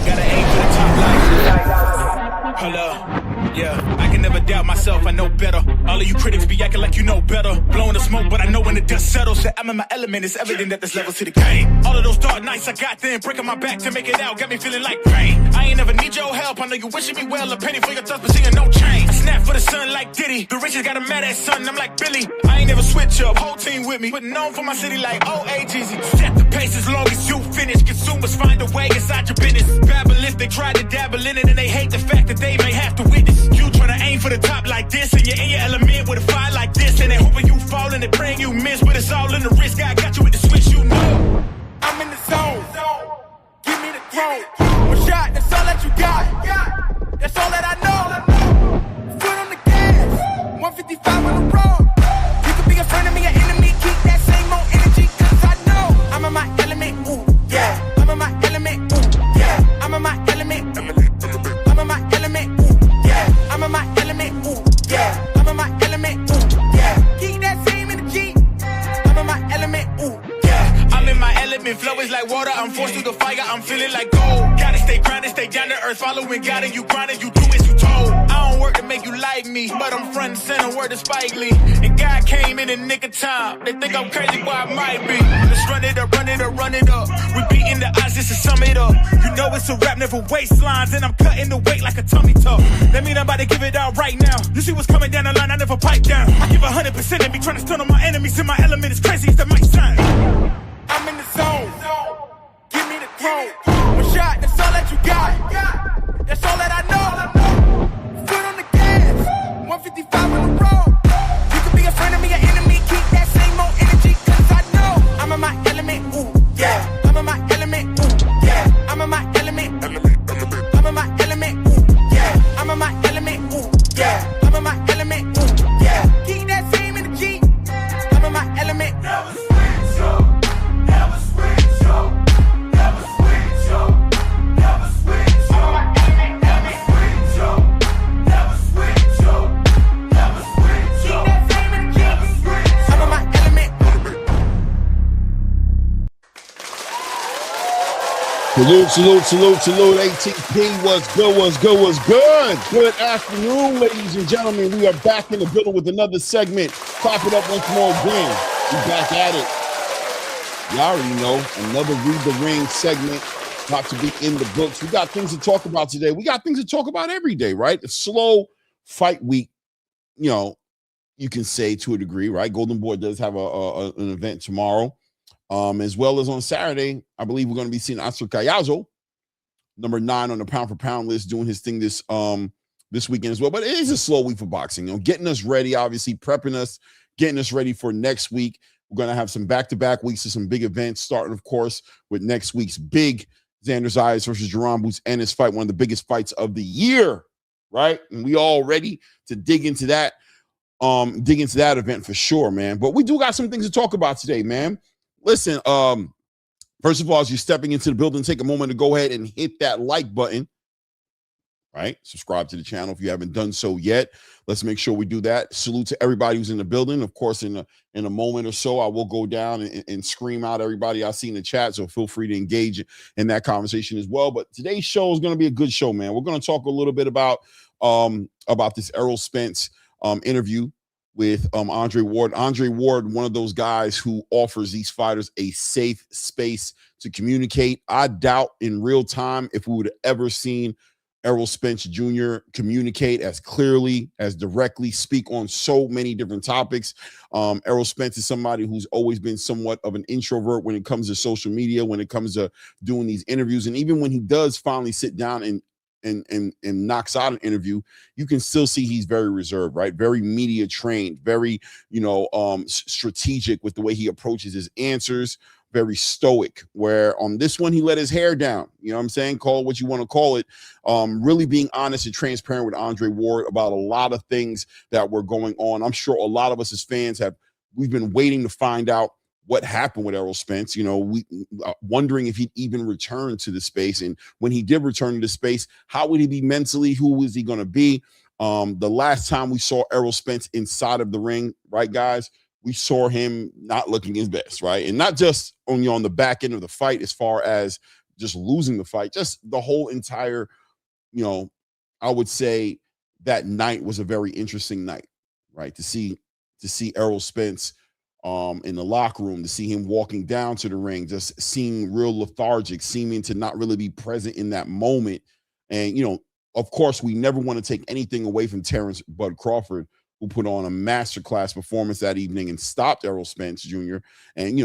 Gotta aim for the top line. Hold up. Yeah, I can never doubt myself, I know better. All of you critics be acting like you know better. Blowing the smoke, but I know when the dust settles that I'm in my element. It's evident that there's levels to the game. All of those dark nights I got then, breaking my back to make it out, got me feeling like pain. I ain't never need your help, I know you wishing me well. A penny for your touch, but seeing no change. I snap for the sun like Diddy. The riches got a mad ass son, I'm like Billy. I ain't never switch up, whole team with me. But known for my city like OAGZ. Set the pace as long as you finish. Consumers find a way inside your business. Babble if they try to dabble in it, and they hate the fact that they may have to witness. You tryna aim for the top like this, and you're in your element with a fire like this, and they hoping you fall and they praying you miss, but it's all in the risk. I got you with the switch, you know. I'm in the zone. Give me the throne. One shot, that's all that you got. That's all that I know. Foot on the gas. 155 on the road. You could be a friend of me, an enemy. Keep that same old energy, cause I know I'm in my element. Ooh, yeah. I'm in my element. Ooh, yeah. I'm in my element. I'm in my element. Ooh, yeah. I'm in my element. Ooh, yeah. I'm in my element. Ooh, yeah. Keep that same energy. I'm in my element. Ooh, yeah. I'm in my element. Flow is like water. I'm forced through the fire. I'm feeling like gold. Gotta stay grounded, stay down to earth. Following God and you grinding. You do as you told. I don't work to make you like me, but I'm front and center. Word to Spike Lee. And God came in the nick of time. They think I'm crazy, but I might be. Let's run it up, run it up, run it up. We beating the odds just to sum it up. You know it's a rap, never waistlines, and I'm cutting the weight like a tummy tuck. That mean I'm about to give it out right now. You see what's coming down the line, I never pipe down. I give 100% and be trying to stun on my enemies. In my element as crazy as that might sound. I'm in the zone. Give me the throne. One shot, that's all that you got. That's all that I know. Foot on the gas. 155 on the road. You could be a friend of me, an enemy. Keep that same old energy, cause I know I'm in my element. Ooh, yeah. I'm in my element. Ooh, yeah. I'm in my element. I'm in my element. Ooh, yeah. I'm in my element. Ooh, yeah. I'm in my element. Ooh, yeah. Keep that same energy. I'm in my element. Never switch up. Never switch up. Never switch up. Never switch up. Never switch up. Never switch up. Never switch up. Keep that same energy. Never switch up. I'm in my element. Salute, ATP, what's good? Good afternoon, ladies and gentlemen. We are back in the building with another segment. Clap it up once more again. We back at it. You already know, another Read the Ring segment. About to be in the books. We got things to talk about today. We got things to talk about every day, right? A slow fight week, you know, you can say to a degree, right? Golden Boy does have an event tomorrow. As well as on Saturday, I believe we're going to be seeing Oscar Callazo, number 9 on the pound for pound list, doing his thing this weekend as well. But it is a slow week for boxing, you know, getting us ready, obviously prepping us, getting us ready for next week. We're going to have some back-to-back weeks of some big events, starting, of course, with next week's big Xander Zayas versus Jerome Boots Ennis fight, one of the biggest fights of the year, right? And we all ready to dig into that event for sure, man. But we do got some things to talk about today, man. Listen, first of all, as you're stepping into the building, take a moment to go ahead and hit that like button, right? Subscribe to the channel if you haven't done so yet. Let's make sure we do that. Salute to everybody who's in the building. Of course, in a moment or so, I will go down and scream out everybody I see in the chat, so feel free to engage in that conversation as well. But today's show is going to be a good show, man. We're going to talk a little bit about this Errol Spence interview with Andre Ward. Andre Ward, one of those guys who offers these fighters a safe space to communicate. I doubt in real time if we would have ever seen Errol Spence Jr. communicate as clearly, as directly, speak on so many different topics. Errol Spence is somebody who's always been somewhat of an introvert when it comes to social media, when it comes to doing these interviews. And even when he does finally sit down and knocks out an interview, you can still see he's very reserved, right? Very media trained, very, strategic with the way he approaches his answers, very stoic, where on this one, he let his hair down. You know what I'm saying? Call it what you want to call it. Really being honest and transparent with Andre Ward about a lot of things that were going on. I'm sure a lot of us as fans we've been waiting to find out what happened with Errol Spence, we wondering if he'd even return to the space. And when he did return to the space, how would he be mentally? Who was he going to be? The last time we saw Errol Spence inside of the ring, right, guys, we saw him not looking his best, right? And not just on the back end of the fight as far as just losing the fight, just the whole entire, I would say that night was a very interesting night, right? To see Errol Spence in the locker room, to see him walking down to the ring, just seeming real lethargic, seeming to not really be present in that moment. And, of course, we never want to take anything away from Terence Bud Crawford, who put on a masterclass performance that evening and stopped Errol Spence Jr. And,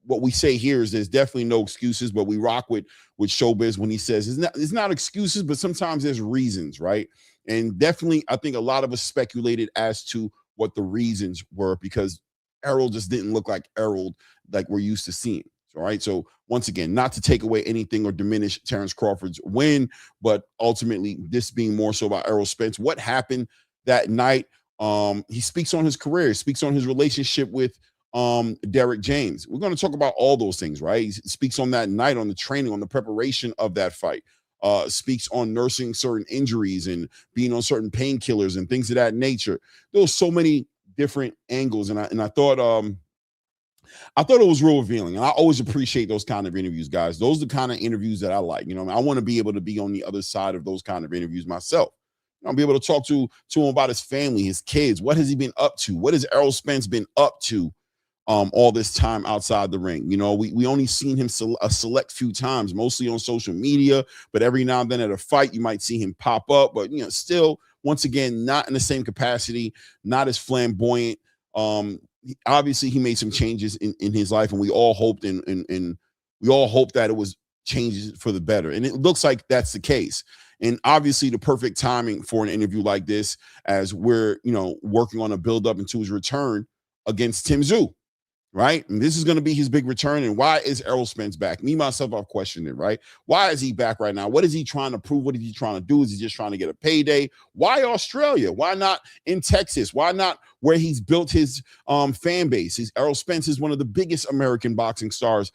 what we say here is there's definitely no excuses, but we rock with Showbiz when he says it's not excuses, but sometimes there's reasons, right? And definitely, I think a lot of us speculated as to what the reasons were, because Errol just didn't look like Errol like we're used to seeing. All right. So once again, not to take away anything or diminish Terence Crawford's win, but ultimately this being more so about Errol Spence. What happened that night? He speaks on his career, he speaks on his relationship with Derek James. We're going to talk about all those things, right? He speaks on that night, on the training, on the preparation of that fight. Speaks on nursing certain injuries and being on certain painkillers and things of that nature. There was so many different angles, and I thought it was real revealing. And I always appreciate those kind of interviews, guys. Those are the kind of interviews that I like. I want to be able to be on the other side of those kind of interviews myself. I'll be able to talk to him about his family, his kids. What has he been up to? What has Errol Spence been up to all this time outside the ring? We only seen him a select few times, mostly on social media, but every now and then at a fight, you might see him pop up, but still, once again, not in the same capacity, not as flamboyant. Obviously he made some changes in his life, and we all hoped and we all hoped that it was changes for the better. And it looks like that's the case. And obviously the perfect timing for an interview like this, as we're, working on a build up into his return against Tim Tszyu, right? And this is going to be his big return. And why is Errol Spence back? Me, myself, I've questioned it, right? Why is he back right now? What is he trying to prove? What is he trying to do? Is he just trying to get a payday? Why Australia? Why not in Texas? Why not where he's built his fan base? Errol Spence is one of the biggest American boxing stars,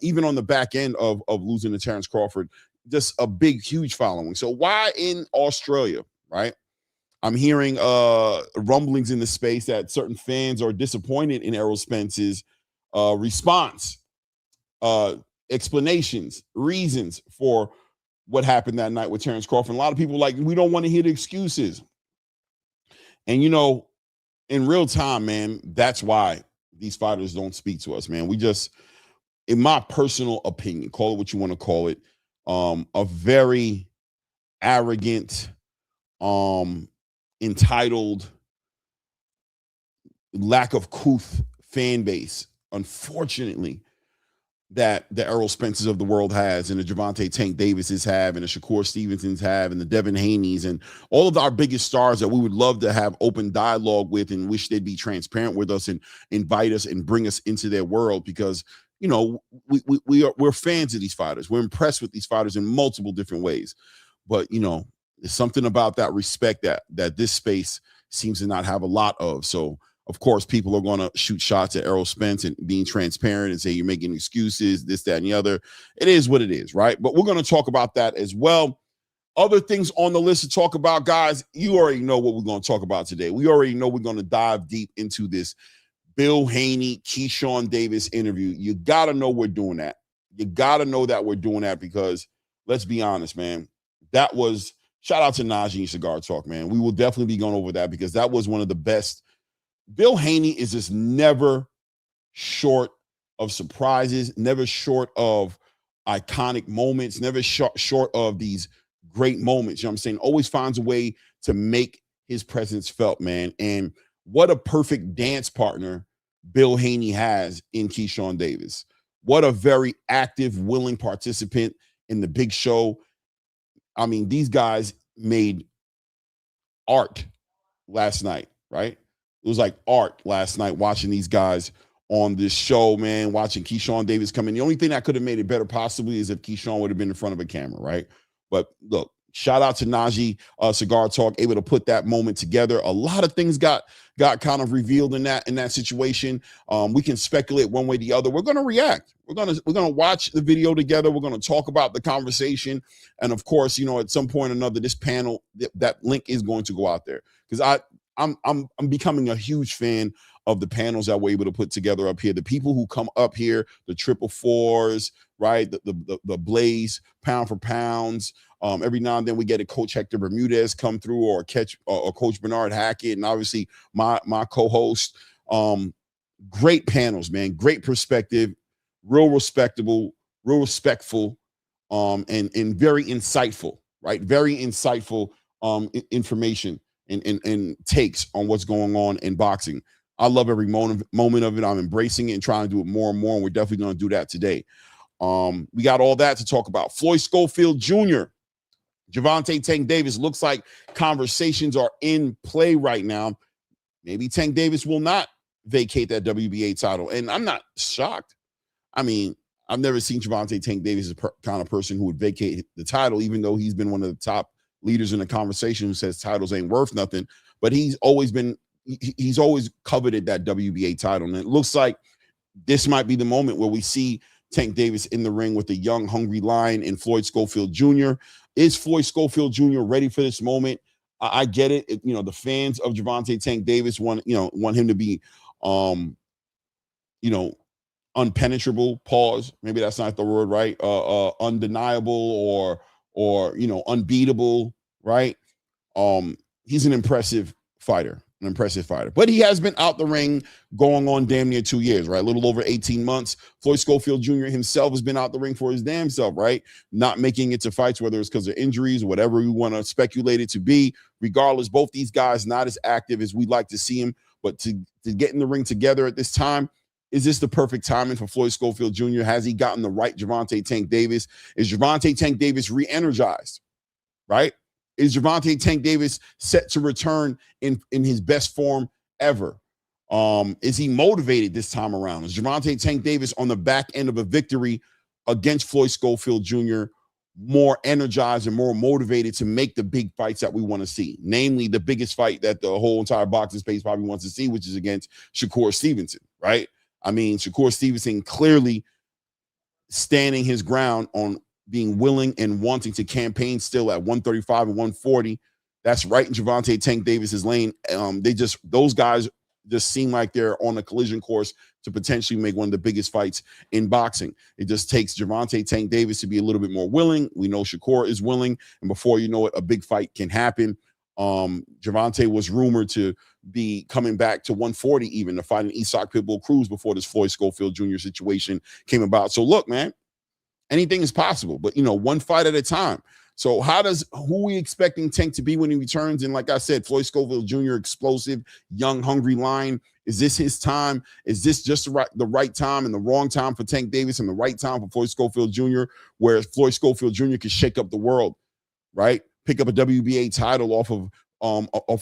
even on the back end of losing to Terence Crawford, just a big, huge following. So why in Australia, right? I'm hearing rumblings in the space that certain fans are disappointed in Errol Spence's response, explanations, reasons for what happened that night with Terence Crawford. A lot of people we don't want to hear the excuses. And, in real time, man, that's why these fighters don't speak to us, man. We just, in my personal opinion, call it what you want to call it, a very arrogant, entitled, lack of couth fan base, unfortunately, that the Errol Spences of the world has, and the Gervonta Tank Davises have, and the Shakur Stevensons have, and the Devin Haneys, and all of our biggest stars that we would love to have open dialogue with and wish they'd be transparent with us and invite us and bring us into their world, because we're fans of these fighters. We're impressed with these fighters in multiple different ways. But there's something about that respect that this space seems to not have a lot of. So, of course, people are going to shoot shots at Errol Spence and being transparent and say you're making excuses, this, that, and the other. It is what it is, right? But we're going to talk about that as well. Other things on the list to talk about, guys, you already know what we're going to talk about today. We already know we're going to dive deep into this Bill Haney, Keyshawn Davis interview. You got to know we're doing that. You got to know that we're doing that, because let's be honest, man, that was, shout out to Najee Cigar Talk, man. We will definitely be going over that, because that was one of the best. Bill Haney is just never short of surprises, never short of iconic moments, never short of these great moments. You know what I'm saying? Always finds a way to make his presence felt, man. And what a perfect dance partner Bill Haney has in Keyshawn Davis. What a very active, willing participant in the big show. I mean, these guys made art last night, right? It was like art last night watching these guys on this show, man, watching Keyshawn Davis come in. The only thing that could have made it better possibly is if Keyshawn would have been in front of a camera, right? But look, Shout out to Najee Cigar Talk, able to put that moment together. A lot of things got kind of revealed in that situation. We can speculate one way or the other. We're going to react. We're gonna watch the video together. We're going to talk about the conversation, and of course, at some point or another, this panel, that link is going to go out there, because I'm becoming a huge fan of the panels that we're able to put together up here. The people who come up here, the 444s, right? The Blaze pound for pounds. Every now and then we get a Coach Hector Bermudez come through, or Coach Bernard Hackett, and obviously my co-host. Great panels, man. Great perspective, real respectable, real respectful, and very insightful, right? Very insightful information and takes on what's going on in boxing. I love every moment of it. I'm embracing it and trying to do it more and more, and we're definitely going to do that today. We got all that to talk about. Floyd Schofield Jr., Gervonta Tank Davis. Looks like conversations are in play right now. Maybe Tank Davis will not vacate that WBA title, and I'm not shocked. I mean, I've never seen Gervonta Tank Davis as the kind of person who would vacate the title, even though he's been one of the top leaders in the conversation who says titles ain't worth nothing. But he's always coveted that WBA title, and it looks like this might be the moment where we see Tank Davis in the ring with the young, hungry lion in Floyd Schofield Jr. Is Floyd Schofield Jr. ready for this moment? I get it. The fans of Gervonta Tank Davis want him to be, unpenetrable. Pause. Maybe that's not the word, right? Undeniable or unbeatable, right? He's an impressive fighter. But he has been out the ring going on damn near 2 years, right? A little over 18 months. Floyd Schofield Jr. himself has been out the ring for his damn self, right? Not making it to fights, whether it's because of injuries or whatever we want to speculate it to be. Regardless, both these guys not as active as we'd like to see him, but to get in the ring together at this time, is this the perfect timing for Floyd Schofield Jr.? Has he gotten the right Gervonta Tank Davis? Is Gervonta Tank Davis re-energized, right? Is Gervonta Tank Davis set to return in his best form ever? Is he motivated this time around? Is Gervonta Tank Davis on the back end of a victory against Floyd Schofield Jr. more energized and more motivated to make the big fights that we want to see? Namely, the biggest fight that the whole entire boxing space probably wants to see, which is against Shakur Stevenson, right? I mean, Shakur Stevenson clearly standing his ground on being willing and wanting to campaign still at 135 and 140. That's right in Gervonta Tank Davis's lane. Those guys just seem like they're on a collision course to potentially make one of the biggest fights in boxing. It just takes Gervonta Tank Davis to be a little bit more willing. We know Shakur is willing, and before you know it, a big fight can happen. Gervonta was rumored to be coming back to 140 even to fight an Isak Pitbull Cruz before this Floyd Schofield Jr. situation came about. So look, man, anything is possible, but one fight at a time. So who are we expecting Tank to be when he returns? And like I said, Floyd Schofield Jr., explosive, young, hungry lion. Is this his time? Is this just the right time and the wrong time for Tank Davis and the right time for Floyd Schofield Jr., where Floyd Schofield Jr. can shake up the world, right? Pick up a WBA title off of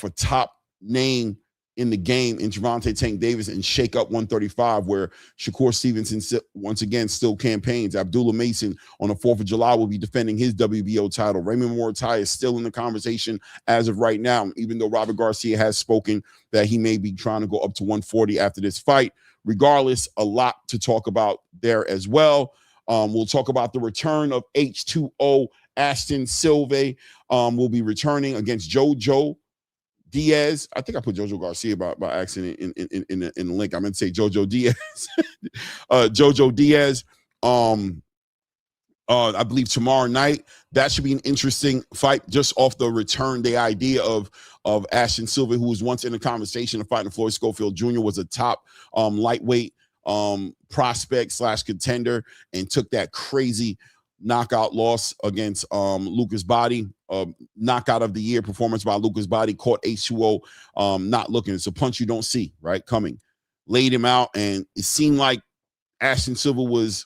a top name in the game in Gervonta Tank Davis and shake up 135, where Shakur Stevenson once again still campaigns. Abdullah Mason on the 4th of July will be defending his WBO title. Raymond Moritai is still in the conversation as of right now, even though Robert Garcia has spoken that he may be trying to go up to 140 after this fight. Regardless, a lot to talk about there as well. We'll talk about the return of H2O. Ashton Silva will be returning against Jojo Diaz. I think I put Jojo Garcia by accident in the link. I meant to say Jojo Diaz. Jojo Diaz. I believe tomorrow night. That should be an interesting fight just off the return. The idea of Ashton Silva, who was once in a conversation of fighting Floyd Schofield Jr., was a top lightweight prospect / contender and took that crazy knockout loss against Lucas Body. Knockout of the year performance by Lucas Body. Caught H2O not looking. It's a punch you don't see, right, coming. Laid him out, and it seemed like Ashton Silva was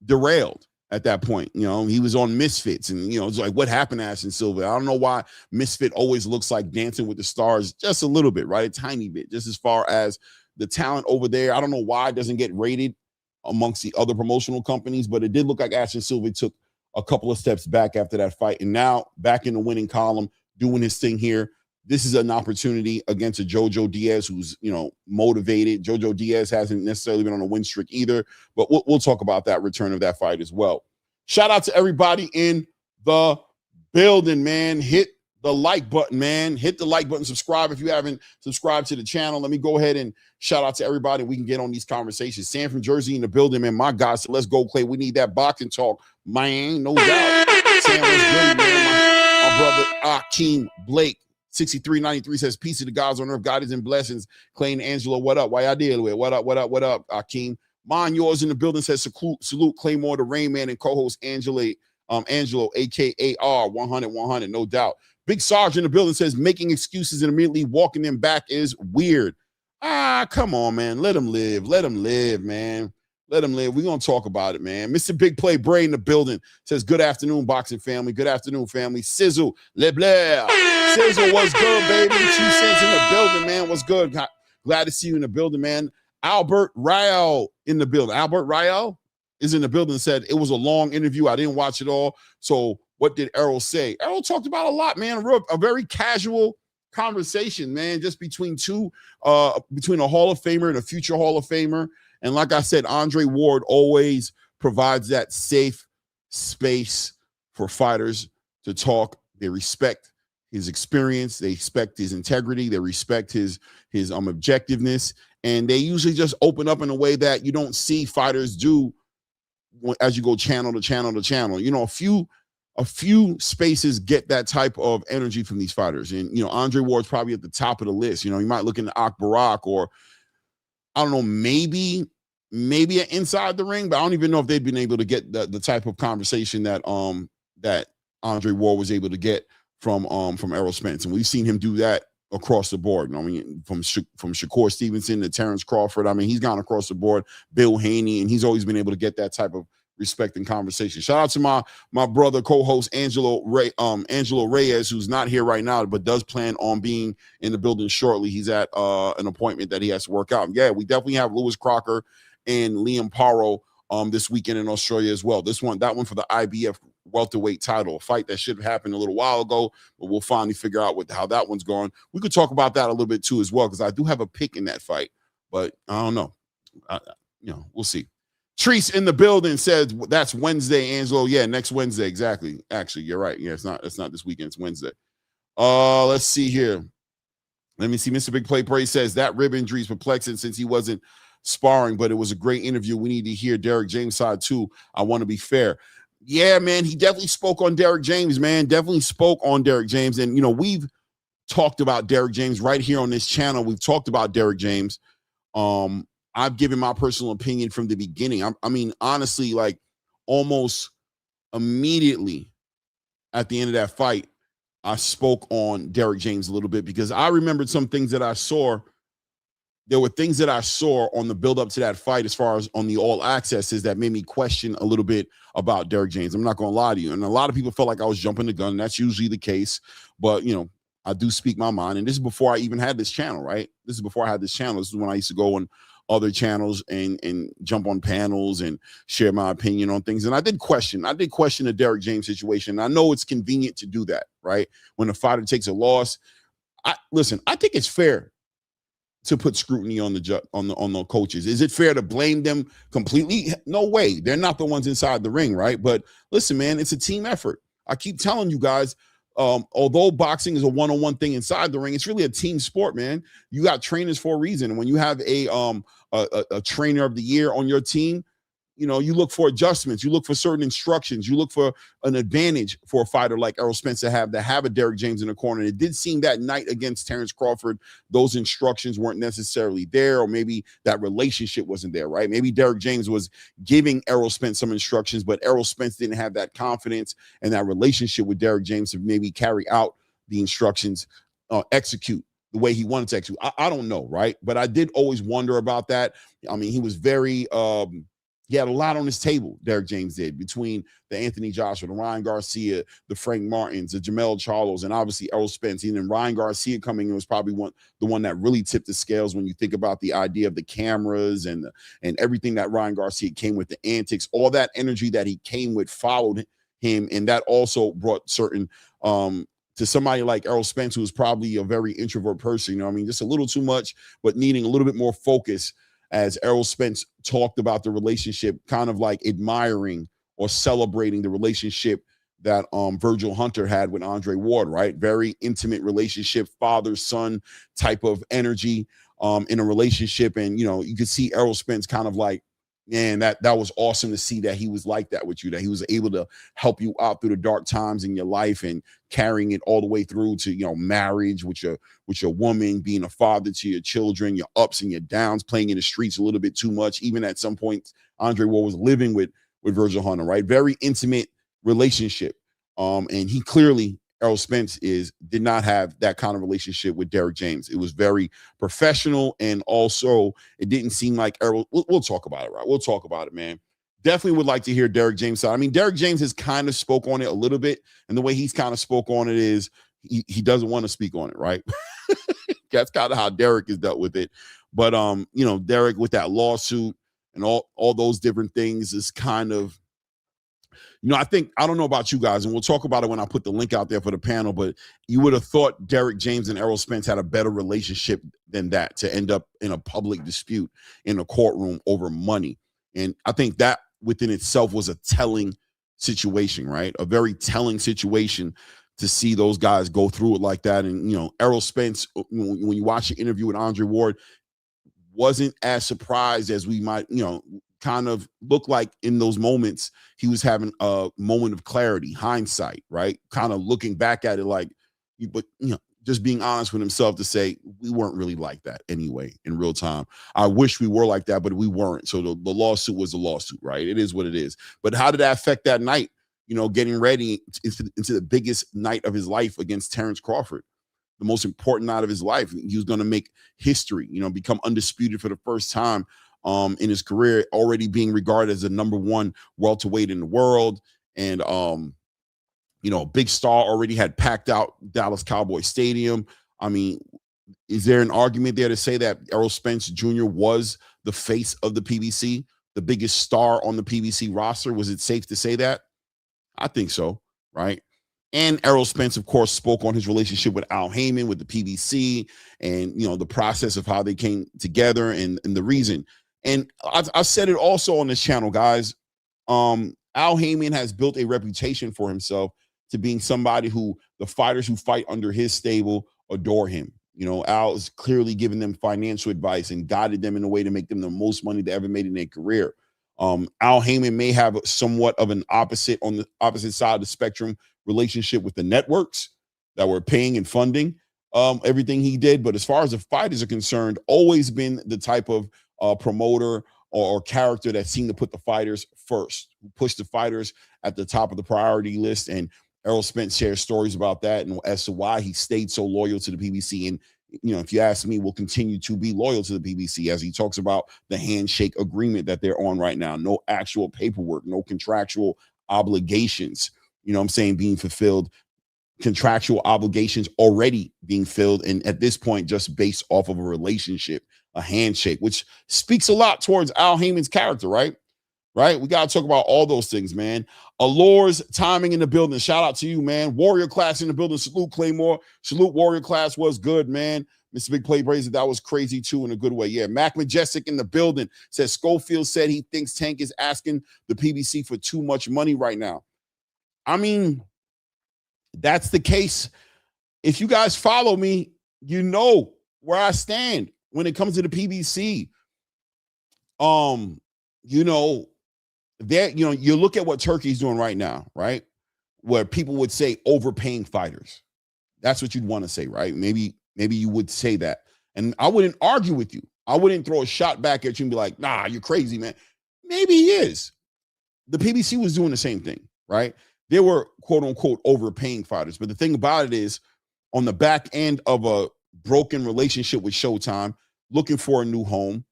derailed at that point. He was on Misfits, and it's like, what happened to Ashton Silva? I don't know why Misfit always looks like Dancing with the Stars, just a little bit, right? A tiny bit, just as far as the talent over there. I don't know why it doesn't get rated amongst the other promotional companies, but it did look like Ashton Silva took a couple of steps back after that fight, and now back in the winning column, doing his thing here. This is an opportunity against a Jojo Diaz who's, motivated. Jojo Diaz hasn't necessarily been on a win streak either, but we'll talk about that return of that fight as well. Shout out to everybody in the building, man. Hit the like button, man. Hit the like button. Subscribe if you haven't subscribed to the channel. Let me go ahead and shout out to everybody. We can get on these conversations. Sam from Jersey in the building, man. My God, so let's go, Clay. We need that boxing talk, man. No doubt. Sam was good, man. My brother Akeem Blake, 6393 says, peace to the gods on earth. God is in blessings. Clay and Angela, what up? Why I deal with? What up, Akeem? Mine, yours in the building says, salute Claymore, the Rain Man, and co-host Angelo, a.k.a. R100, no doubt. Big Sarge in the building says, making excuses and immediately walking them back is weird. Come on, man. Let him live, man. Let him live. We're going to talk about it, man. Mr. Big Play Bray in the building says, good afternoon, boxing family. Good afternoon, family. Sizzle, LeBlair. Sizzle, what's good, baby? 2 cents in the building, man. What's good? Glad to see you in the building, man. Albert Ryle in the building. Albert Ryle is in the building and said, it was a long interview. I didn't watch it all. So what did Errol say? Errol talked about a lot, man. A very casual conversation, man, just between between a Hall of Famer and a future Hall of Famer. And like I said, Andre Ward always provides that safe space for fighters to talk. They respect his experience. They respect his integrity. They respect his objectiveness. And they usually just open up in a way that you don't see fighters do as you go channel to channel to channel. A few spaces get that type of energy from these fighters. And, Andre Ward's probably at the top of the list. You might look into Barak or, I don't know, maybe inside the ring, but I don't even know if they've been able to get the type of conversation that Andre Ward was able to get from Errol Spence. And we've seen him do that across the board. I mean, from Shakur Stevenson to Terence Crawford. I mean, he's gone across the board, Bill Haney, and he's always been able to get that type of respect and conversation. Shout out to my brother co-host Angelo Reyes, who's not here right now, but does plan on being in the building shortly. He's at an appointment that he has to work out. And yeah, we definitely have Lewis Crocker and Liam Paro this weekend in Australia as well. That one for the IBF welterweight title, a fight that should have happened a little while ago, but we'll finally figure out how that one's going. We could talk about that a little bit too as well, because I do have a pick in that fight, but I don't know. We'll see. Treese in the building says that's Wednesday, Angelo. Yeah, next Wednesday, exactly. Actually, you're right. Yeah, it's not this weekend, it's Wednesday. Let's see here. Let me see. Mr. Big Play Bray says that rib injury is perplexing since he wasn't sparring, but it was a great interview. We need to hear Derrick James' side too. I want to be fair. Yeah, man, he definitely spoke on Derrick James, man. Definitely spoke on Derrick James. And, we've talked about Derrick James right here on this channel. We've talked about Derrick James. I've given my personal opinion from the beginning. I mean, honestly, like almost immediately at the end of that fight, I spoke on Derrick James a little bit because I remembered some things that I saw. There were things that I saw on the build up to that fight as far as on the all accesses that made me question a little bit about Derrick James. I'm not going to lie to you. And a lot of people felt like I was jumping the gun. And that's usually the case. But, I do speak my mind. And this is before I even had this channel, right? This is before I had this channel. This is when I used to go on other channels and jump on panels and share my opinion on things. And I did question the Derrick James situation. I know it's convenient to do that, right? When a fighter takes a loss. I think it's fair to put scrutiny on the coaches. Is it fair to blame them completely? No way. They're not the ones inside the ring, right? But listen, man, it's a team effort. I keep telling you guys, although boxing is a one-on-one thing inside the ring, it's really a team sport, man. You got trainers for a reason. And when you have a trainer of the year on your team, you look for adjustments. You look for certain instructions. You look for an advantage for a fighter like Errol Spence to have a Derrick James in the corner. And it did seem that night against Terence Crawford, those instructions weren't necessarily there, or maybe that relationship wasn't there, right? Maybe Derrick James was giving Errol Spence some instructions, but Errol Spence didn't have that confidence and that relationship with Derrick James to maybe carry out the instructions, execute the way he wanted to execute. I don't know, right? But I did always wonder about that. I mean, he was very... he had a lot on his table, Derrick James did, between the Anthony Joshua, the Ryan Garcia, the Frank Martins, the Jamel Charlos, and obviously Errol Spence. And then Ryan Garcia coming in was probably the one that really tipped the scales when you think about the idea of the cameras and everything that Ryan Garcia came with, the antics, all that energy that he came with followed him. And that also brought certain to somebody like Errol Spence, who is probably a very introvert person, just a little too much, but needing a little bit more focus, as Errol Spence talked about the relationship, kind of like admiring or celebrating the relationship that Virgil Hunter had with Andre Ward, right? Very intimate relationship, father-son type of energy in a relationship. And, you could see Errol Spence kind of like, man, that was awesome to see that he was like that with you, that he was able to help you out through the dark times in your life and carrying it all the way through to, marriage with your woman, being a father to your children, your ups and your downs, playing in the streets a little bit too much. Even at some point, Andre Ward was living with Virgil Hunter, right? Very intimate relationship. And he clearly, Errol Spence did not have that kind of relationship with Derrick James. It was very professional, and also it didn't seem like Errol. We'll talk about it, right? We'll talk about it, man. Definitely would like to hear Derrick James' side. I mean, Derrick James has kind of spoke on it a little bit, and the way he's kind of spoke on it is he doesn't want to speak on it, right? That's kind of how Derrick has dealt with it. But Derrick with that lawsuit and all those different things is kind of, I don't know about you guys, and we'll talk about it when I put the link out there for the panel, but you would have thought Derrick James and Errol Spence had a better relationship than that to end up in a public dispute in a courtroom over money. And I think that within itself was a telling situation, right? A very telling situation to see those guys go through it like that. And, Errol Spence, when you watch the interview with Andre Ward, wasn't as surprised as we might, kind of look like in those moments. He was having a moment of clarity, hindsight, right? Kind of looking back at it like, but just being honest with himself to say, we weren't really like that anyway in real time. I wish we were like that, but we weren't. So the lawsuit was a lawsuit, right? It is what it is. But how did that affect that night? Getting ready into the biggest night of his life against Terence Crawford, the most important night of his life. He was going to make history, become undisputed for the first time in his career, already being regarded as the number one welterweight in the world. And, a big star, already had packed out Dallas Cowboy Stadium. I mean, is there an argument there to say that Errol Spence Jr. was the face of the PBC, the biggest star on the PBC roster? Was it safe to say that? I think so, right? And Errol Spence, of course, spoke on his relationship with Al Heyman, with the PBC, and, the process of how they came together and the reason. And I've said it also on this channel, guys. Al Heyman has built a reputation for himself to being somebody who the fighters who fight under his stable adore him. Al is clearly giving them financial advice and guided them in a way to make them the most money they ever made in their career. Al Heyman may have somewhat of an opposite on the opposite side of the spectrum relationship with the networks that were paying and funding everything he did. But as far as the fighters are concerned, always been the type of promoter or character that seemed to put the fighters first, who pushed the fighters at the top of the priority list. And Errol Spence shares stories about that and as to why he stayed so loyal to the PBC. And, if you ask me, will continue to be loyal to the PBC, as he talks about the handshake agreement that they're on right now. No actual paperwork, no contractual obligations, being fulfilled. Contractual obligations already being filled. And at this point, just based off of a relationship, a handshake, which speaks a lot towards Al Heyman's character, right? We got to talk about all those things, man. Allures timing in the building. Shout out to you, man. Warrior Class in the building. Salute, Claymore. Salute, Warrior Class. Was good, man. Mr. Big Play Brazen, that was crazy too in a good way. Yeah, Mac Majestic in the building says Schofield said he thinks Tank is asking the PBC for too much money right now. I mean, that's the case. If you guys follow me, you know where I stand when it comes to the PBC. You look at what Turkey's doing right now, right? Where people would say overpaying fighters. That's what you'd want to say, right? Maybe you would say that. And I wouldn't argue with you. I wouldn't throw a shot back at you and be like, nah, you're crazy, man. Maybe he is. The PBC was doing the same thing, right? They were, quote unquote, overpaying fighters. But the thing about it is, on the back end of a broken relationship with Showtime, looking for a new home,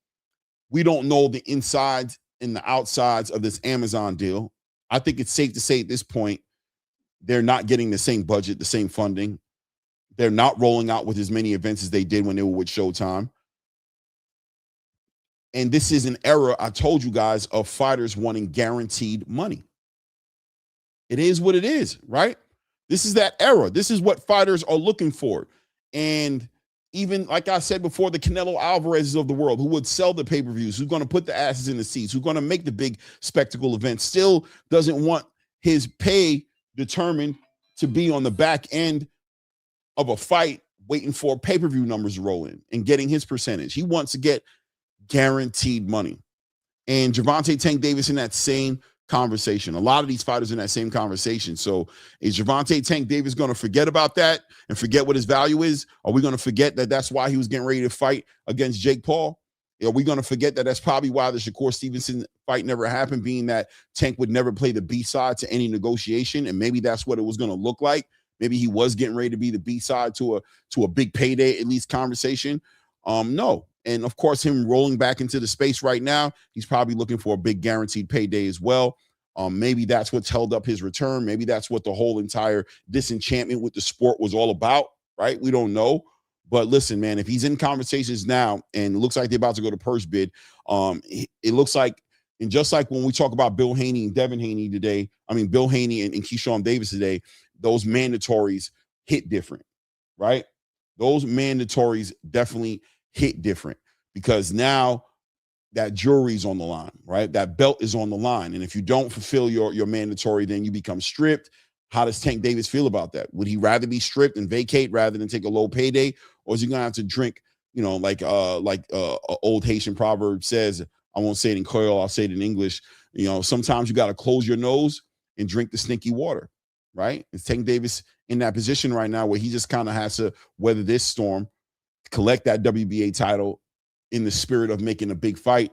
we don't know the insides and the outsides of this Amazon deal. I think it's safe to say at this point, they're not getting the same budget, the same funding. They're not rolling out with as many events as they did when they were with Showtime. And this is an era, I told you guys, of fighters wanting guaranteed money. It is what it is, right? This is that era. This is what fighters are looking for. And even like I said before, the Canelo Alvarez's of the world, who would sell the pay-per-views, who's going to put the asses in the seats, who's going to make the big spectacle events, still doesn't want his pay determined to be on the back end of a fight waiting for pay-per-view numbers to roll in and getting his percentage. He wants to get guaranteed money. And Gervonta Tank Davis in that same conversation. A lot of these fighters in that same conversation. So is Gervonta Tank Davis going to forget about that and forget what his value is? Are we going to forget that that's why he was getting ready to fight against Jake Paul? Are we going to forget that that's probably why the Shakur Stevenson fight never happened, being that Tank would never play the B-side to any negotiation, and maybe that's what it was going to look like? Maybe he was getting ready to be the B-side to a big payday, at least conversation. No. And of course, him rolling back into the space right now, he's probably looking for a big guaranteed payday as well. Maybe that's what's held up his return. Maybe that's what the whole entire disenchantment with the sport was all about, right? We don't know. But listen, man, if he's in conversations now and it looks like they're about to go to purse bid, it looks like, and just like when we talk about Bill Haney and Devin Haney today, Bill Haney and Keyshawn Davis today, those mandatories hit different, right? Those mandatories definitely hit different because now that jury's on the line, right? That belt is on the line. And if you don't fulfill your mandatory, then you become stripped. How does Tank Davis feel about that? Would he rather be stripped and vacate rather than take a low payday? Or is he going to have to drink, like old Haitian proverb says, I won't say it in Creole, I'll say it in English. Sometimes you got to close your nose and drink the stinky water, right? Is Tank Davis in that position right now where he just kind of has to weather this storm, collect that WBA title in the spirit of making a big fight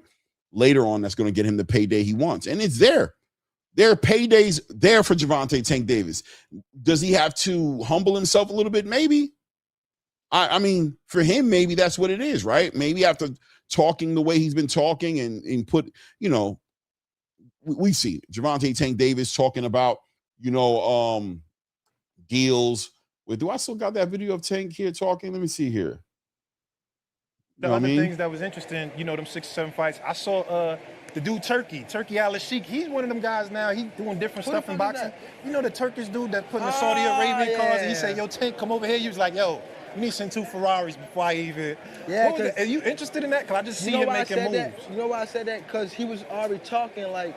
later on that's going to get him the payday he wants. And it's there. There are paydays there for Gervonta Tank Davis. Does he have to humble himself a little bit? Maybe. I mean, for him, maybe that's what it is, right? Maybe after talking the way he's been talking and put, we see Gervonta Tank Davis talking about, deals with, do I still got that video of Tank here talking? Let me see here. The other things that was interesting, them 6 or 7 fights, I saw the dude Turkey Al-Sheikh. He's one of them guys now. He's doing different stuff in boxing. The Turkish dude that put in the Saudi Arabian cars, and he said, yo, Tank, come over here. He was like, yo, you need to send 2 Ferraris before I even. Yeah, are you interested in that? Because I just see him making moves. You know why I said that? Because he was already talking like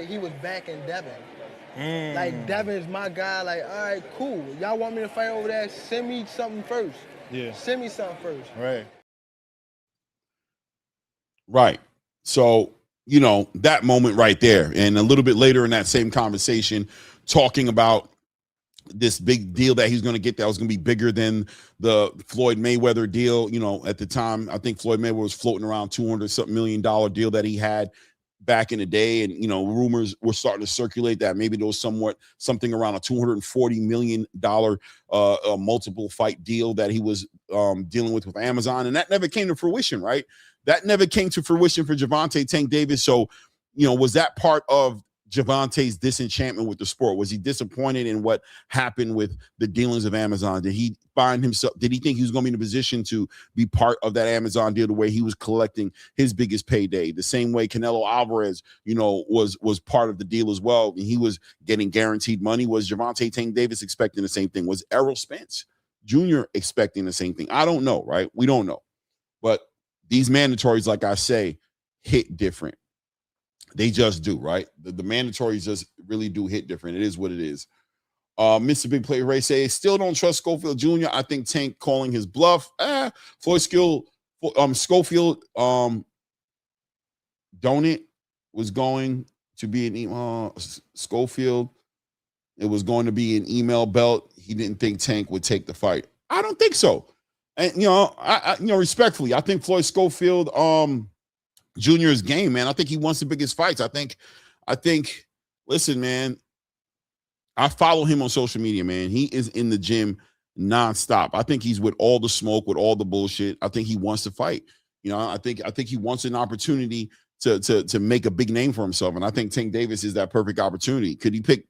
he was backing Devin. Like, Devin is my guy. Like, all right, cool. Y'all want me to fight over there? Send me something first. Yeah. Send me something first. Right. So, that moment right there. And a little bit later in that same conversation, talking about this big deal that he's going to get that was going to be bigger than the Floyd Mayweather deal. At the time, I think Floyd Mayweather was floating around $200-something million deal that he had back in the day. And, rumors were starting to circulate that maybe there was something around a $240 million multiple fight deal that he was dealing with Amazon. And that never came to fruition, right? That never came to fruition for Gervonta Tank Davis. So, was that part of Gervonta's disenchantment with the sport? Was he disappointed in what happened with the dealings of Amazon? Did he think he was going to be in a position to be part of that Amazon deal the way he was collecting his biggest payday? The same way Canelo Alvarez, was part of the deal as well, and he was getting guaranteed money. Was Gervonta Tank Davis expecting the same thing? Was Errol Spence Jr. expecting the same thing? I don't know, right? We don't know. But these mandatories, like I say, hit different. They just do, right? The mandatories just really do hit different. It is what it is. Mr. Big Play Ray says, still don't trust Schofield Jr. I think Tank calling his bluff. Schofield, Donut was going to be an Schofield. It was going to be an email belt. He didn't think Tank would take the fight. I don't think so. And I respectfully, I think Floyd Schofield Jr.'s game, man. I think he wants the biggest fights. I think, listen, man, I follow him on social media, man. He is in the gym nonstop. I think he's with all the smoke, with all the bullshit. I think he wants to fight. I think he wants an opportunity to make a big name for himself. And I think Tank Davis is that perfect opportunity. Could he pick?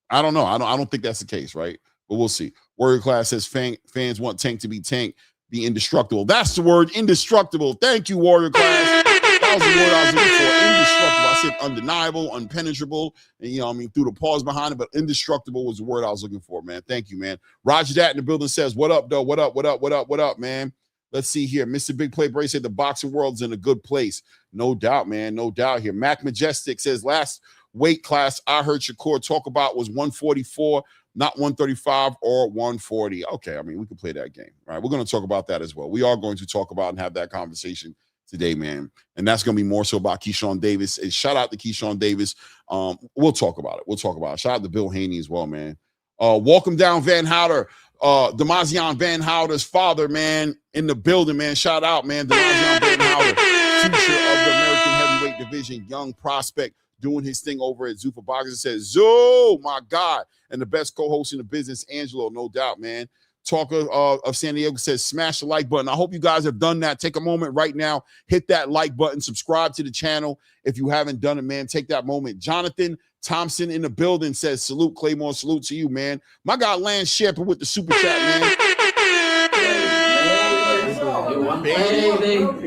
I don't know. I don't think that's the case, right? But we'll see. Warrior Class says fans want Tank to be Tank, be indestructible. That's the word, indestructible. Thank you, Warrior Class. that was the word I was looking for. Indestructible. I said undeniable, unpenetrable, and you know, I mean, through the pause behind it, but indestructible was the word I was looking for, man. Thank you, man. Roger that in the building says, what up, though? What up, man? Let's see here. Mr. Big Play Bray said the boxing world's in a good place. No doubt, man. No doubt here. Mac Majestic says last weight class I heard Shakur talk about was 144, not 135 or 140. Okay, I mean, we can play that game, right? We're going to talk about that as well. We are going to talk about and have that conversation today, man. And that's going to be more so about Keyshawn Davis. And shout out to Keyshawn Davis. We'll talk about it. Shout out to Bill Haney as well, man. Welcome down Van Houter. Demazion Van Houter's father, man, in the building, man. Shout out, man. Demazion Van Houter, future of the American heavyweight division, young prospect, doing his thing over at Zuffa Boxing. Says, Zoo, my God. And the best co-host in the business, Angelo, no doubt, man. Talker of San Diego says, smash the like button. I hope you guys have done that. Take a moment right now. Hit that like button. Subscribe to the channel. If you haven't done it, man, take that moment. Jonathan Thompson in the building says, salute, Claymore. Salute to you, man. My guy, Lance Shepard with the super chat, man.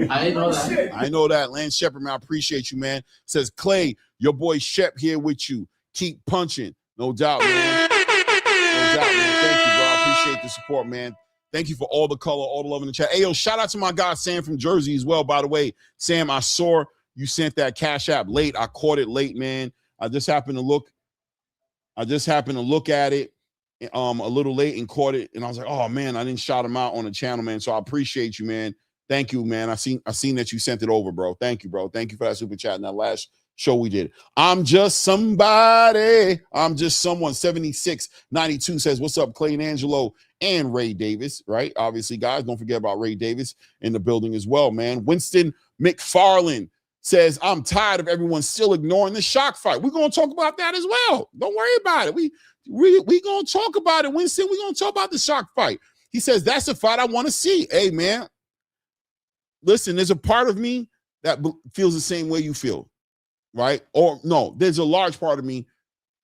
I know that. Lance Shepard, man. I appreciate you, man. Says, Clay, your boy Shep here with you. Keep punching. No doubt, man. No doubt, man. Thank you, bro. I appreciate the support, man. Thank you for all the color, all the love in the chat. Hey, yo, shout out to my guy, Sam from Jersey as well, by the way. Sam, I saw you sent that Cash App late. I caught it late, man. I just happened to look at it a little late and caught it. And I was like, oh, man, I didn't shout him out on the channel, man. So I appreciate you, man. Thank you, man. I seen that you sent it over, bro. Thank you, bro. Thank you for that super chat in that last show we did. I'm just somebody. I'm just someone. 7692 says, what's up, Clay and Angelo and Ray Davis, right? Obviously, guys, don't forget about Ray Davis in the building as well, man. Winston McFarland says, I'm tired of everyone still ignoring the shock fight. We're going to talk about that as well. Don't worry about it. We going to talk about it, Winston. We're going to talk about the shock fight. He says, that's a fight I want to see. Hey, man, listen, there's a part of me that feels the same way you feel, right? Or no, there's a large part of me,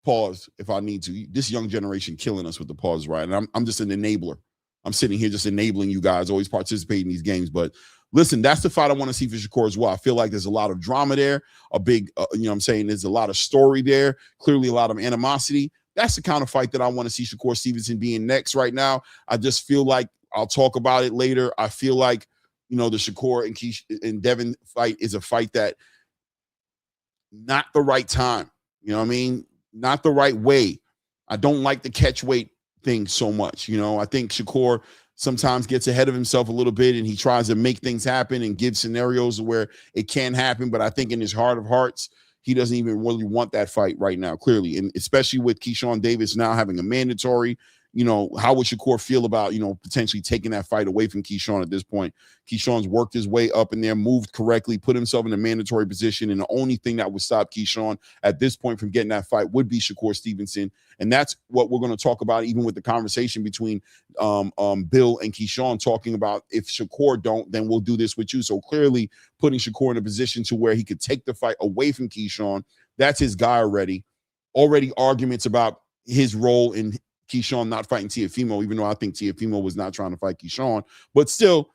pause if I need to. This young generation killing us with the pause, right? And I'm just an enabler. I'm sitting here just enabling you guys, always participate in these games. But listen, that's the fight I want to see for Shakur as well. I feel like there's a lot of drama there, a big, you know what I'm saying? There's a lot of story there, clearly a lot of animosity. That's the kind of fight that I want to see Shakur Stevenson being next right now. I just feel like I'll talk about it later. I feel like, you know, the Shakur and Devin fight is a fight that not the right time. You know what I mean? Not the right way. I don't like the catch weight thing so much. You know, I think Shakur sometimes gets ahead of himself a little bit and he tries to make things happen and give scenarios where it can happen. But I think in his heart of hearts, he doesn't even really want that fight right now, clearly. And especially with Keyshawn Davis now having a mandatory, you know, how would Shakur feel about, you know, potentially taking that fight away from Keyshawn at this point? Keyshawn's worked his way up in there, moved correctly, put himself in a mandatory position. And the only thing that would stop Keyshawn at this point from getting that fight would be Shakur Stevenson. And that's what we're going to talk about, even with the conversation between Bill and Keyshawn, talking about if Shakur don't, then we'll do this with you. So clearly putting Shakur in a position to where he could take the fight away from Keyshawn. That's his guy already. Already arguments about his role in Keyshawn not fighting Teofimo, even though I think Teofimo was not trying to fight Keyshawn. But still,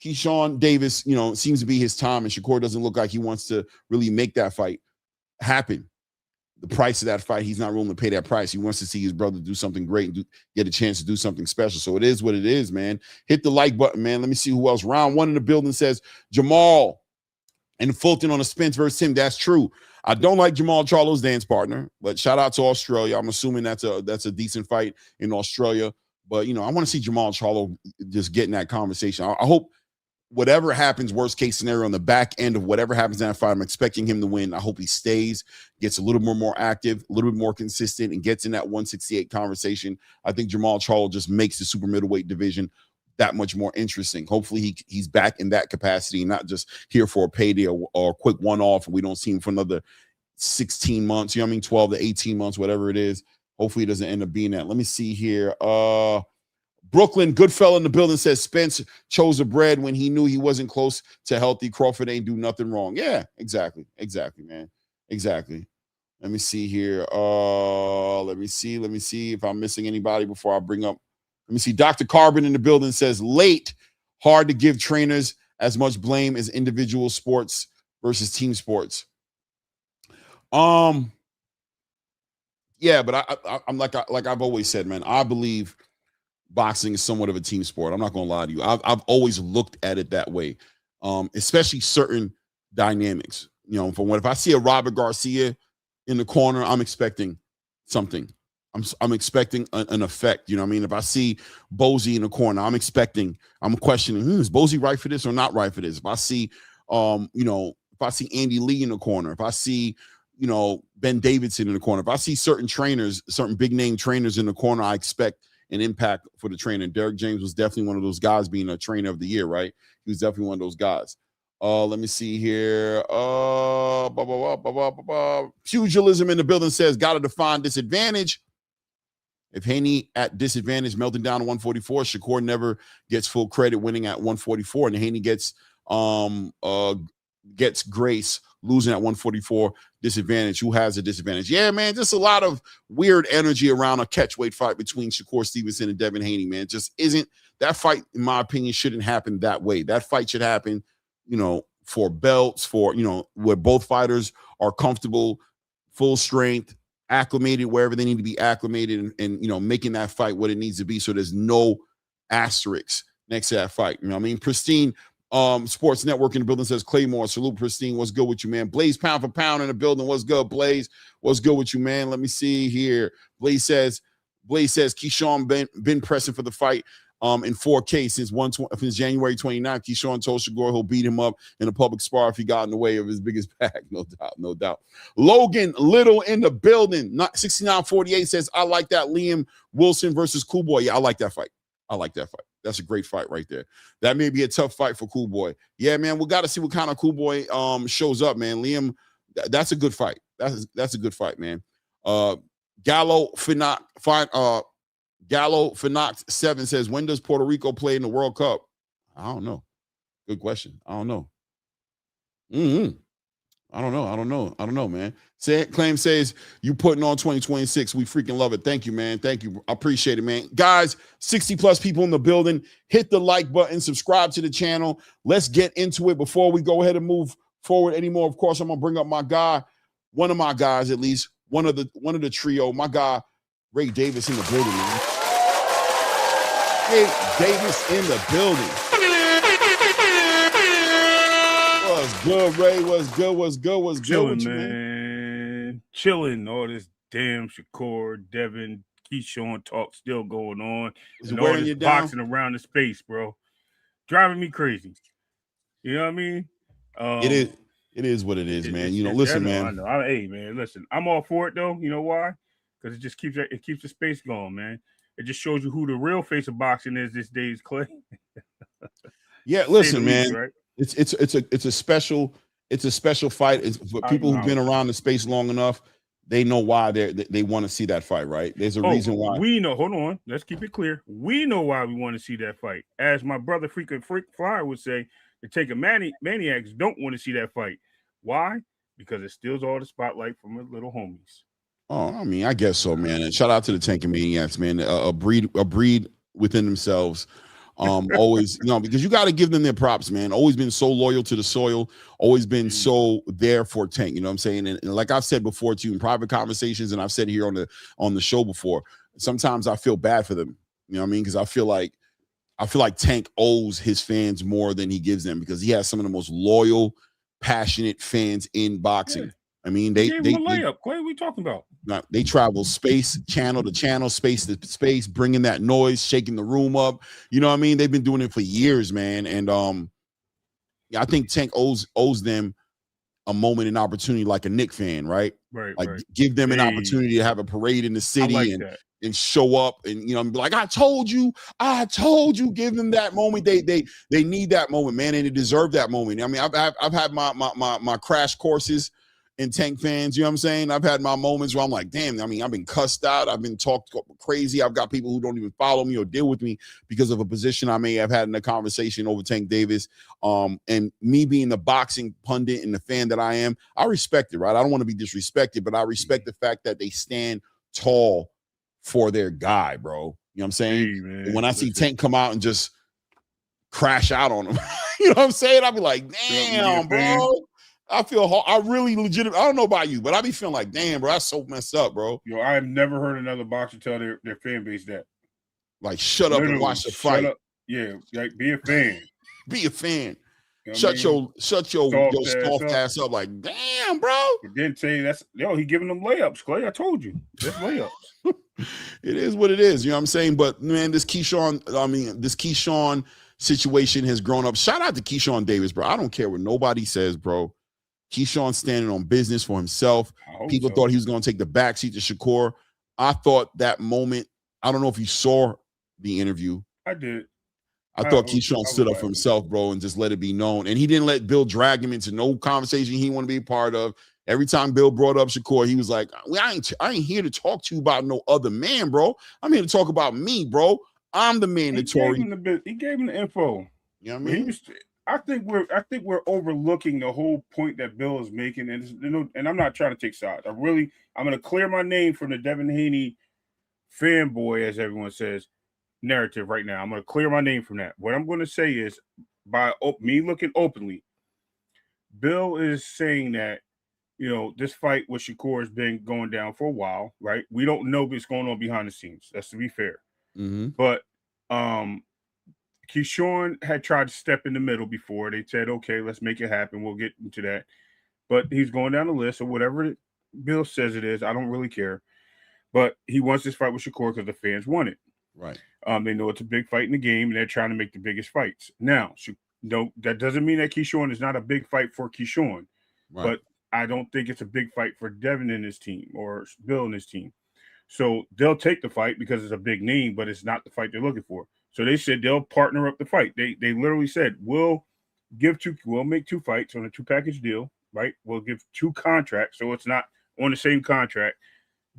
Keyshawn Davis, you know, seems to be his time, and Shakur doesn't look like he wants to really make that fight happen. The price of that fight, he's not willing to pay that price. He wants to see his brother do something great and get a chance to do something special. So it is what it is, man. Hit the like button, man. Let me see who else. Round one in the building says Jamal and Fulton on a Spence versus Tim. That's true. I don't like Jamal Charlo's dance partner, but shout out to Australia. I'm assuming that's a decent fight in Australia. But, you know, I want to see Jamal Charlo just get in that conversation. I hope whatever happens, worst case scenario, on the back end of whatever happens in that fight, I'm expecting him to win. I hope he stays, gets a little more active, a little bit more consistent, and gets in that 168 conversation. I think Jamal Charlo just makes the super middleweight division that much more interesting. Hopefully he's back in that capacity, not just here for a payday or a quick one-off, and we don't see him for another 16 months, you know what I mean, 12 to 18 months, whatever it is. Hopefully it doesn't end up being that. Let me see here. Brooklyn, good fella in the building, says Spence chose the bread when he knew he wasn't close to healthy. Crawford ain't do nothing wrong. Yeah, exactly, man. Exactly. Let me see here. Let me see if I'm missing anybody before I bring up. Let me see. Dr. Carbon in the building says late. Hard to give trainers as much blame as individual sports versus team sports. Yeah, but I'm like I've always said, man, I believe boxing is somewhat of a team sport. I'm not gonna lie to you. I've always looked at it that way, especially certain dynamics. You know, if I see a Robert Garcia in the corner, I'm expecting something. I'm expecting an effect. You know what I mean? If I see Bozy in the corner, I'm questioning, is Bozy right for this or not right for this? If I see, if I see Andy Lee in the corner, if I see, Ben Davidson in the corner, if I see certain trainers, certain big name trainers in the corner, I expect an impact for the trainer. Derek James was definitely one of those guys, being a trainer of the year, right? He was definitely one of those guys. Let me see here. Pugilism in the building says, gotta define disadvantage. If Haney at disadvantage, melting down to 144, Shakur never gets full credit winning at 144, and Haney gets grace losing at 144 disadvantage. Who has a disadvantage? Yeah, man, just a lot of weird energy around a catchweight fight between Shakur Stevenson and Devin Haney, man. Just isn't that fight, in my opinion, shouldn't happen that way. That fight should happen, for belts, where both fighters are comfortable, full strength, acclimated wherever they need to be acclimated, and making that fight what it needs to be, so there's no asterisks next to that fight. You know what I mean? Pristine Sports Network in the building says, Claymore, salute Pristine. What's good with you, man? Blaze pound for pound in the building. What's good, Blaze? What's good with you, man? Let me see here. Blaze says Keyshawn been pressing for the fight in 4K since January 29th. Keyshawn told Shakur he'll beat him up in a public spar if he got in the way of his biggest bag. No doubt. Logan Little in the building. 6948 says, I like that Liam Wilson versus Cool Boy. Yeah, I like that fight. That's a great fight right there. That may be a tough fight for Cool Boy. Yeah, man, we got to see what kind of Cool Boy shows up, man. Liam, that's a good fight. That's a good fight, man. Gallo Finox 7 says, when does Puerto Rico play in the World Cup? I don't know. Good question. I don't know. I don't know, man. Claim says, you putting on 2026. We freaking love it. Thank you, man. Thank you. I appreciate it, man. Guys, 60 plus people in the building. Hit the like button, subscribe to the channel. Let's get into it before we go ahead and move forward anymore. Of course, I'm gonna bring up my guy, one of my guys, at least one of the trio, my guy, Ray Davis in the building, man. Ray Davis in the building. What's good, Ray? What's good? Chilling, man. Chilling. All this damn Shakur, Devin, Keyshawn talk still going on. Is and it wearing all this you down? boxing around the space, bro. Driving me crazy. You know what I mean? It is what it is, man. Listen, man. I know. Hey, man, listen. I'm all for it, though. You know why? Because it just keeps the space going, man. It just shows you who the real face of boxing is these days, Clay. Yeah, listen, man. Right? It's a special fight. It's for people who've been around the space long enough. They know why they want to see that fight, right? There's a reason why. We know. Hold on. Let's keep it clear. We know why we want to see that fight. As my brother Freak Flyer would say, the Taker Maniacs don't want to see that fight. Why? Because it steals all the spotlight from the little homies. Oh, I mean, I guess so, man. And shout out to the Tanker Maniacs, man. A breed within themselves. Always, because you got to give them their props, man. Always been so loyal to the soil, always been so there for Tank. You know what I'm saying? And like I've said before to you in private conversations, and I've said here on the show before, sometimes I feel bad for them. You know what I mean? Because I feel like Tank owes his fans more than he gives them, because he has some of the most loyal, passionate fans in boxing. Yeah. I mean, they layup. What are we talking about? They travel space, channel to channel, space to space, bringing that noise, shaking the room up. You know what I mean? They've been doing it for years, man. And I think Tank owes them a moment and opportunity, like a Knick fan, right? Right. Like give them an opportunity to have a parade in the city and show up and be like, I told you. Give them that moment. They need that moment, man, and they deserve that moment. I mean, I've had my crash courses in Tank fans, you know what I'm saying? I've had my moments where I'm like, damn, I mean, I've been cussed out. I've been talked crazy. I've got people who don't even follow me or deal with me because of a position I may have had in a conversation over Tank Davis. And me being the boxing pundit and the fan that I am, I respect it, right? I don't want to be disrespected, but I respect the fact that they stand tall for their guy, bro. You know what I'm saying? Hey, when I see Tank come out and just crash out on him, you know what I'm saying? I'll be like, damn, bro. I really legit. I don't know about you, but I be feeling like, damn, bro, that's so messed up, bro. Yo, I have never heard another boxer tell their fan base that. Like, shut up and watch the fight. Up. Yeah, like be a fan. Be a fan. You know shut your soft ass up. Like, damn, bro. But then say he giving them layups, Clay. I told you. That's layups. It is what it is. You know what I'm saying? But man, this Keyshawn situation has grown up. Shout out to Keyshawn Davis, bro. I don't care what nobody says, bro. Keyshawn's standing on business for himself. People thought he was going to take the backseat to Shakur. I thought that moment, I don't know if you saw the interview. I did. I thought Keyshawn stood up for himself, bro, and just let it be known. And he didn't let Bill drag him into no conversation he didn't want to be a part of. Every time Bill brought up Shakur, he was like, I ain't here to talk to you about no other man, bro. I'm here to talk about me, bro. I'm the mandatory. He gave him the info. You know what I mean? I think we're overlooking the whole point that Bill is making, and I'm not trying to take sides. I'm going to clear my name from the Devin Haney fanboy, as everyone says, narrative right now. I'm going to clear my name from that. What I'm going to say is, by me looking openly, Bill is saying that, this fight with Shakur has been going down for a while, right? We don't know what's going on behind the scenes. That's to be fair. Mm-hmm. But Keyshawn had tried to step in the middle before. They said, okay, let's make it happen. We'll get into that. But he's going down the list or whatever Bill says it is. I don't really care. But he wants this fight with Shakur because the fans want it. Right. They know it's a big fight in the game, and they're trying to make the biggest fights. Now, that doesn't mean that Keyshawn is not a big fight for Keyshawn. Right. But I don't think it's a big fight for Devin and his team or Bill and his team. So they'll take the fight because it's a big name, but it's not the fight they're looking for. So they said they'll partner up the fight. They literally said, we'll make 2 fights on a 2-package deal, right? We'll give 2 contracts, so it's not on the same contract.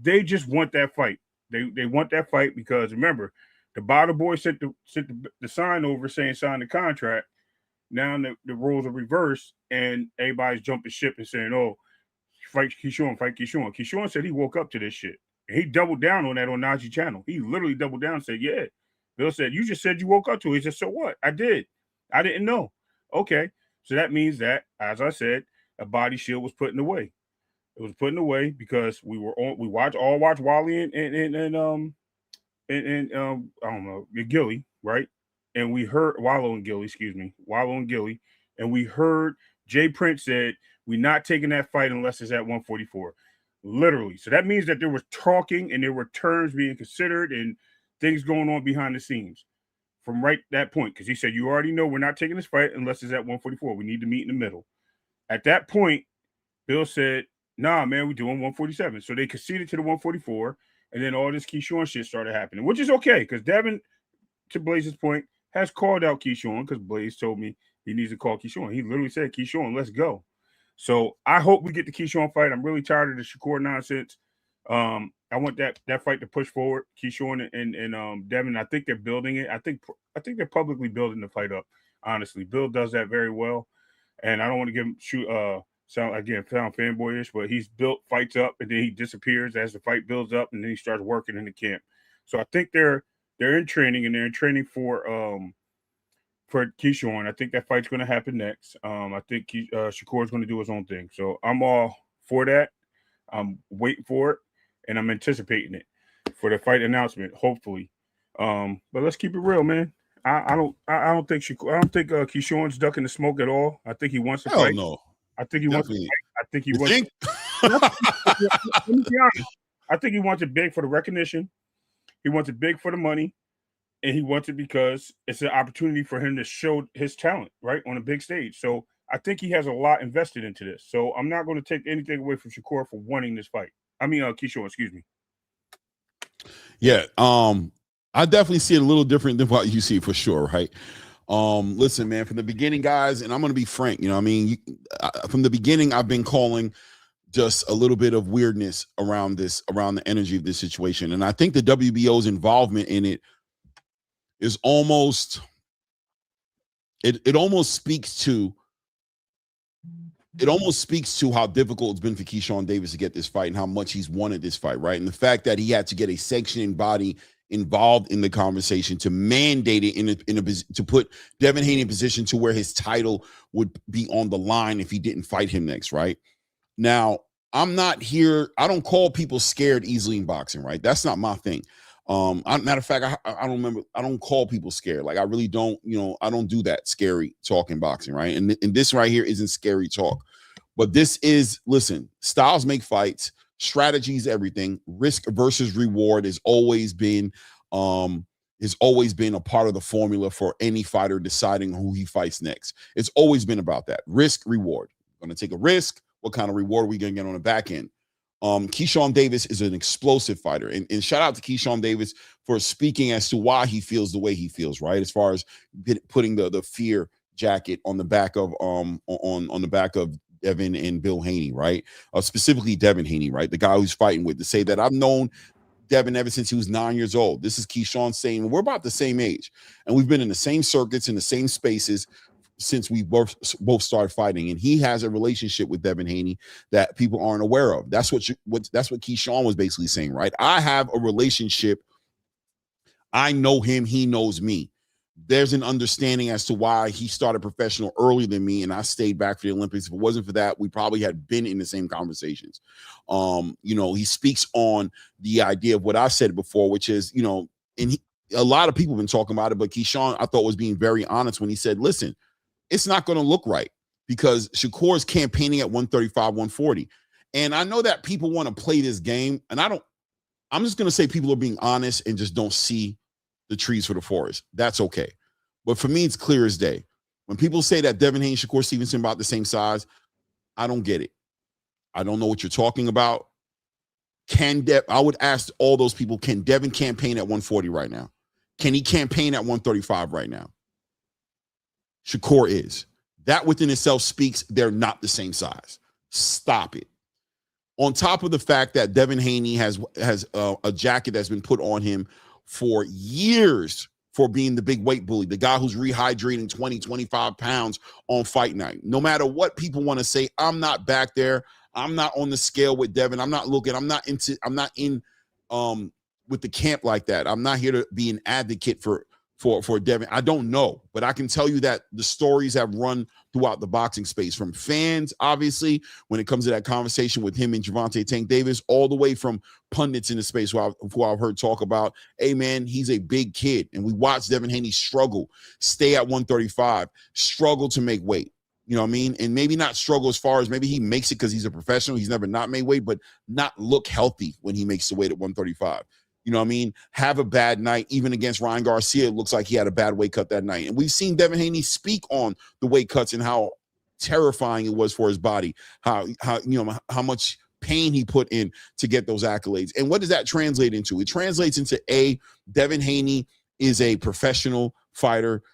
They just want that fight. They want that fight because, remember, the bottle boy sent the sign over saying sign the contract. Now the roles are reversed, and everybody's jumping ship and saying, oh, fight Keyshawn. Keyshawn said he woke up to this shit. And he doubled down on that on Najee channel. He literally doubled down and said, yeah. Bill said, you just said you woke up to it. He said, so what? I did. I didn't know. Okay. So that means that, as I said, a body shield was put in the way. It was put in the way because we watched Wally and I don't know, Gilly, right? And we heard Wallow and Gilly. And we heard Jay Prince said, we're not taking that fight unless it's at 144. Literally. So that means that there was talking and there were terms being considered and things going on behind the scenes from right that point. Because he said, you already know we're not taking this fight unless it's at 144. We need to meet in the middle. At that point, Bill said, nah, man, we're doing 147. So they conceded to the 144. And then all this Keyshawn shit started happening, which is okay. Because Devin, to Blaze's point, has called out Keyshawn because Blaze told me he needs to call Keyshawn. He literally said, Keyshawn, let's go. So I hope we get the Keyshawn fight. I'm really tired of the Shakur nonsense. I want that fight to push forward. Keyshawn and Devin, I think they're building it. I think they're publicly building the fight up. Honestly, Bill does that very well, and I don't want to give him sound fanboyish, but he's built fights up and then he disappears as the fight builds up, and then he starts working in the camp. So I think they're in training, and they're in training for Keyshawn. I think that fight's going to happen next. I think Shakur is going to do his own thing. So I'm all for that. I'm waiting for it, and I'm anticipating it for the fight announcement, hopefully. But let's keep it real, man. I don't think Keyshawn's ducking the smoke at all. I think he wants to fight. No. I think he wants to fight. I think he wants. Let me be honest. I think he wants it big for the recognition. He wants it big for the money. And he wants it because it's an opportunity for him to show his talent, right, on a big stage. So I think he has a lot invested into this. So I'm not going to take anything away from Shakur for wanting this fight. I mean, Keyshawn, excuse me. Yeah, I definitely see it a little different than what you see for sure, right? Listen, man, from the beginning, guys, and I'm going to be frank, you know what I mean? From the beginning, I've been calling just a little bit of weirdness around the energy of this situation. And I think the WBO's involvement in it is almost speaks to how difficult it's been for Keyshawn Davis to get this fight and how much he's wanted this fight, right? And the fact that he had to get a sanctioning body involved in the conversation to mandate it to put Devin Haney in a position to where his title would be on the line if he didn't fight him next, right? Now, I'm not here. I don't call people scared easily in boxing, right? That's not my thing. Matter of fact, I don't remember. I don't call people scared. Like I really don't, I don't do that scary talk in boxing, right? And this right here isn't scary talk, but this is, listen, styles make fights, strategies, everything. Risk versus reward has always been a part of the formula for any fighter deciding who he fights next. It's always been about that. Risk, reward. Going to take a risk. What kind of reward are we going to get on the back end? Keyshawn Davis is an explosive fighter. And shout out to Keyshawn Davis for speaking as to why he feels the way he feels, right? As far as putting the fear jacket on the back of on the back of Devin and Bill Haney, right? Specifically Devin Haney, right? The guy who's fighting with, to say that I've known Devin ever since he was 9 years old. This is Keyshawn saying we're about the same age, and we've been in the same circuits, in the same spaces since we both started fighting. And he has a relationship with Devin Haney that people aren't aware of. That's what Keyshawn was basically saying, right? I have a relationship. I know him. He knows me. There's an understanding as to why he started professional earlier than me, and I stayed back for the Olympics. If it wasn't for that, we probably had been in the same conversations. He speaks on the idea of what I said before, which is, a lot of people have been talking about it, but Keyshawn, I thought, was being very honest when he said, listen, it's not going to look right because Shakur is campaigning at 135, 140. And I know that people want to play this game, and I'm just going to say people are being honest and just don't see the trees for the forest. That's okay. But for me, it's clear as day. When people say that Devin Haney, Shakur Stevenson about the same size, I don't get it. I don't know what you're talking about. I would ask all those people, can Devin campaign at 140 right now? Can he campaign at 135 right now? Shakur is. That within itself speaks they're not the same size. Stop it. On top of the fact that Devin Haney has a jacket that's been put on him for years for being the big weight bully, the guy who's rehydrating 20, 25 pounds on fight night. No matter what people want to say, I'm not back there. I'm not on the scale with Devin. I'm not in with the camp like that. I'm not here to be an advocate for Devin. I don't know, but I can tell you that the stories have run throughout the boxing space, from fans, obviously, when it comes to that conversation with him and Gervonta Tank Davis, all the way from pundits in the space who I've heard talk about, hey, man, he's a big kid. And we watched Devin Haney struggle, stay at 135, struggle to make weight. You know what I mean? And maybe not struggle as far as maybe he makes it because he's a professional. He's never not made weight, but not look healthy when he makes the weight at 135. You know what I mean? Have a bad night. Even against Ryan Garcia, it looks like he had a bad weight cut that night. And we've seen Devin Haney speak on the weight cuts and how terrifying it was for his body, how much pain he put in to get those accolades. And what does that translate into? It translates into Devin Haney is a professional fighter.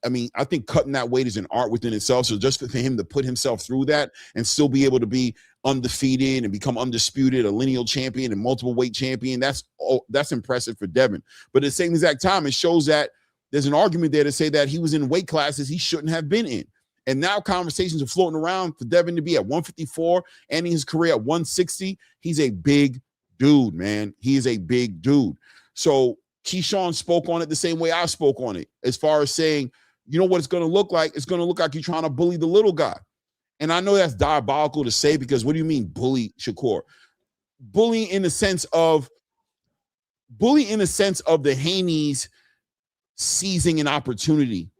I think cutting that weight is an art within itself. So just for him to put himself through that and still be able to be undefeated and become undisputed, a lineal champion and multiple weight champion, that's impressive for Devin. But at the same exact time, it shows that there's an argument there to say that he was in weight classes he shouldn't have been in. And now conversations are floating around for Devin to be at 154, ending his career at 160. He's a big dude, man. He is a big dude. So Keyshawn spoke on it the same way I spoke on it, as far as saying, you know what it's going to look like? It's going to look like you're trying to bully the little guy. And I know that's diabolical to say, because what do you mean bully Shakur? Bully in the sense of the Haneys seizing an opportunity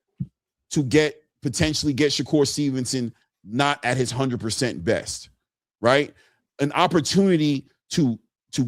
to potentially get Shakur Stevenson not at his 100% best, right? An opportunity to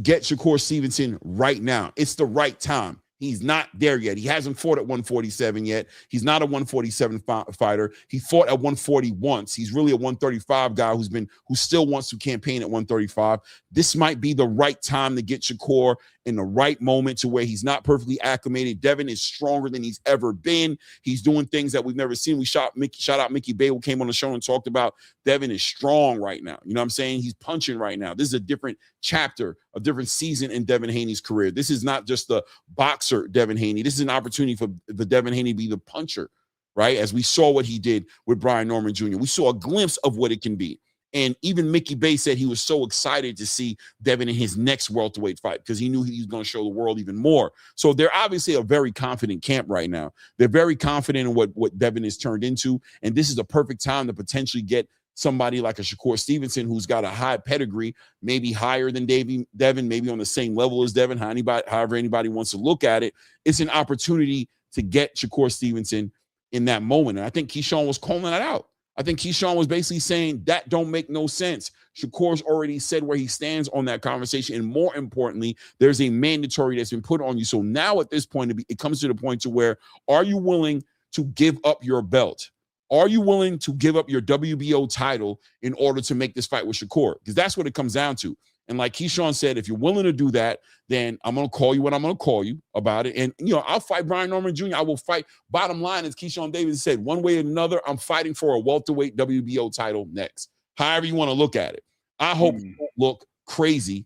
get Shakur Stevenson right now. It's the right time. He's not there yet. He hasn't fought at 147 yet. He's not a 147 fighter. He fought at 140 once. He's really a 135 guy who still wants to campaign at 135. This might be the right time to get Shakur in the right moment, to where he's not perfectly acclimated. Devin is stronger than he's ever been. He's doing things that we've never seen. We shout out Mickey Bay, who came on the show and talked about Devin is strong right now. You know what I'm saying? He's punching right now. This is a different chapter, a different season in Devin Haney's career. This is not just the boxer Devin Haney. This is an opportunity for the Devin Haney to be the puncher, right? As we saw what he did with Brian Norman Jr. We saw a glimpse of what it can be. And even Mickey Bay said he was so excited to see Devin in his next welterweight fight because he knew he was going to show the world even more. So they're obviously a very confident camp right now. They're very confident in what Devin has turned into. And this is a perfect time to potentially get somebody like a Shakur Stevenson who's got a high pedigree, maybe higher than Devin, maybe on the same level as Devin, however anybody wants to look at it. It's an opportunity to get Shakur Stevenson in that moment. And I think Keyshawn was calling that out. I think Keyshawn was basically saying that don't make no sense. Shakur's already said where he stands on that conversation. And more importantly, there's a mandatory that's been put on you. So now at this point, it comes to the point to where, are you willing to give up your belt? Are you willing to give up your WBO title in order to make this fight with Shakur? Because that's what it comes down to. And like Keyshawn said, if you're willing to do that, then I'm going to call you when I'm going to call you about it. And, I'll fight Brian Norman Jr. I will fight. Bottom line, as Keyshawn Davis said, one way or another, I'm fighting for a welterweight WBO title next. However you want to look at it. I hope you don't look crazy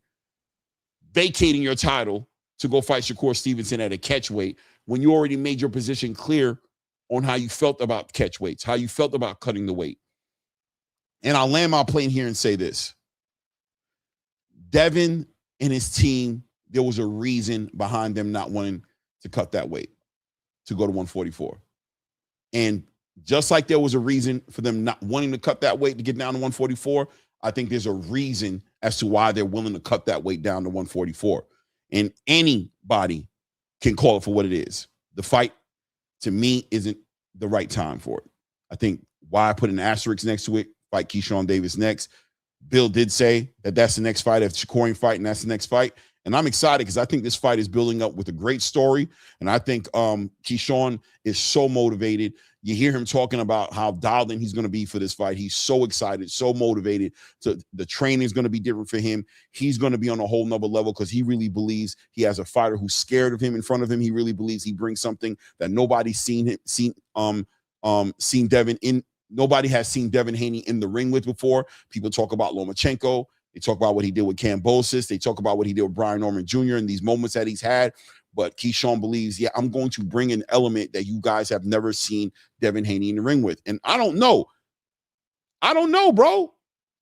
vacating your title to go fight Shakur Stevenson at a catchweight when you already made your position clear on how you felt about catch weights, how you felt about cutting the weight. And I'll land my plane here and say this. Devin and his team, there was a reason behind them not wanting to cut that weight, to go to 144. And just like there was a reason for them not wanting to cut that weight to get down to 144, I think there's a reason as to why they're willing to cut that weight down to 144. And anybody can call it for what it is. The fight, to me, isn't the right time for it. I think why I put an asterisk next to it, fight Keyshawn Davis next. Bill did say that that's the next fight. If Shakur ain't fighting, that's the next fight. And I'm excited because I think this fight is building up with a great story. And I think Keyshawn is so motivated. You hear him talking about how dialed in he's going to be for this fight. He's so excited, so motivated. So the training is going to be different for him. He's going to be on a whole nother level because he really believes he has a fighter who's scared of him in front of him. He really believes he brings something that nobody's seen Devin in. Nobody has seen Devin Haney in the ring with before. People talk about Lomachenko. They talk about what he did with Kambosos. They talk about what he did with Brian Norman Jr. and these moments that he's had. But Keyshawn believes, I'm going to bring an element that you guys have never seen Devin Haney in the ring with. And I don't know. Bro.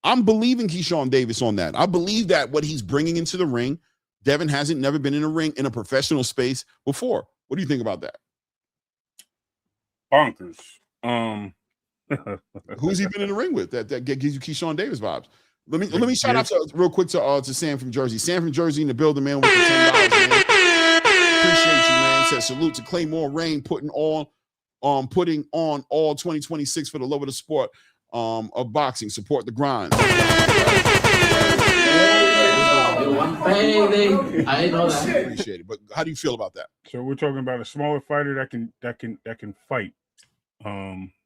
I'm believing Keyshawn Davis on that. I believe that what he's bringing into the ring, Devin hasn't never been in a ring in a professional space before. What do you think about that? Bonkers. Who's he been in the ring with that gives you Keyshawn Davis vibes? Let me shout out real quick to Sam from Jersey. Sam from Jersey in the building, man, with the $10, man. Appreciate you, man. Says salute to Claymore Rain putting on all 2026 for the love of the sport of boxing. Support the grind. I know that. Appreciate it. But how do you feel about that? So we're talking about a smaller fighter that can fight.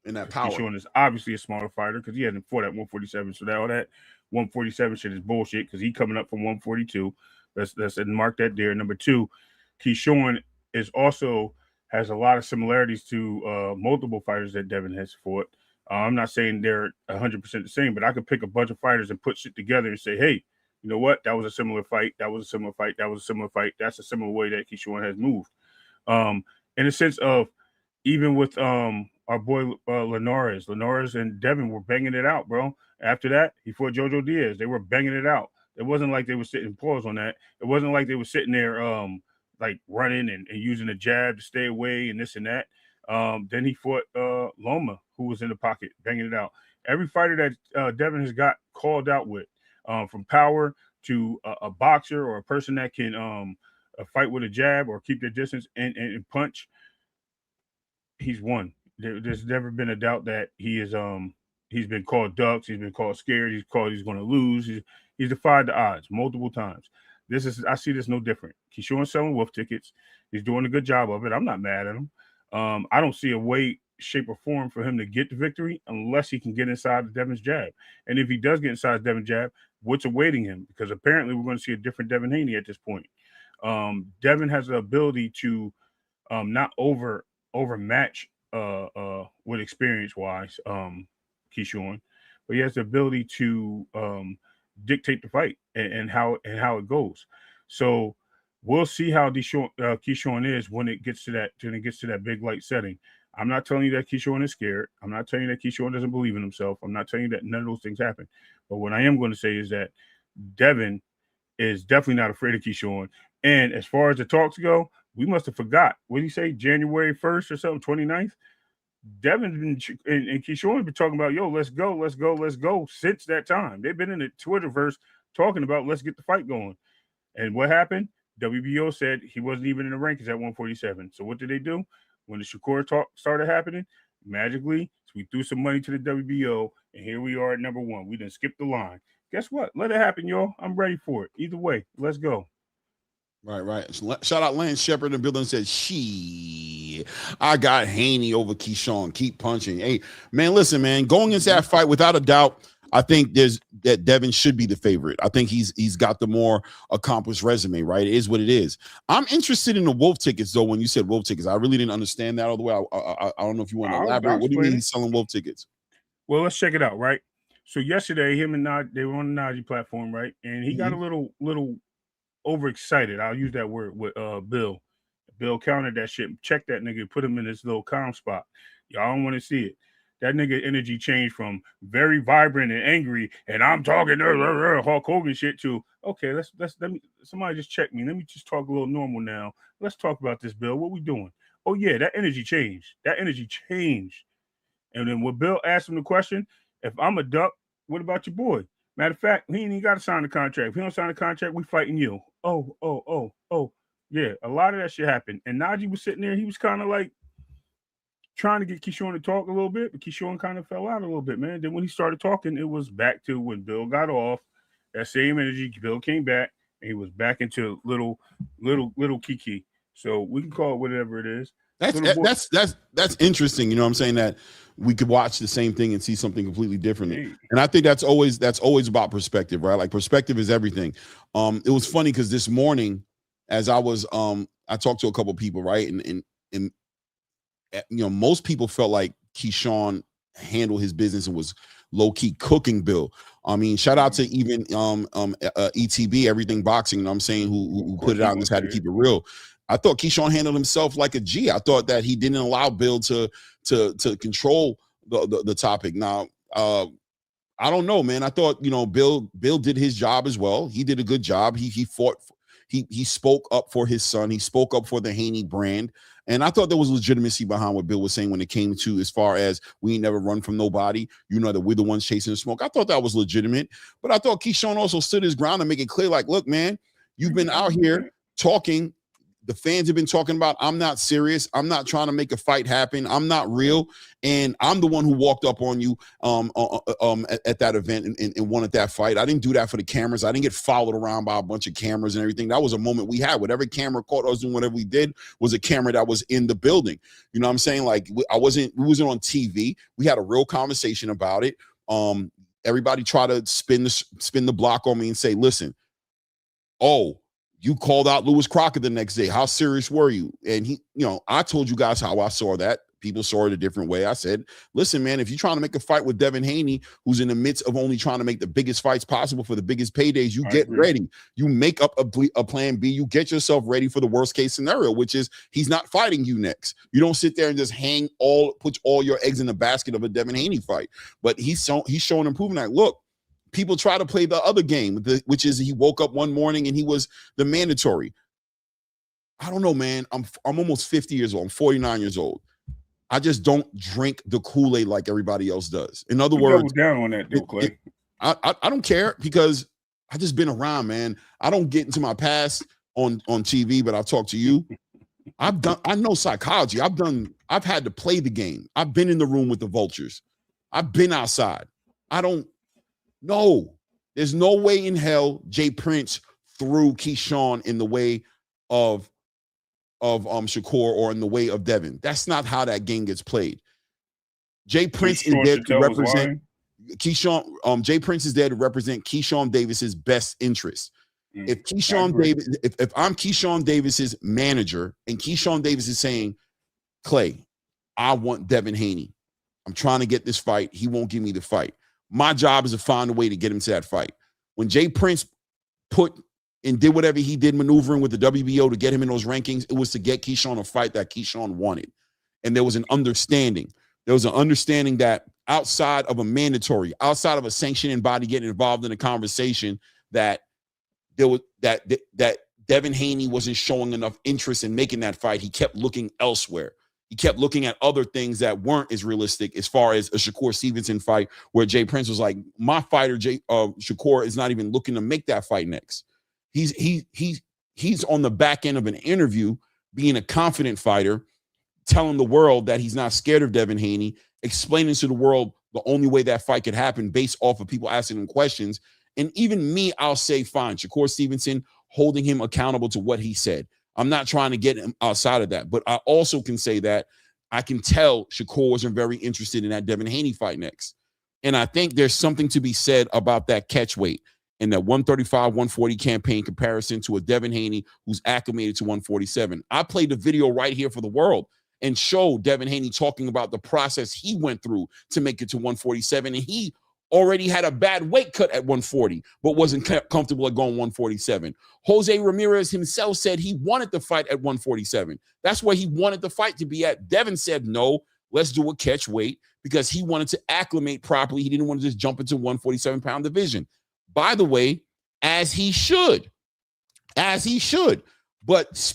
In that power. Keyshawn is obviously a smaller fighter because he hasn't fought at 147. So all that 147 shit is bullshit because he's coming up from 142. Let's mark that there. Number two, Keyshawn is also has a lot of similarities to multiple fighters that Devin has fought. I'm not saying they're 100% the same, but I could pick a bunch of fighters and put shit together and say, hey, you know what? That was a similar fight. That was a similar fight. That was a similar fight. That's a similar way that Keyshawn has moved. In a sense of even with our boy Linares and Devin were banging it out, bro. After that, he fought Jojo Diaz. They were banging it out. It wasn't like they were sitting, pause on that. It wasn't like they were sitting there like running and using a jab to stay away and this and that. Then he fought Loma, who was in the pocket, banging it out. Every fighter that Devin has got called out with, from power to a boxer or a person that can fight with a jab or keep their distance and punch, he's won. There's never been a doubt that he's been called ducks. He's been called scared. He's going to lose. He's defied the odds multiple times. I see this no different. Keyshawn's selling wolf tickets. He's doing a good job of it. I'm not mad at him. I don't see a way, shape, or form for him to get the victory unless he can get inside Devin's jab. And if he does get inside Devin's jab, what's awaiting him? Because apparently we're going to see a different Devin Haney at this point. Devin has the ability to not overmatch with experience-wise Keyshawn, but he has the ability to dictate the fight and how it goes. So we'll see how Keyshawn is when it gets to that big light setting. I'm not telling you that Keyshawn is scared. I'm not telling you that Keyshawn doesn't believe in himself. I'm not telling you that none of those things happen. But what I am going to say is that Devin is definitely not afraid of Keyshawn. And as far as the talks go, we must have forgot. What did he say? January 1st or something, 29th? Devin and Keyshawn have been talking about, yo, let's go since that time. They've been in the Twitterverse talking about let's get the fight going. And what happened? WBO said he wasn't even in the rankings at 147. So what did they do? When the Shakur talk started happening, magically, we threw some money to the WBO, and here we are at number 1. We didn't skip the line. Guess what? Let it happen, y'all. I'm ready for it. Either way, let's go. Right. Shout out Lance Shepard in the building said, I got Haney over Keyshawn. Keep punching. Hey, man, listen, man, going into that fight, without a doubt, I think that Devin should be the favorite. I think he's got the more accomplished resume, right? It is what it is. I'm interested in the Wolf tickets, though. When you said Wolf tickets, I really didn't understand that all the way. I don't know if you want to elaborate. What do you mean he's selling Wolf tickets? Well, let's check it out, right? So yesterday, him and they were on the Najee platform, right? And he got a little overexcited. I'll use that word with Bill. Bill countered that shit. Check that nigga. Put him in this little calm spot. Y'all don't want to see it. That nigga energy changed from very vibrant and angry, and I'm talking Hulk Hogan shit to, okay, let me, somebody just check me. Let me just talk a little normal now. Let's talk about this, Bill. What we doing? Oh yeah, that energy changed. And then when Bill asked him the question, if I'm a duck, what about your boy? Matter of fact, he ain't even got to sign the contract. If he don't sign the contract, we fighting you. Oh. Yeah, a lot of that shit happened. And Najee was sitting there. He was kind of like trying to get Keyshawn to talk a little bit, but Keyshawn kind of fell out a little bit, man. Then when he started talking, it was back to when Bill got off. That same energy, Bill came back, and he was back into little Kiki. So we can call it whatever it is. That's interesting. You know what I'm saying? That we could watch the same thing and see something completely different. And I think that's always about perspective, right? Like perspective is everything. It was funny because this morning, as I was I talked to a couple of people, right? And you know, most people felt like Keyshawn handled his business and was low-key cooking Bill. I mean, shout out to even ETB, Everything Boxing, you know what I'm saying, who put it out and just had to keep it real. I thought Keyshawn handled himself like a G. I thought that he didn't allow Bill to control the topic. Now, I don't know, man. I thought, you know, Bill did his job as well. He did a good job. He fought. He spoke up for his son. He spoke up for the Haney brand. And I thought there was legitimacy behind what Bill was saying when it came to as far as we ain't never run from nobody. You know, that we're the ones chasing the smoke. I thought that was legitimate. But I thought Keyshawn also stood his ground and make it clear, like, look, man, you've been out here talking. The fans have been talking about, I'm not serious. I'm not trying to make a fight happen. I'm not real. And I'm the one who walked up on you at that event and wanted that fight. I didn't do that for the cameras. I didn't get followed around by a bunch of cameras and everything. That was a moment we had. Whatever camera caught us doing whatever we did was a camera that was in the building. You know what I'm saying? Like, we wasn't on TV. We had a real conversation about it. Everybody tried to spin the block on me and say, listen, you called out Lewis Crockett the next day. How serious were you? And he, you know, I told you guys how I saw that. People saw it a different way. I said, listen, man, if you're trying to make a fight with Devin Haney, who's in the midst of only trying to make the biggest fights possible for the biggest paydays, you get ready. You make up a plan B. You get yourself ready for the worst case scenario, which is he's not fighting you next. You don't sit there and just put all your eggs in the basket of a Devin Haney fight. But he's showing improvement. Like, look, people try to play the other game, which is he woke up one morning and he was the mandatory. I don't know, man. I'm almost 50 years old. I'm 49 years old. I just don't drink the Kool-Aid like everybody else does. In other words, double down on that, though, Clay. I don't care because I just been around, man. I don't get into my past on TV, but I'll talk to you. I know psychology. I've had to play the game. I've been in the room with the vultures. I've been outside. No, there's no way in hell Jay Prince threw Keyshawn in the way of Shakur or in the way of Devin. That's not how that game gets played. Jay Prince is there to represent Keyshawn. Jay Prince is there to represent Keyshawn Davis's best interest. If Keyshawn Davis, if I'm Keyshawn Davis's manager and Keyshawn Davis is saying, Clay, I want Devin Haney. I'm trying to get this fight. He won't give me the fight. My job is to find a way to get him to that fight. When Jay Prince put and did whatever he did maneuvering with the WBO to get him in those rankings, it was to get Keyshawn a fight that Keyshawn wanted. And there was an understanding. There was an understanding that outside of a mandatory, outside of a sanctioning body getting involved in a conversation, that there was that Devin Haney wasn't showing enough interest in making that fight. He kept looking elsewhere. He kept looking at other things that weren't as realistic, as far as a Shakur Stevenson fight, where Jay Prince was like, my fighter, Shakur, is not even looking to make that fight next. He's on the back end of an interview, being a confident fighter, telling the world that he's not scared of Devin Haney, explaining to the world the only way that fight could happen based off of people asking him questions. And even me, I'll say, fine, Shakur Stevenson, holding him accountable to what he said. I'm not trying to get him outside of that, but I also can say that I can tell Shakur wasn't very interested in that Devin Haney fight next. And I think there's something to be said about that catch weight and that 135, 140 campaign comparison to a Devin Haney who's acclimated to 147. I played the video right here for the world and showed Devin Haney talking about the process he went through to make it to 147. And he already had a bad weight cut at 140, but wasn't comfortable at going 147. Jose Ramirez himself said he wanted to fight at 147. That's where he wanted the fight to be at. Devin said, no, let's do a catch weight, because he wanted to acclimate properly. He didn't want to just jump into 147-pound division. By the way, as he should. But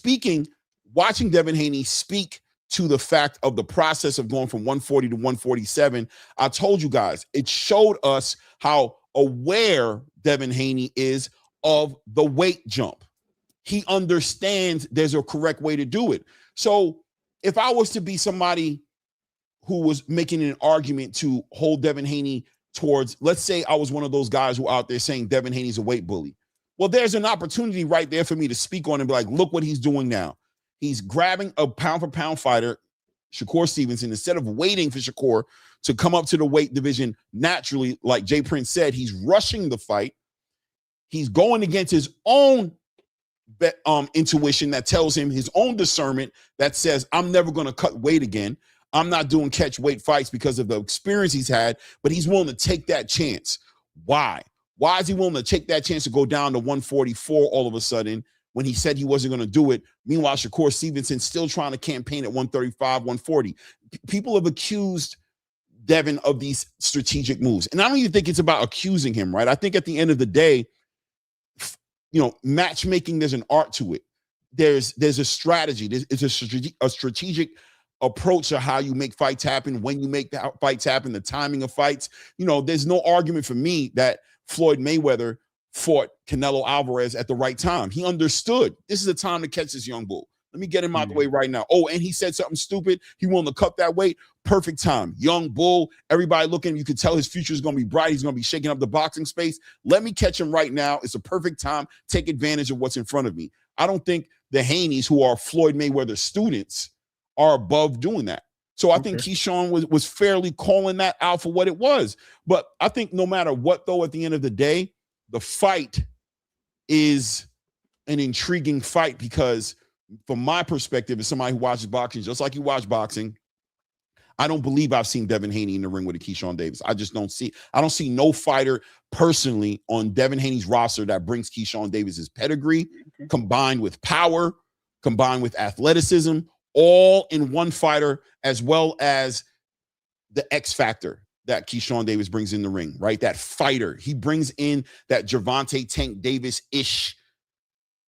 watching Devin Haney speak to the fact of the process of going from 140 to 147, I told you guys, it showed us how aware Devin Haney is of the weight jump. He understands there's a correct way to do it. So if I was to be somebody who was making an argument to hold Devin Haney towards, let's say I was one of those guys who out there saying Devin Haney's a weight bully. Well, there's an opportunity right there for me to speak on and be like, look what he's doing now. He's grabbing a pound-for-pound fighter, Shakur Stevenson, instead of waiting for Shakur to come up to the weight division naturally, like Jay Prince said. He's rushing the fight. He's going against his own intuition that tells him, his own discernment that says, I'm never going to cut weight again. I'm not doing catch weight fights because of the experience he's had, but he's willing to take that chance. Why? Why is he willing to take that chance to go down to 144 all of a sudden, when he said he wasn't going to do it? Meanwhile, Shakur Stevenson still trying to campaign at 135, 140. People have accused Devin of these strategic moves. And I don't even think it's about accusing him, right? I think at the end of the day, matchmaking, there's an art to it. There's a strategy. It's a strategic approach to how you make fights happen, when you make the fights happen, the timing of fights. There's no argument for me that Floyd Mayweather fought Canelo Alvarez at the right time. He understood this is the time to catch this young bull. Let me get him out the way right now. Oh, and he said something stupid. He wanted to cut that weight. Perfect time. Young bull. Everybody looking. You can tell his future is going to be bright. He's going to be shaking up the boxing space. Let me catch him right now. It's a perfect time. Take advantage of what's in front of me. I don't think the Haneys, who are Floyd Mayweather students, are above doing that. So I think Keyshawn was fairly calling that out for what it was. But I think no matter what, though, at the end of the day, the fight is an intriguing fight, because from my perspective, as somebody who watches boxing, just like you watch boxing, I don't believe I've seen Devin Haney in the ring with a Keyshawn Davis. I don't see no fighter personally on Devin Haney's roster that brings Keyshawn Davis's pedigree, combined with power, combined with athleticism, all in one fighter, as well as the X factor that Keyshawn Davis brings in the ring, right? That fighter. He brings in that Gervonta Tank Davis-ish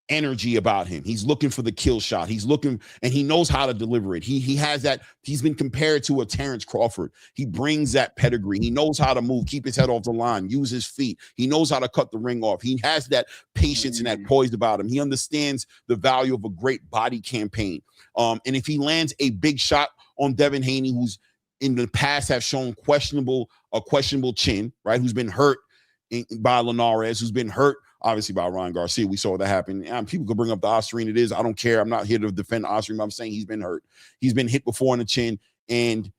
energy about him. He's looking for the kill shot. He's looking, and he knows how to deliver it. He has that. He's been compared to a Terence Crawford. He brings that pedigree. He knows how to move, keep his head off the line, use his feet. He knows how to cut the ring off. He has that patience and that poise about him. He understands the value of a great body campaign. And if he lands a big shot on Devin Haney, who's in the past have shown a questionable chin, right? Who's been hurt by Linares, who's been hurt obviously by Ryan Garcia. We saw that happen. And people could bring up the Ostarine. It is. I don't care. I'm not here to defend Ostarine. I'm saying he's been hurt. He's been hit before in the chin. And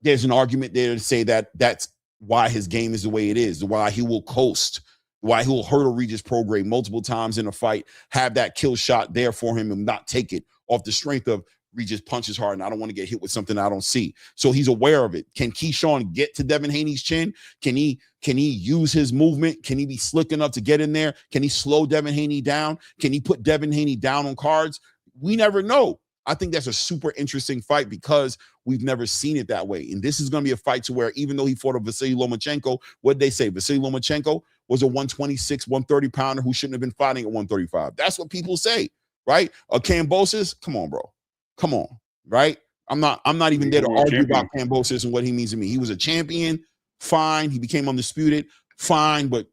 there's an argument there to say that that's why his game is the way it is, why he will coast, why he will hurdle Regis Prograis multiple times in a fight, have that kill shot there for him and not take it off the strength of just punches hard, and I don't want to get hit with something I don't see. So he's aware of it. Can Keyshawn get to Devin Haney's chin? Can he use his movement? Can he be slick enough to get in there? Can he slow Devin Haney down? Can he put Devin Haney down on cards? We never know. I think that's a super interesting fight because we've never seen it that way. And this is going to be a fight to where even though he fought a Vasily Lomachenko, what did they say? Vasily Lomachenko was a 126, 130 pounder who shouldn't have been fighting at 135. That's what people say, right? Kambosos, come on, bro. Come on, right? I'm not even there to argue about Kambosos and what he means to me. He was a champion, fine. He became undisputed, fine. But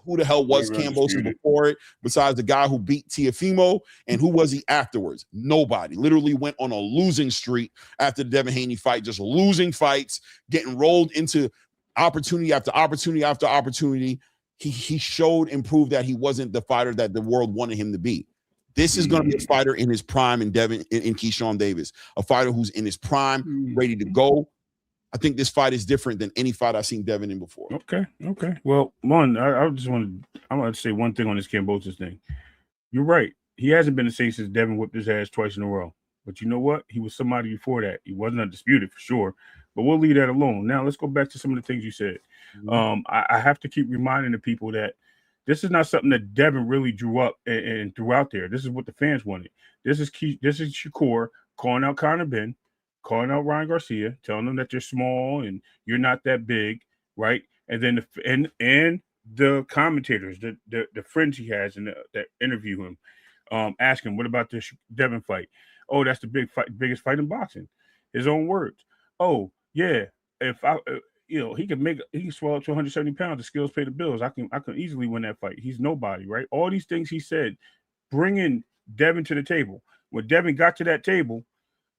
who the hell was Kambosos before it, besides the guy who beat Teofimo? And who was he afterwards? Nobody. Literally went on a losing streak after the Devin Haney fight, just losing fights, getting rolled into opportunity after opportunity after opportunity. He showed and proved that he wasn't the fighter that the world wanted him to be. This is going to be a fighter in his prime in Keyshawn Davis, a fighter who's in his prime, ready to go. I think this fight is different than any fight I've seen Devin in before. Okay. Well, one, I want to say one thing on this Kambosos thing. You're right. He hasn't been the same since Devin whipped his ass twice in a row. But you know what? He was somebody before that. He wasn't undisputed for sure. But we'll leave that alone. Now let's go back to some of the things you said. I have to keep reminding the people that this is not something that Devin really drew up and threw out there. This is what the fans wanted. This is Shakur calling out Conor Ben, calling out Ryan Garcia, telling them that you're small and you're not that big, right? And then the commentators, the friends he has that interview him, ask him, what about this Devin fight? Oh, that's the biggest fight in boxing. His own words. Oh, yeah, if I he can swell up to 170 pounds. The skills pay the bills. I can easily win that fight. He's nobody, right? All these things he said, bringing Devin to the table. When Devin got to that table,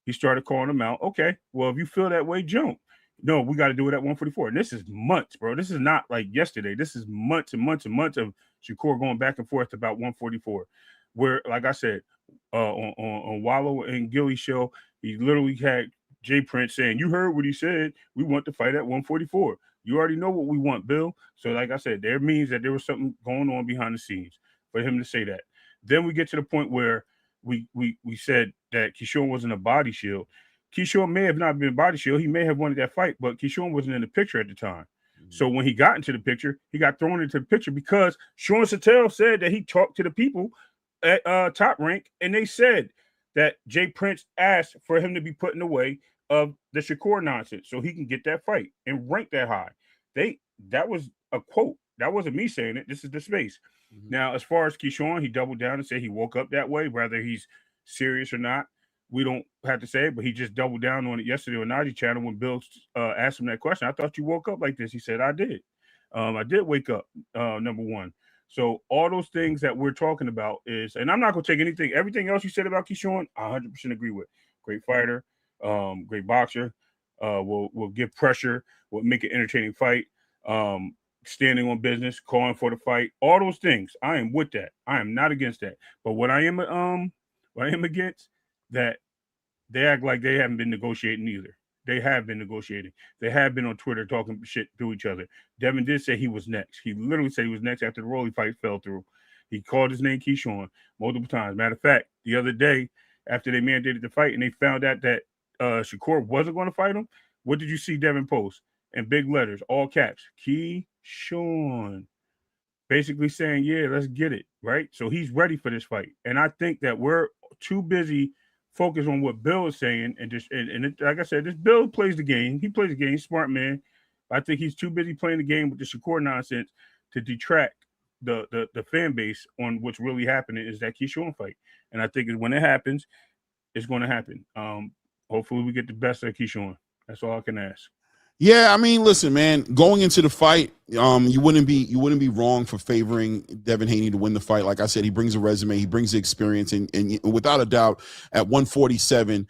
he started calling him out. Okay, well, if you feel that way, jump. No, we got to do it at 144. And this is months, bro. This is not like yesterday. This is months and months and months of Shakur going back and forth about 144. Where, like I said, on Wallow and Gilly's show, he literally had Jay Prince saying, you heard what he said. We want to fight at 144. You already know what we want, Bill. So like I said, there means that there was something going on behind the scenes for him to say that. Then we get to the point where we said that Keyshawn wasn't a body shield. Keyshawn may have not been a body shield. He may have wanted that fight, but Keyshawn wasn't in the picture at the time. So when he got into the picture, he got thrown into the picture because Sean Sattel said that he talked to the people at Top Rank, and they said that Jay Prince asked for him to be put in the way of the Shakur nonsense so he can get that fight and rank that high. That was a quote. That wasn't me saying it. This is the space. Now, as far as Keyshawn, he doubled down and said he woke up that way, whether he's serious or not. We don't have to say it, but he just doubled down on it yesterday on Najee Channel when Bill asked him that question. I thought you woke up like this. He said, I did. I did wake up, number one. So all those things that we're talking about is, and I'm not going to take everything else you said about Keyshawn, I 100% agree with. Great fighter, great boxer, will give pressure, will make an entertaining fight, standing on business, calling for the fight, all those things. I am with that. I am not against that. But what I am against, that they act like they haven't been negotiating either. They have been negotiating. They have been on Twitter talking shit to each other. Devin did say he was next. He literally said he was next after the Rolly fight fell through. He called his name Keyshawn multiple times. Matter of fact, the other day, after they mandated the fight and they found out that Shakur wasn't going to fight him, what did you see Devin post? In big letters, all caps, Keyshawn. Basically saying, yeah, let's get it, right? So he's ready for this fight. And I think that we're too busy focused on what Bill is saying. And like I said, this Bill plays the game. He plays the game, smart man. I think he's too busy playing the game with the Shakur nonsense to detract the fan base on what's really happening is that Keyshawn fight. And I think when it happens, it's going to happen. Hopefully we get the best of Keyshawn. That's all I can ask. Yeah, I mean, listen, man, going into the fight, you wouldn't be wrong for favoring Devin Haney to win the fight. Like I said, he brings a resume, he brings the experience, and without a doubt, at 147,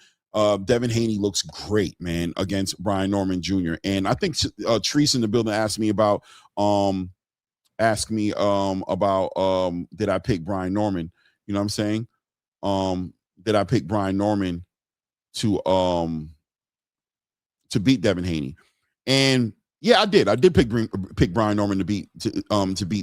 Devin Haney looks great, man, against Brian Norman Jr. And I think Treese in the building asked me about did I pick Brian Norman? You know what I'm saying? Did I pick Brian Norman to beat Devin Haney? And yeah, I did. I did pick Brian Norman to beat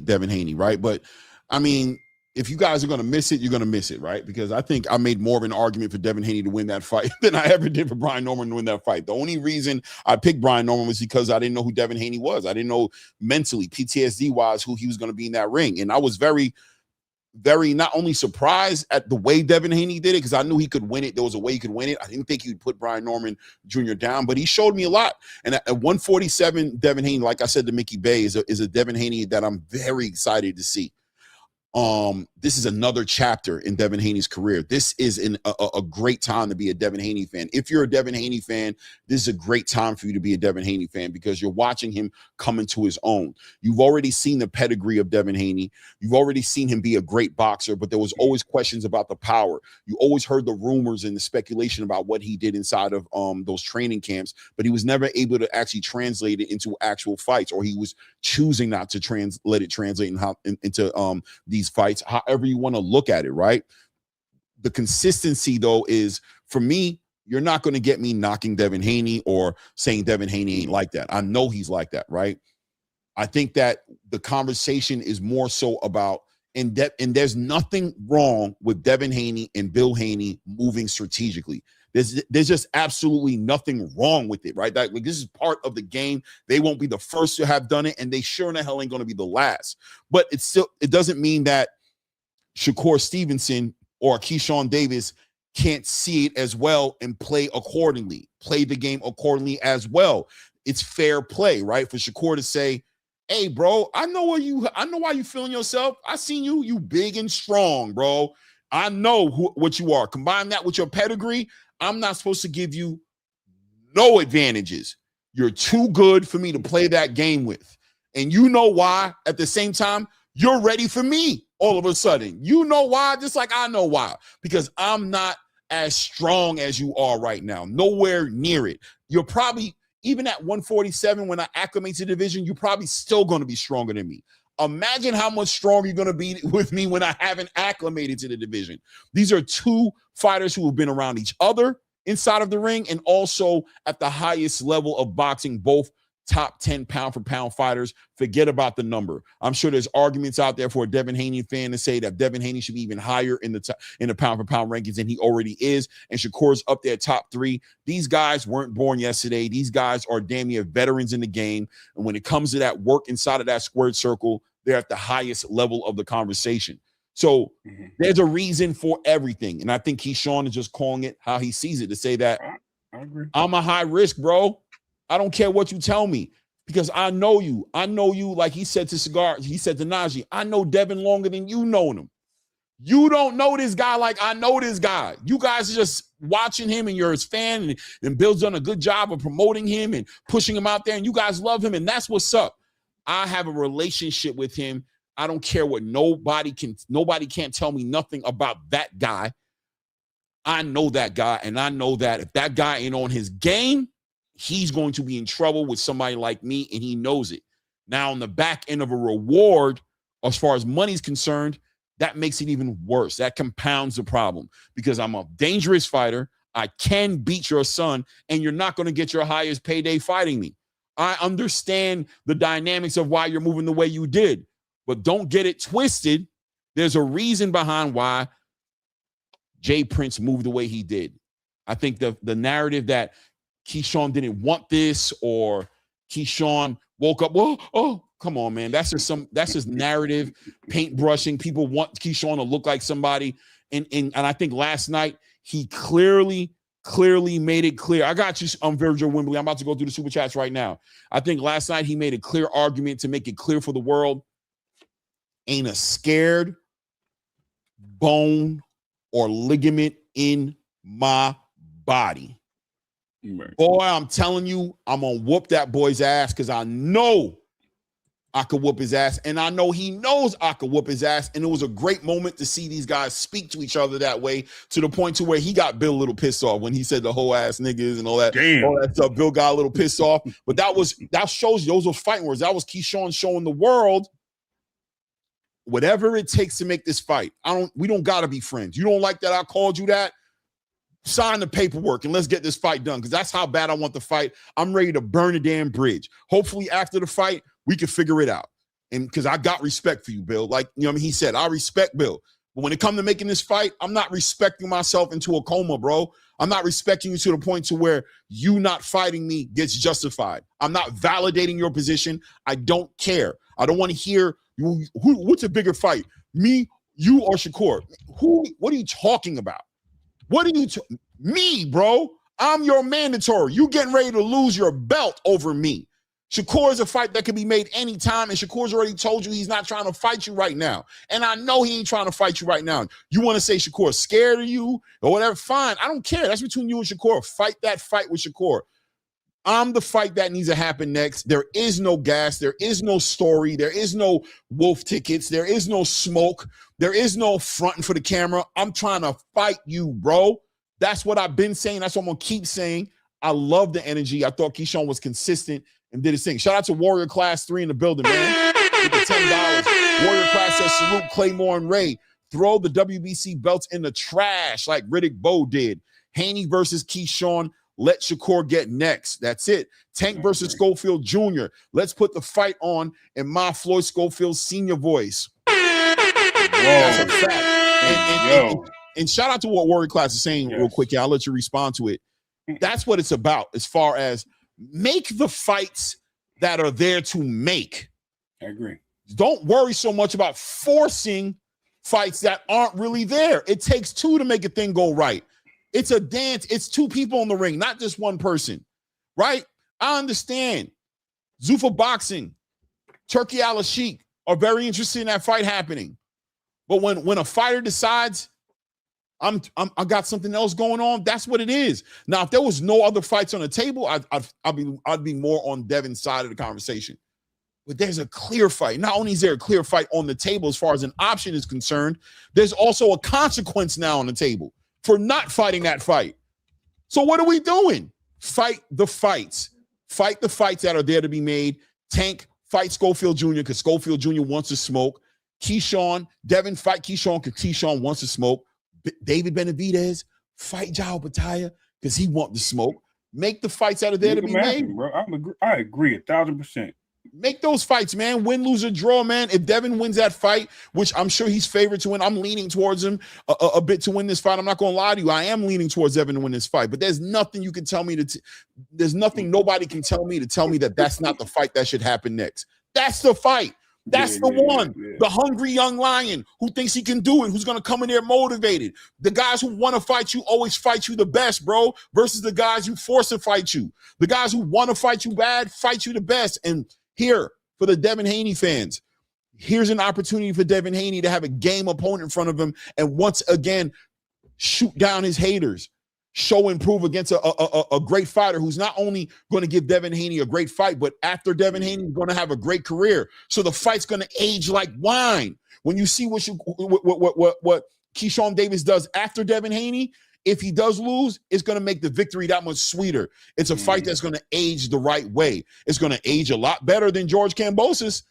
Devin Haney, right? But I mean, if you guys are going to miss it, you're going to miss it, right? Because I think I made more of an argument for Devin Haney to win that fight than I ever did for Brian Norman to win that fight. The only reason I picked Brian Norman was because I didn't know who Devin Haney was. I didn't know mentally, PTSD-wise, who he was going to be in that ring. And I was very not only surprised at the way Devin Haney did it, because I knew he could win it. There was a way he could win it. I didn't think he would put Brian Norman Jr. down, but he showed me a lot. And at 147, Devin Haney, like I said to Mickey Bay, is a Devin Haney that I'm very excited to see. This is another chapter in Devin Haney's career. This is a great time to be a Devin Haney fan. If you're a Devin Haney fan, this is a great time for you to be a Devin Haney fan because you're watching him come into his own. You've already seen the pedigree of Devin Haney. You've already seen him be a great boxer, but there was always questions about the power. You always heard the rumors and the speculation about what he did inside of those training camps, but he was never able to actually translate it into actual fights, or he was choosing not to let it translate into these fights, however you want to look at it, right? The consistency, though, is, for me, you're not going to get me knocking Devin Haney or saying Devin Haney ain't like that. I know he's like that, right? I think that the conversation is more so about, and there's nothing wrong with Devin Haney and Bill Haney moving strategically. There's just absolutely nothing wrong with it, right? Like, this is part of the game. They won't be the first to have done it, and they sure in the hell ain't going to be the last. But it doesn't mean that Shakur Stevenson or Keyshawn Davis can't see it as well and play accordingly, play the game accordingly as well. It's fair play, right? For Shakur to say, hey, bro, I know why you feeling yourself. I seen you big and strong, bro. I know what you are. Combine that with your pedigree. I'm not supposed to give you no advantages. You're too good for me to play that game with. And you know why, at the same time, you're ready for me all of a sudden. You know why, just like I know why. Because I'm not as strong as you are right now. Nowhere near it. You're probably, even at 147, when I acclimate to the division, you're probably still going to be stronger than me. Imagine how much stronger you're going to be with me when I haven't acclimated to the division. These are two fighters who have been around each other inside of the ring and also at the highest level of boxing, both top 10 pound-for-pound fighters. Forget about the number. I'm sure there's arguments out there for a Devin Haney fan to say that Devin Haney should be even higher in the pound-for-pound rankings than he already is, and Shakur's up there top 3. These guys weren't born yesterday. These guys are damn near veterans in the game, and when it comes to that work inside of that squared circle, they're at the highest level of the conversation. So there's a reason for everything, and I think Keyshawn is just calling it how he sees it, to say that I agree. I'm a high risk, bro. I don't care what you tell me, because I know you. I know you, like he said to Najee, I know Devin longer than you know him. You don't know this guy like I know this guy. You guys are just watching him and you're his fan, and Bill's done a good job of promoting him and pushing him out there, and you guys love him, and that's what's up. I have a relationship with him. I don't care what nobody can't tell me nothing about that guy. I know that guy, and I know that if that guy ain't on his game, he's going to be in trouble with somebody like me, and he knows it. Now, on the back end of a reward, as far as money's concerned, that makes it even worse. That compounds the problem, because I'm a dangerous fighter. I can beat your son, and you're not going to get your highest payday fighting me. I understand the dynamics of why you're moving the way you did, but don't get it twisted. There's a reason behind why Jay Prince moved the way he did. I think the narrative that Keyshawn didn't want this, or Keyshawn woke up, oh, come on, man. That's just narrative, paintbrushing. People want Keyshawn to look like somebody. And I think last night he clearly made it clear. I got you, Virgil Wembley. I'm about to go through the super chats right now. I think last night he made a clear argument to make it clear for the world. Ain't a scared bone or ligament in my body. Right. Boy, I'm telling you, I'm going to whoop that boy's ass, because I know I could whoop his ass, and I know he knows I could whoop his ass, and it was a great moment to see these guys speak to each other that way, to the point to where he got Bill a little pissed off when he said the whole ass niggas and all that stuff. Bill got a little pissed off, but that shows, those were fighting words. That was Keyshawn showing the world, whatever it takes to make this fight. We don't got to be friends. You don't like that I called you that? Sign the paperwork and let's get this fight done, because that's how bad I want the fight. I'm ready to burn the damn bridge. Hopefully after the fight, we can figure it out. and because I got respect for you, Bill. Like, you know what I mean? He said, I respect Bill. But when it comes to making this fight, I'm not respecting myself into a coma, bro. I'm not respecting you to the point to where you not fighting me gets justified. I'm not validating your position. I don't care. I don't want to hear what's a bigger fight, me, you, or Shakur? What are you talking about? What are you me, bro? I'm your mandatory. You getting ready to lose your belt over me. Shakur is a fight that can be made anytime, and Shakur's already told you he's not trying to fight you right now. And I know he ain't trying to fight you right now. You want to say Shakur's scared of you or whatever, fine. I don't care. That's between you and Shakur. Fight that fight with Shakur. I'm the fight that needs to happen next. There is no gas. There is no story. There is no wolf tickets. There is no smoke. There is no fronting for the camera. I'm trying to fight you, bro. That's what I've been saying. That's what I'm going to keep saying. I love the energy. I thought Keyshawn was consistent and did his thing. Shout out to Warrior Class 3 in the building, man. With the $10. Warrior Class says, salute Claymore and Ray. Throw the WBC belts in the trash like Riddick Bowe did. Haney versus Keyshawn. Let Shakur get next. That's it. Tank versus Schofield Jr. Let's put the fight on in my Floyd Schofield Sr. voice. That's a fact. And shout out to what Warrior Class is saying real quick. Yeah, I'll let you respond to it. That's what it's about as far as make the fights that are there to make. I agree. Don't worry so much about forcing fights that aren't really there. It takes two to make a thing go right. It's a dance. It's two people in the ring, not just one person, right? I understand. Zuffa Boxing, Turkey Al-Sheikh are very interested in that fight happening. But when a fighter decides, I got something else going on, that's what it is. Now, if there was no other fights on the table, I'd be more on Devin's side of the conversation. But there's a clear fight. Not only is there a clear fight on the table as far as an option is concerned, there's also a consequence now on the table for not fighting that fight. So what are we doing? Fight the fights. Fight the fights that are there to be made. Tank, fight Schofield Jr. because Schofield Jr. wants to smoke. Keyshawn, Devin, fight Keyshawn because Keyshawn wants to smoke. David Benavidez, fight Jao Bataya because he wants to smoke. Make the fights that are there to be made. Bro. I agree 1,000%. Make those fights, man. Win, lose, or draw, man. If Devin wins that fight, which I'm sure he's favored to win, I'm leaning towards him a bit to win this fight. I'm not going to lie to you. I am leaning towards Devin to win this fight. But there's nothing you can tell me there's nothing nobody can tell me that that's not the fight that should happen next. That's the fight. That's the one. The hungry young lion who thinks he can do it, who's going to come in there motivated. The guys who want to fight you always fight you the best, bro, versus the guys who force to fight you. The guys who want to fight you bad fight you the best. And here, for the Devin Haney fans, here's an opportunity for Devin Haney to have a game opponent in front of him and once again shoot down his haters, show and prove against a great fighter who's not only going to give Devin Haney a great fight, but after Devin Haney is going to have a great career. So the fight's going to age like wine. When you see what Keyshawn Davis does after Devin Haney, if he does lose, it's going to make the victory that much sweeter. It's a fight that's going to age the right way. It's going to age a lot better than George Kambosos.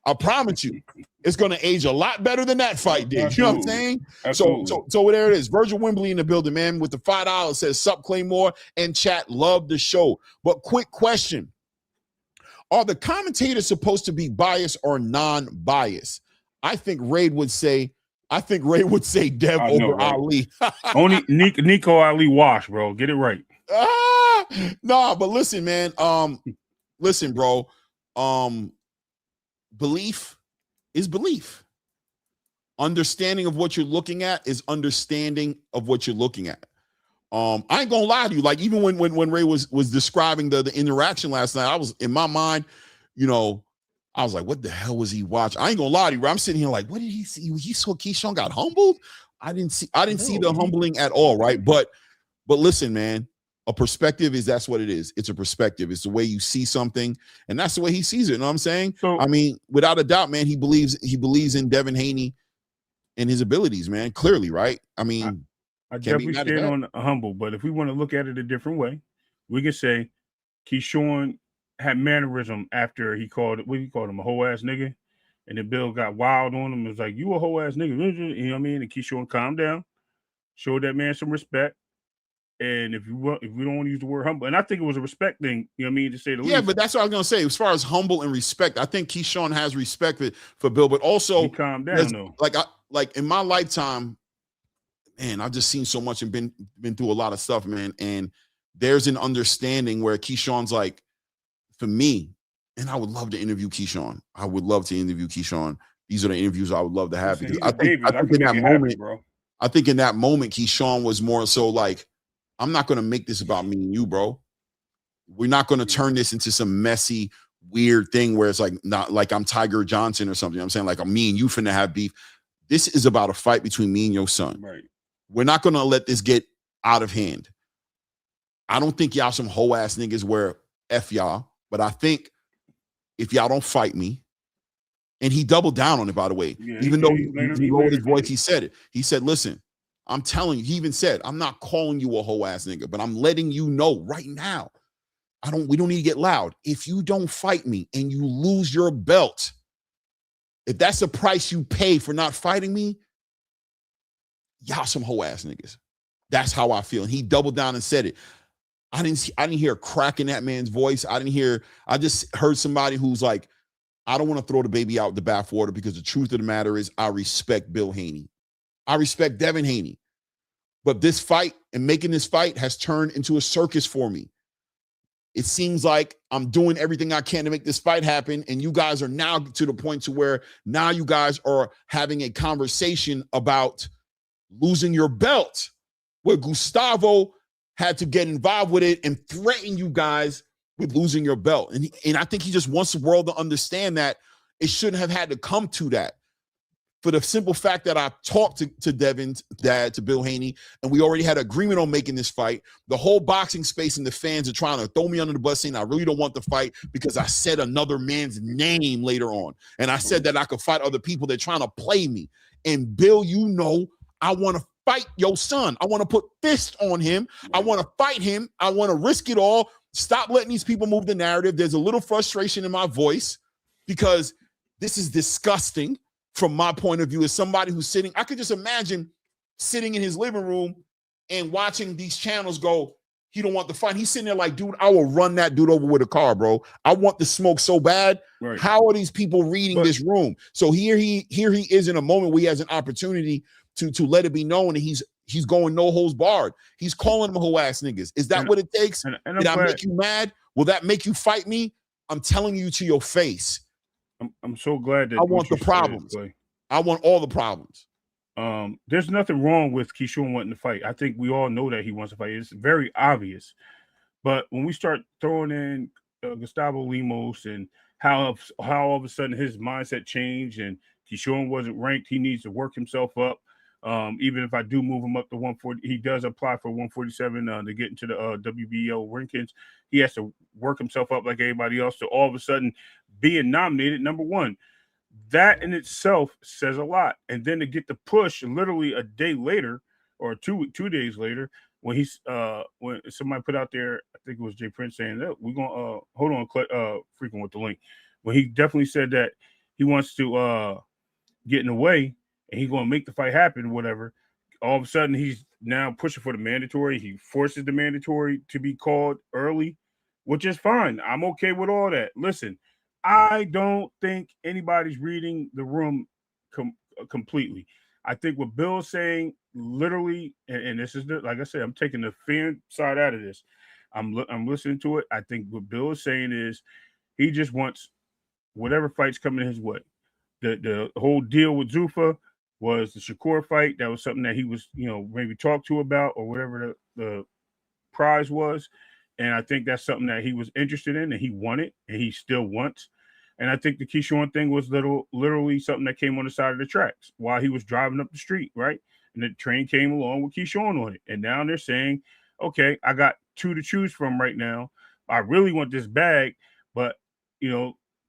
I promise you. It's going to age a lot better than that fight did. You know what I'm saying? So there it is. Virgil Wembley in the building, man, with the $5 says, sup, Claymore, and chat, love the show. But quick question. Are the commentators supposed to be biased or non-biased? I think Ray would say Dev over right? Ali. Only Nico Ali wash, bro. Get it right. No, but listen, man. Listen, bro. Belief is belief. Understanding of what you're looking at is understanding of what you're looking at. I ain't gonna lie to you. Like even when Ray was describing the interaction last night, I was in my mind, I was like, what the hell was he watching? I ain't gonna lie to you. I'm sitting here like, what did he see? He saw Keyshawn got humbled. I didn't see the humbling at all, right? But listen, man, a perspective that's what it is. It's a perspective. It's the way you see something, and that's the way he sees it. You know what I'm saying? So, I mean, without a doubt, man, he believes in Devin Haney and his abilities, man. Clearly, right? I mean, I definitely stand on humble, but if we want to look at it a different way, we can say Keyshawn had mannerism after he called him a whole ass nigga, and then Bill got wild on him. It was like, you a whole ass nigga, you know what I mean? And Keyshawn calmed down, showed that man some respect, And if we don't want to use the word humble, and I think it was a respect thing, you know what I mean, to say the least. Yeah, but that's what I was gonna say. As far as humble and respect, I think Keyshawn has respect for Bill, but also he calmed down though. Like in my lifetime, man, I've just seen so much and been through a lot of stuff, man. And there's an understanding where Keyshawn's like, for me, and I would love to interview Keyshawn. I would love to interview Keyshawn. These are the interviews I would love to have, because I think in that moment, bro. I think in that moment, Keyshawn was more so like, I'm not going to make this about me and you, bro. We're not going to turn this into some messy, weird thing where it's like, not like I'm Tiger Johnson or something. I'm saying like, me and you finna have beef. This is about a fight between me and your son. Right. We're not going to let this get out of hand. I don't think y'all some hoe ass niggas where F y'all, but I think if y'all don't fight me, and he doubled down on it, by the way, even though he lowered his voice, he said it. He said, listen, I'm telling you, he even said, I'm not calling you a hoe ass nigga, but I'm letting you know right now. We don't need to get loud. If you don't fight me and you lose your belt, if that's the price you pay for not fighting me, y'all some hoe ass niggas. That's how I feel. And he doubled down and said it. I didn't hear a crack in that man's voice. I just heard somebody who's like, I don't want to throw the baby out the bathwater, because the truth of the matter is I respect Bill Haney. I respect Devin Haney. But this fight and making this fight has turned into a circus for me. It seems like I'm doing everything I can to make this fight happen, and you guys are now to the point to where now you guys are having a conversation about losing your belt, where Gustavo had to get involved with it and threaten you guys with losing your belt. And I think he just wants the world to understand that it shouldn't have had to come to that. For the simple fact that I talked to Devin's dad, to Bill Haney, and we already had an agreement on making this fight. The whole boxing space and the fans are trying to throw me under the bus, saying I really don't want the fight because I said another man's name later on. And I said that I could fight other people. They're trying to play me. And Bill, you know, I want to fight your son. I want to put fists on him. I want to fight him. I want to risk it all. Stop letting these people move the narrative. There's a little frustration in my voice because this is disgusting from my point of view as somebody who's sitting. I could just imagine sitting in his living room and watching these channels go, he don't want the fight. He's sitting there like, dude, I will run that dude over with a car, bro. I want the smoke so bad. Right. How are these people reading this room? So here he is in a moment where he has an opportunity to let it be known, and he's going no holds barred. He's calling them hoe ass niggas. Is that what it takes? Did I make you mad? Will that make you fight me? I'm telling you to your face. I'm so glad that I want the problems. I want all the problems. There's nothing wrong with Keyshawn wanting to fight. I think we all know that he wants to fight. It's very obvious. But when we start throwing in Gustavo Lemos and how all of a sudden his mindset changed and Keyshawn wasn't ranked, he needs to work himself up. Even if I do move him up to 140, he does apply for 147 to get into the WBO rankings. He has to work himself up like everybody else to all of a sudden being nominated number one. That in itself says a lot. And then to get the push literally a day later or two days later, when when somebody put out there, I think it was Jay Prince saying that we're gonna hold on, freaking with the link. When he definitely said that he wants to get in the way and he's gonna make the fight happen, or whatever. All of a sudden he's now pushing for the mandatory. He forces the mandatory to be called early, which is fine. I'm okay with all that. Listen, I don't think anybody's reading the room completely. I think what Bill's saying, literally, and this is like I said, I'm taking the fan side out of this. I'm listening to it. I think what Bill is saying is he just wants whatever fight's coming his way. The whole deal with Zuffa was the Shakur fight. That was something that he was, maybe talked to about or whatever the prize was. And I think that's something that he was interested in and he wanted and he still wants. And I think the Keyshawn thing was literally something that came on the side of the tracks while he was driving up the street, right? And the train came along with Keyshawn on it. And now they're saying, okay, I got two to choose from right now. I really want this bag, but,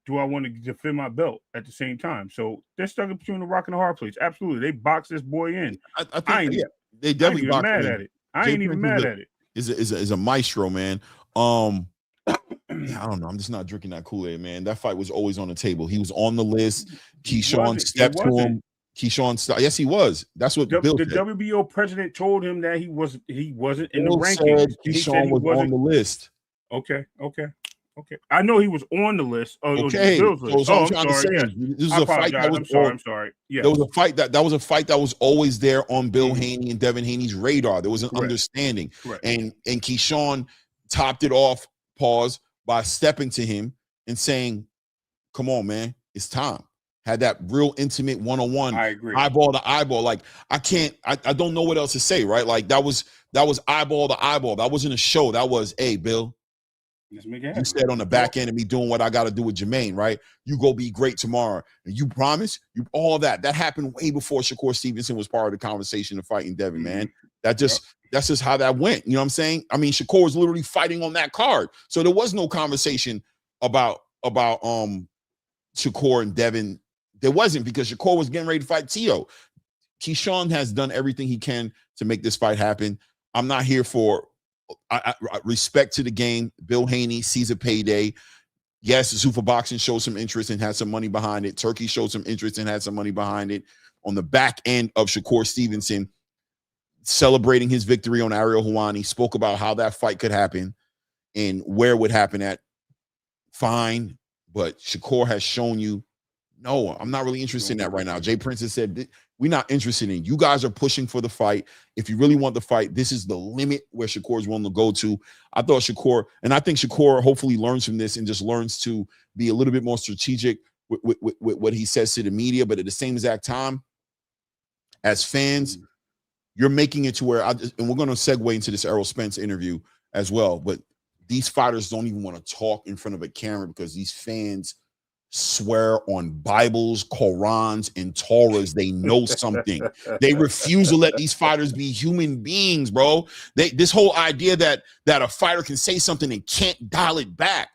do I want to defend my belt at the same time? So they're stuck between the rock and the hard place. Absolutely. They boxed this boy in. I think they definitely boxed him in. At it. I ain't even mad at it. Is a maestro, man. I don't know. I'm just not drinking that Kool-Aid, man. That fight was always on the table. He was on the list. Keyshawn stepped to him. Keyshawn, yes, he was. That's what Bill the said. WBO president told him that he wasn't in Bill the rankings. Keyshawn was on the list. Okay. I know he was on the list. Okay. Bill's list. I'm sorry. Yes. This is a fight that was. I'm sorry. Yeah. There was a fight that was always there on Bill Haney and Devin Haney's radar. There was an understanding, and Keyshawn topped it off. Pause by stepping to him and saying, "Come on, man, it's time." Had that real intimate one-on-one, I agree, eyeball to eyeball. Like I don't know what else to say, right? Like that was eyeball to eyeball. That wasn't a show. That was, hey, Bill. You said on the back end of me doing what I got to do with Jermaine, right? You go be great tomorrow. And you promise? All that happened way before Shakur Stevenson was part of the conversation of fighting Devin, man. That's just how that went. You know what I'm saying? I mean, Shakur was literally fighting on that card. So there was no conversation about Shakur and Devin. There wasn't, because Shakur was getting ready to fight Tszyu. Keyshawn has done everything he can to make this fight happen. I'm not here for I respect to the game. Bill Haney sees a payday. Yes, Zuffa Boxing showed some interest and had some money behind it. Turkey showed some interest and had some money behind it. On the back end of Shakur Stevenson celebrating his victory on Ariel Helwani, spoke about how that fight could happen and where it would happen at. Fine, but Shakur has shown you, no, I'm not really interested in that right now. Jay Prince has said, we're not interested in. You guys are pushing for the fight. If you really want the fight, this is the limit where Shakur is willing to go to. I thought Shakur, and I think Shakur hopefully learns from this and just learns to be a little bit more strategic with what he says to the media. But at the same exact time, as fans, you're making it to where, and we're going to segue into this Errol Spence interview as well, but these fighters don't even want to talk in front of a camera because these fans swear on Bibles, Korans, and Torahs. They know something. They refuse to let these fighters be human beings, bro. This whole idea that a fighter can say something and can't dial it back.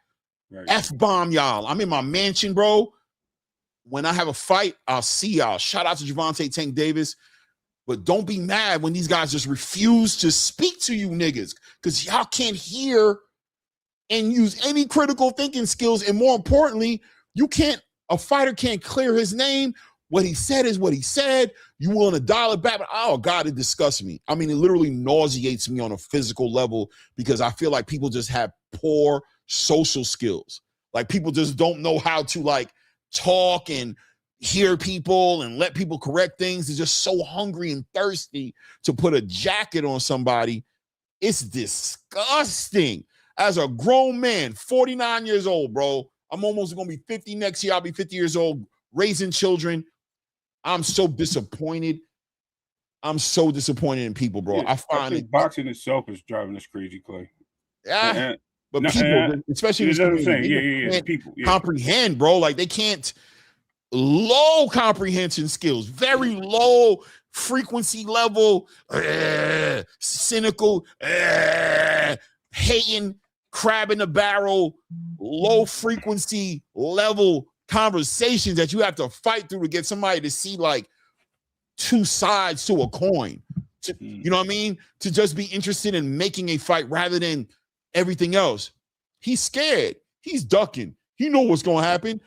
Right. F-bomb y'all. I'm in my mansion, bro. When I have a fight, I'll see y'all. Shout out to Gervonta Tank Davis. But don't be mad when these guys just refuse to speak to you niggas, because y'all can't hear and use any critical thinking skills. And more importantly, a fighter can't clear his name. What he said is what he said. You willing to dial it back? But oh God, it disgusts me. I mean, it literally nauseates me on a physical level, because I feel like people just have poor social skills. Like people just don't know how to like talk and hear people and let people correct things. They're just so hungry and thirsty to put a jacket on somebody. It's disgusting. As a grown man, 49 years old, bro, I'm almost going to be 50 next year. I'll be 50 years old, raising children. I'm so disappointed. I'm so disappointed in people, bro. Yeah, I think boxing itself is driving us crazy, Clay. Yeah, but people, especially people comprehend, bro. Like they can't. Low comprehension skills, very low frequency level, cynical, hating, crab in the barrel, low frequency level conversations that you have to fight through to get somebody to see like two sides to a coin. You know what I mean? To just be interested in making a fight rather than everything else. He's scared. He's ducking. He know what's going to happen.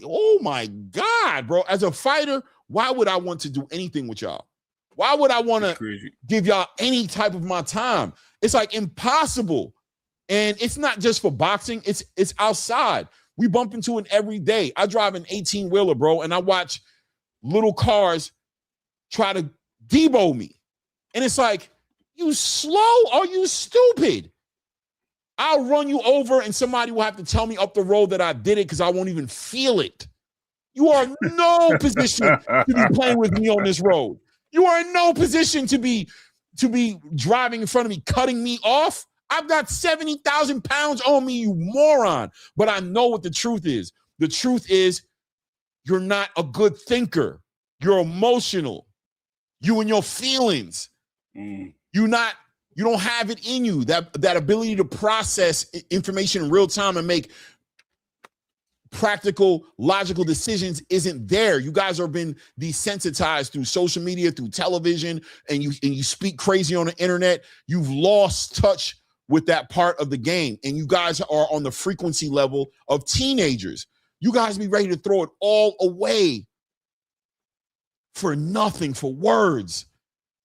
Oh my God, bro. As a fighter, why would I want to do anything with y'all? Why would I want to give y'all any type of my time? It's like impossible. And it's not just for boxing. It's outside. We bump into it every day. I drive an 18-wheeler, bro, and I watch little cars try to debo me. And it's like, you slow or you stupid? I'll run you over and somebody will have to tell me up the road that I did it because I won't even feel it. You are in no position to be playing with me on this road. You are in no position to be driving in front of me, cutting me off. I've got 70,000 pounds on me, you moron. But I know what the truth is. The truth is you're not a good thinker. You're emotional. You and your feelings. You don't have it in you, that ability to process information in real time and make practical, logical decisions isn't there. You guys are been desensitized through social media, through television, and you speak crazy on the internet. You've lost touch with that part of the game, and you guys are on the frequency level of teenagers. You guys be ready to throw it all away for nothing, for words.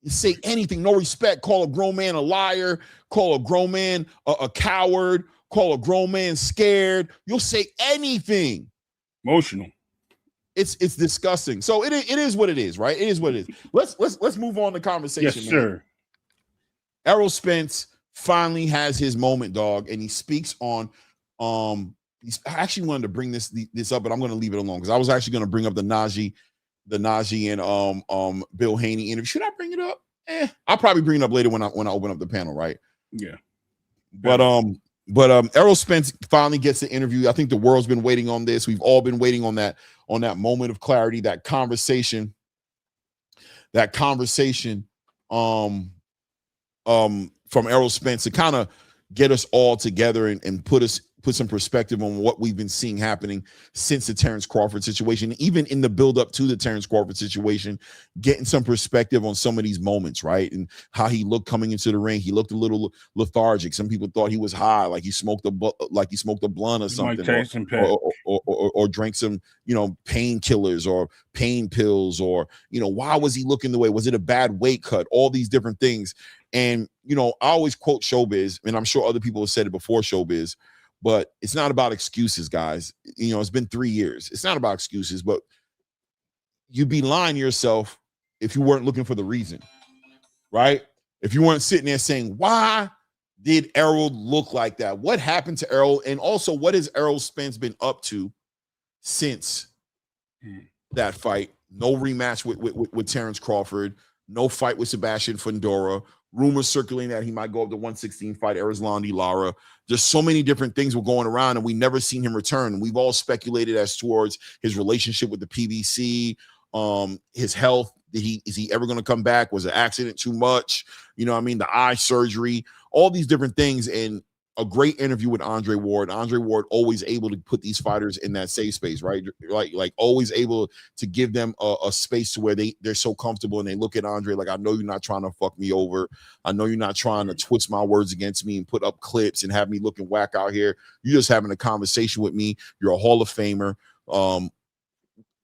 You say anything, no respect, call a grown man a liar, call a grown man a coward, call a grown man scared. You'll say anything. Emotional. It's disgusting. So it is what it is, right? It is what it is. Let's move on to conversation. Yes, sir. Errol Spence finally has his moment, dog, and he speaks on I actually wanted to bring this up, but I'm going to leave it alone because I was actually going to bring up the Najee and Bill Haney interview. Should I bring it up? I'll probably bring it up later when I open up the panel, right? Yeah. But Errol Spence finally gets the interview. I think the world's been waiting on this. We've all been waiting on that moment of clarity, that conversation from Errol Spence to kind of get us all together and put some perspective on what we've been seeing happening since the Terence Crawford situation, even in the build-up to the Terence Crawford situation, getting some perspective on some of these moments, right? And how he looked coming into the ring. He looked a little lethargic. Some people thought he was high, like he smoked a blunt or something, or drank some, painkillers or pain pills, or, why was he looking the way? Was it a bad weight cut? All these different things. And, I always quote Showbiz, and I'm sure other people have said it before Showbiz, but it's not about excuses, guys. It's been 3 years. It's not about excuses, but you'd be lying to yourself if you weren't looking for the reason, right? If you weren't sitting there saying, why did Errol look like that? What happened to Errol? And also, what has Errol Spence been up to since that fight? No rematch with Terence Crawford, no fight with Sebastian Fundora, rumors circulating that he might go up to 116 fight Erislandy Lara. Just so many different things were going around, and we never seen him return. We've all speculated as towards his relationship with the PBC, his health. Is he ever going to come back? Was an accident too much? The eye surgery, all these different things. And a great interview with Andre Ward. Andre Ward always able to put these fighters in that safe space, right? Like always able to give them a space to where they're so comfortable, and they look at Andre like, I know you're not trying to fuck me over. I know you're not trying to twist my words against me and put up clips and have me looking whack out here. You're just having a conversation with me. You're a Hall of Famer.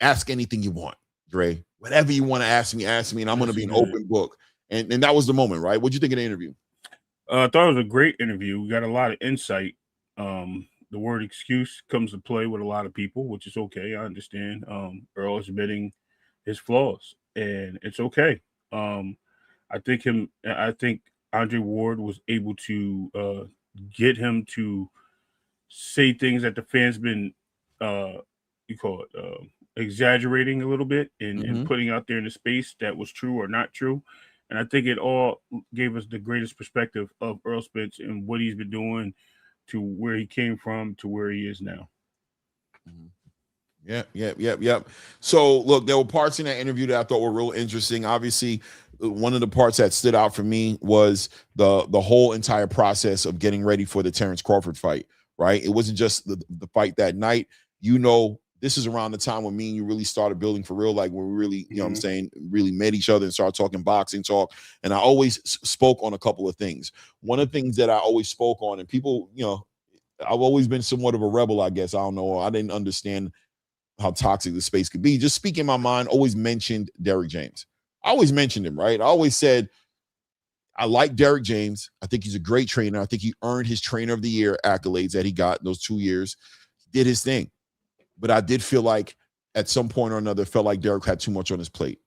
Ask anything you want, Dre. Whatever you want to ask me, and I'm going to be an open book. And that was the moment, right? What'd you think of the interview? I thought it was a great interview. We got a lot of insight. The word excuse comes to play with a lot of people, which is okay. I understand. Earl is admitting his flaws, and it's okay. I think Andre Ward was able to get him to say things that the fans been exaggerating a little bit and putting out there in the space that was true or not true. And I think it all gave us the greatest perspective of Errol Spence and what he's been doing to where he came from to where he is now. Yep. So, look, there were parts in that interview that I thought were real interesting. Obviously, one of the parts that stood out for me was the whole entire process of getting ready for the Terence Crawford fight, right? It wasn't just the fight that night. This is around the time when me and you really started building for real, like when we really, what I'm saying, really met each other and started talking boxing talk. And I always spoke on a couple of things. One of the things that I always spoke on, and people, I've always been somewhat of a rebel, I guess. I don't know. I didn't understand how toxic the space could be. Just speaking my mind, always mentioned Derrick James. I always mentioned him, right? I always said, I like Derrick James. I think he's a great trainer. I think he earned his Trainer of the Year accolades that he got in those 2 years. He did his thing. But I did feel like at some point or another, felt like Derrick had too much on his plate,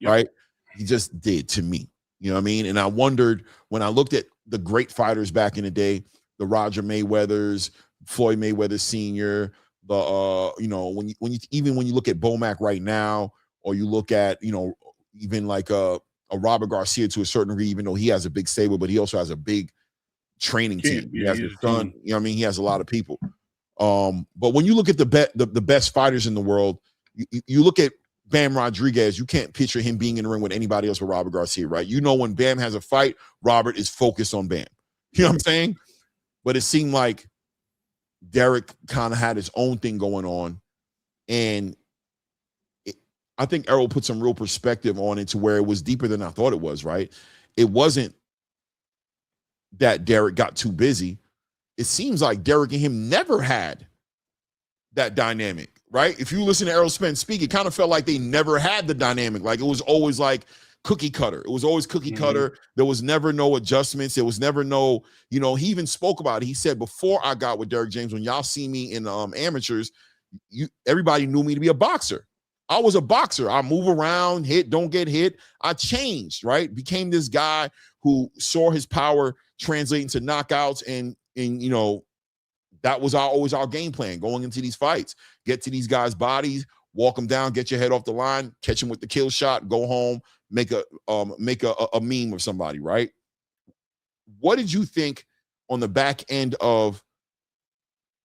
right? He just did, to me. You know what I mean? And I wondered, when I looked at the great fighters back in the day, the Roger Mayweathers, Floyd Mayweather Sr., when you look at Bomac right now, or you look at, even like a Robert Garcia to a certain degree, even though he has a big stable, but he also has a big training team. He has his son. He has a lot of people. But when you look at the best fighters in the world, you look at Bam Rodriguez, you can't picture him being in the ring with anybody else but Robert Garcia, right? When Bam has a fight, Robert is focused on Bam. You know what I'm saying? But it seemed like Derrick kind of had his own thing going on. And I think Errol put some real perspective on it to where it was deeper than I thought it was, right? It wasn't that Derrick got too busy. It seems like Derrick and him never had that dynamic. right? If you listen to Errol Spence speak, it kind of felt like they never had the dynamic. Like it was always like cookie cutter. It was always cookie cutter. There was never no adjustments. There was never no, he even spoke about it. He said, before I got with Derrick James, when y'all see me in amateurs, everybody knew me to be a boxer. I was a boxer. I move around, hit, don't get hit. I changed, right? Became this guy who saw his power translate into knockouts, and that was always our game plan going into these fights. Get to these guys' bodies, walk them down, get your head off the line, catch them with the kill shot, go home, make a meme of somebody, right? What did you think on the back end of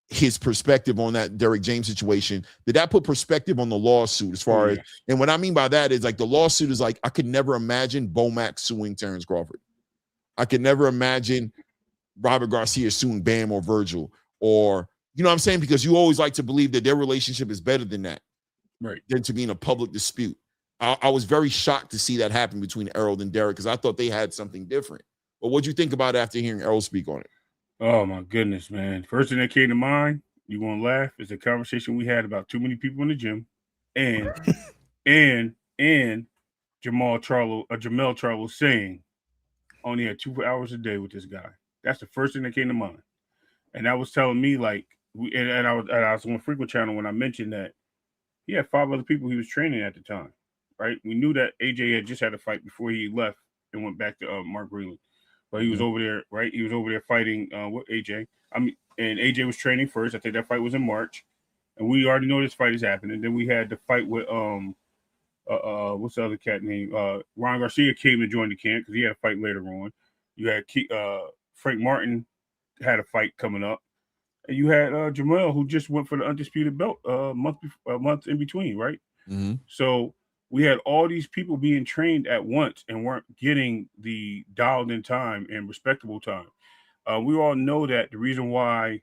his perspective on that Derrick James situation? Did that put perspective on the lawsuit as far as, and what I mean by that is like the lawsuit is like, I could never imagine Bomac suing Terence Crawford. I could never imagine Robert Garcia suing Bam or Virgil, or, you know what I'm saying? Because you always like to believe that their relationship is better than that, right? Than to be in a public dispute. I was very shocked to see that happen between Errol and Derrick, because I thought they had something different. But what'd you think about it after hearing Errol speak on it? Oh my goodness, man. First thing that came to mind, you gonna laugh, is a conversation we had about too many people in the gym and Jamel Charlo saying only had 2 hours a day with this guy. That's the first thing that came to mind. And that was telling me, like, I was on Frequent Channel when I mentioned that he had 5 other people he was training at the time, right? We knew that AJ had just had a fight before he left and went back to Mark Breland. But he was over there, right? He was over there fighting with AJ. And AJ was training first. I think that fight was in March. And we already know this fight is happening. Then we had the fight with what's the other cat name? Ron Garcia came to join the camp because he had a fight later on. You had Frank Martin had a fight coming up. And you had Jamel, who just went for the undisputed belt a month in between, right? Mm-hmm. So we had all these people being trained at once and weren't getting the dialed in time and respectable time. We all know that the reason why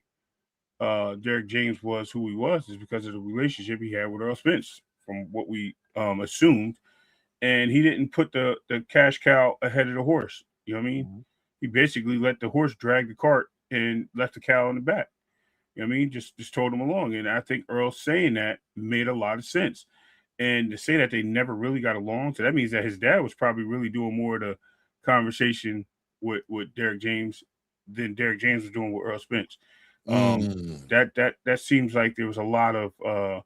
Derrick James was who he was is because of the relationship he had with Errol Spence, from what we assumed. And he didn't put the cash cow ahead of the horse. You know what I mean? Mm-hmm. He basically let the horse drag the cart and left the cow in the back. You know what I mean? Just told him along. And I think Earl saying that made a lot of sense. And to say that they never really got along, so that means that his dad was probably really doing more of the conversation with Derrick James than Derrick James was doing with Errol Spence. That seems like there was a lot of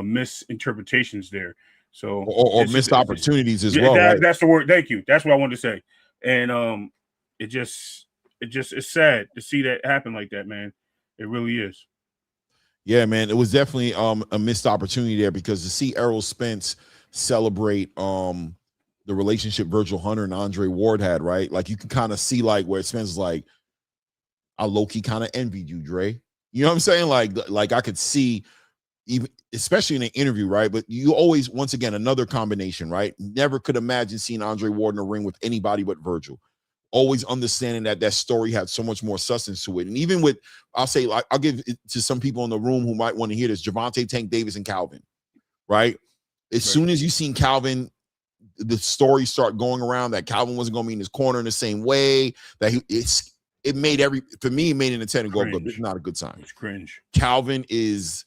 misinterpretations there. So or missed opportunities as well. Right? That's the word. Thank you. That's what I wanted to say. And it's sad to see that happen like that, man. It really is. Yeah, man, it was definitely a missed opportunity there, because to see Errol Spence celebrate the relationship Virgil Hunter and Andre Ward had, right? Like you can kind of see like where Spence is like, I low-key kind of envied you, Dre. You know what I'm saying? Like I could see, even especially in an interview, right? But you always, once again, another combination, right? Never could imagine seeing Andre Ward in a ring with anybody but Virgil. Always understanding that story had so much more substance to it. And even with, I'll say, like, I'll give it to some people in the room who might want to hear this, Gervonta Tank Davis and Calvin, right? As soon as you seen Calvin, the story start going around that Calvin wasn't going to be in his corner in the same way, that it made an intent to go, but it's not a good sign. It's cringe. Calvin is,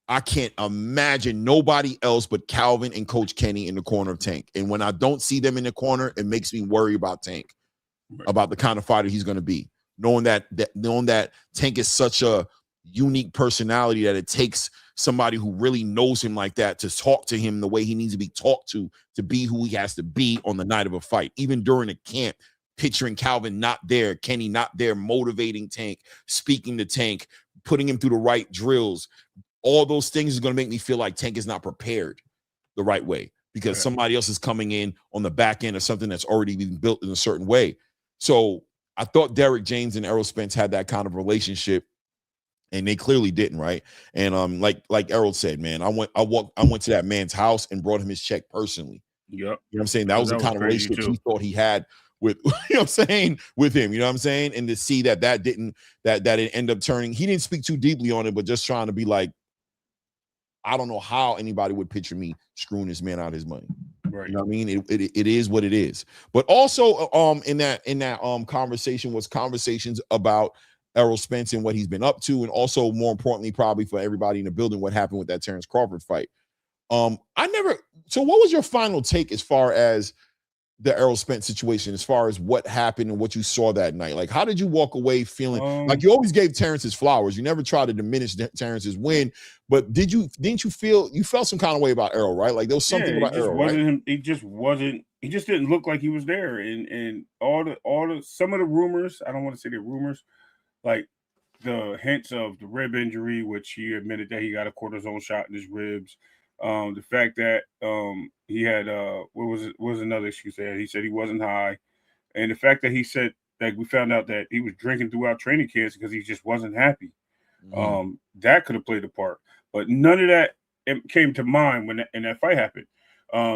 I can't imagine nobody else but Calvin and Coach Kenny in the corner of Tank. And when I don't see them in the corner, it makes me worry about Tank. Right. About the kind of fighter he's going to be, knowing that Tank is such a unique personality that it takes somebody who really knows him like that to talk to him the way he needs to be talked to be who he has to be on the night of a fight. Even during a camp, picturing Calvin not there, Kenny not there, motivating Tank, speaking to Tank, putting him through the right drills. All those things is going to make me feel like Tank is not prepared the right way, because somebody else is coming in on the back end of something that's already been built in a certain way. So I thought Derrick James and Errol Spence had that kind of relationship, and they clearly didn't, right? And like Errol said, man, I went to that man's house and brought him his check personally. Yep. You know what I'm saying? That was the kind of relationship he thought he had with, you know what I'm saying, with him. You know what I'm saying? And to see that it ended up turning, he didn't speak too deeply on it, but just trying to be like, I don't know how anybody would picture me screwing this man out of his money. Right. You know what I mean? It is what it is. But also in that conversation was conversations about Errol Spence and what he's been up to, and also more importantly, probably for everybody in the building, what happened with that Terence Crawford fight. So what was your final take as far as the Errol Spence situation, as far as what happened and what you saw that night? Like, how did you walk away feeling like you always gave Terence his flowers? You never tried to diminish Terence's win, but didn't you feel you felt some kind of way about Errol, right? Like there was something about Errol, right? Him. He just wasn't. He just didn't look like he was there. And all the some of the rumors. I don't want to say the rumors, like the hints of the rib injury, which he admitted that he got a cortisone shot in his ribs. The fact that he had what was another excuse there? He said he wasn't high, and the fact that he said that we found out that he was drinking throughout training camps because he just wasn't happy. Mm-hmm. That could have played a part, but none of that came to mind when that fight happened.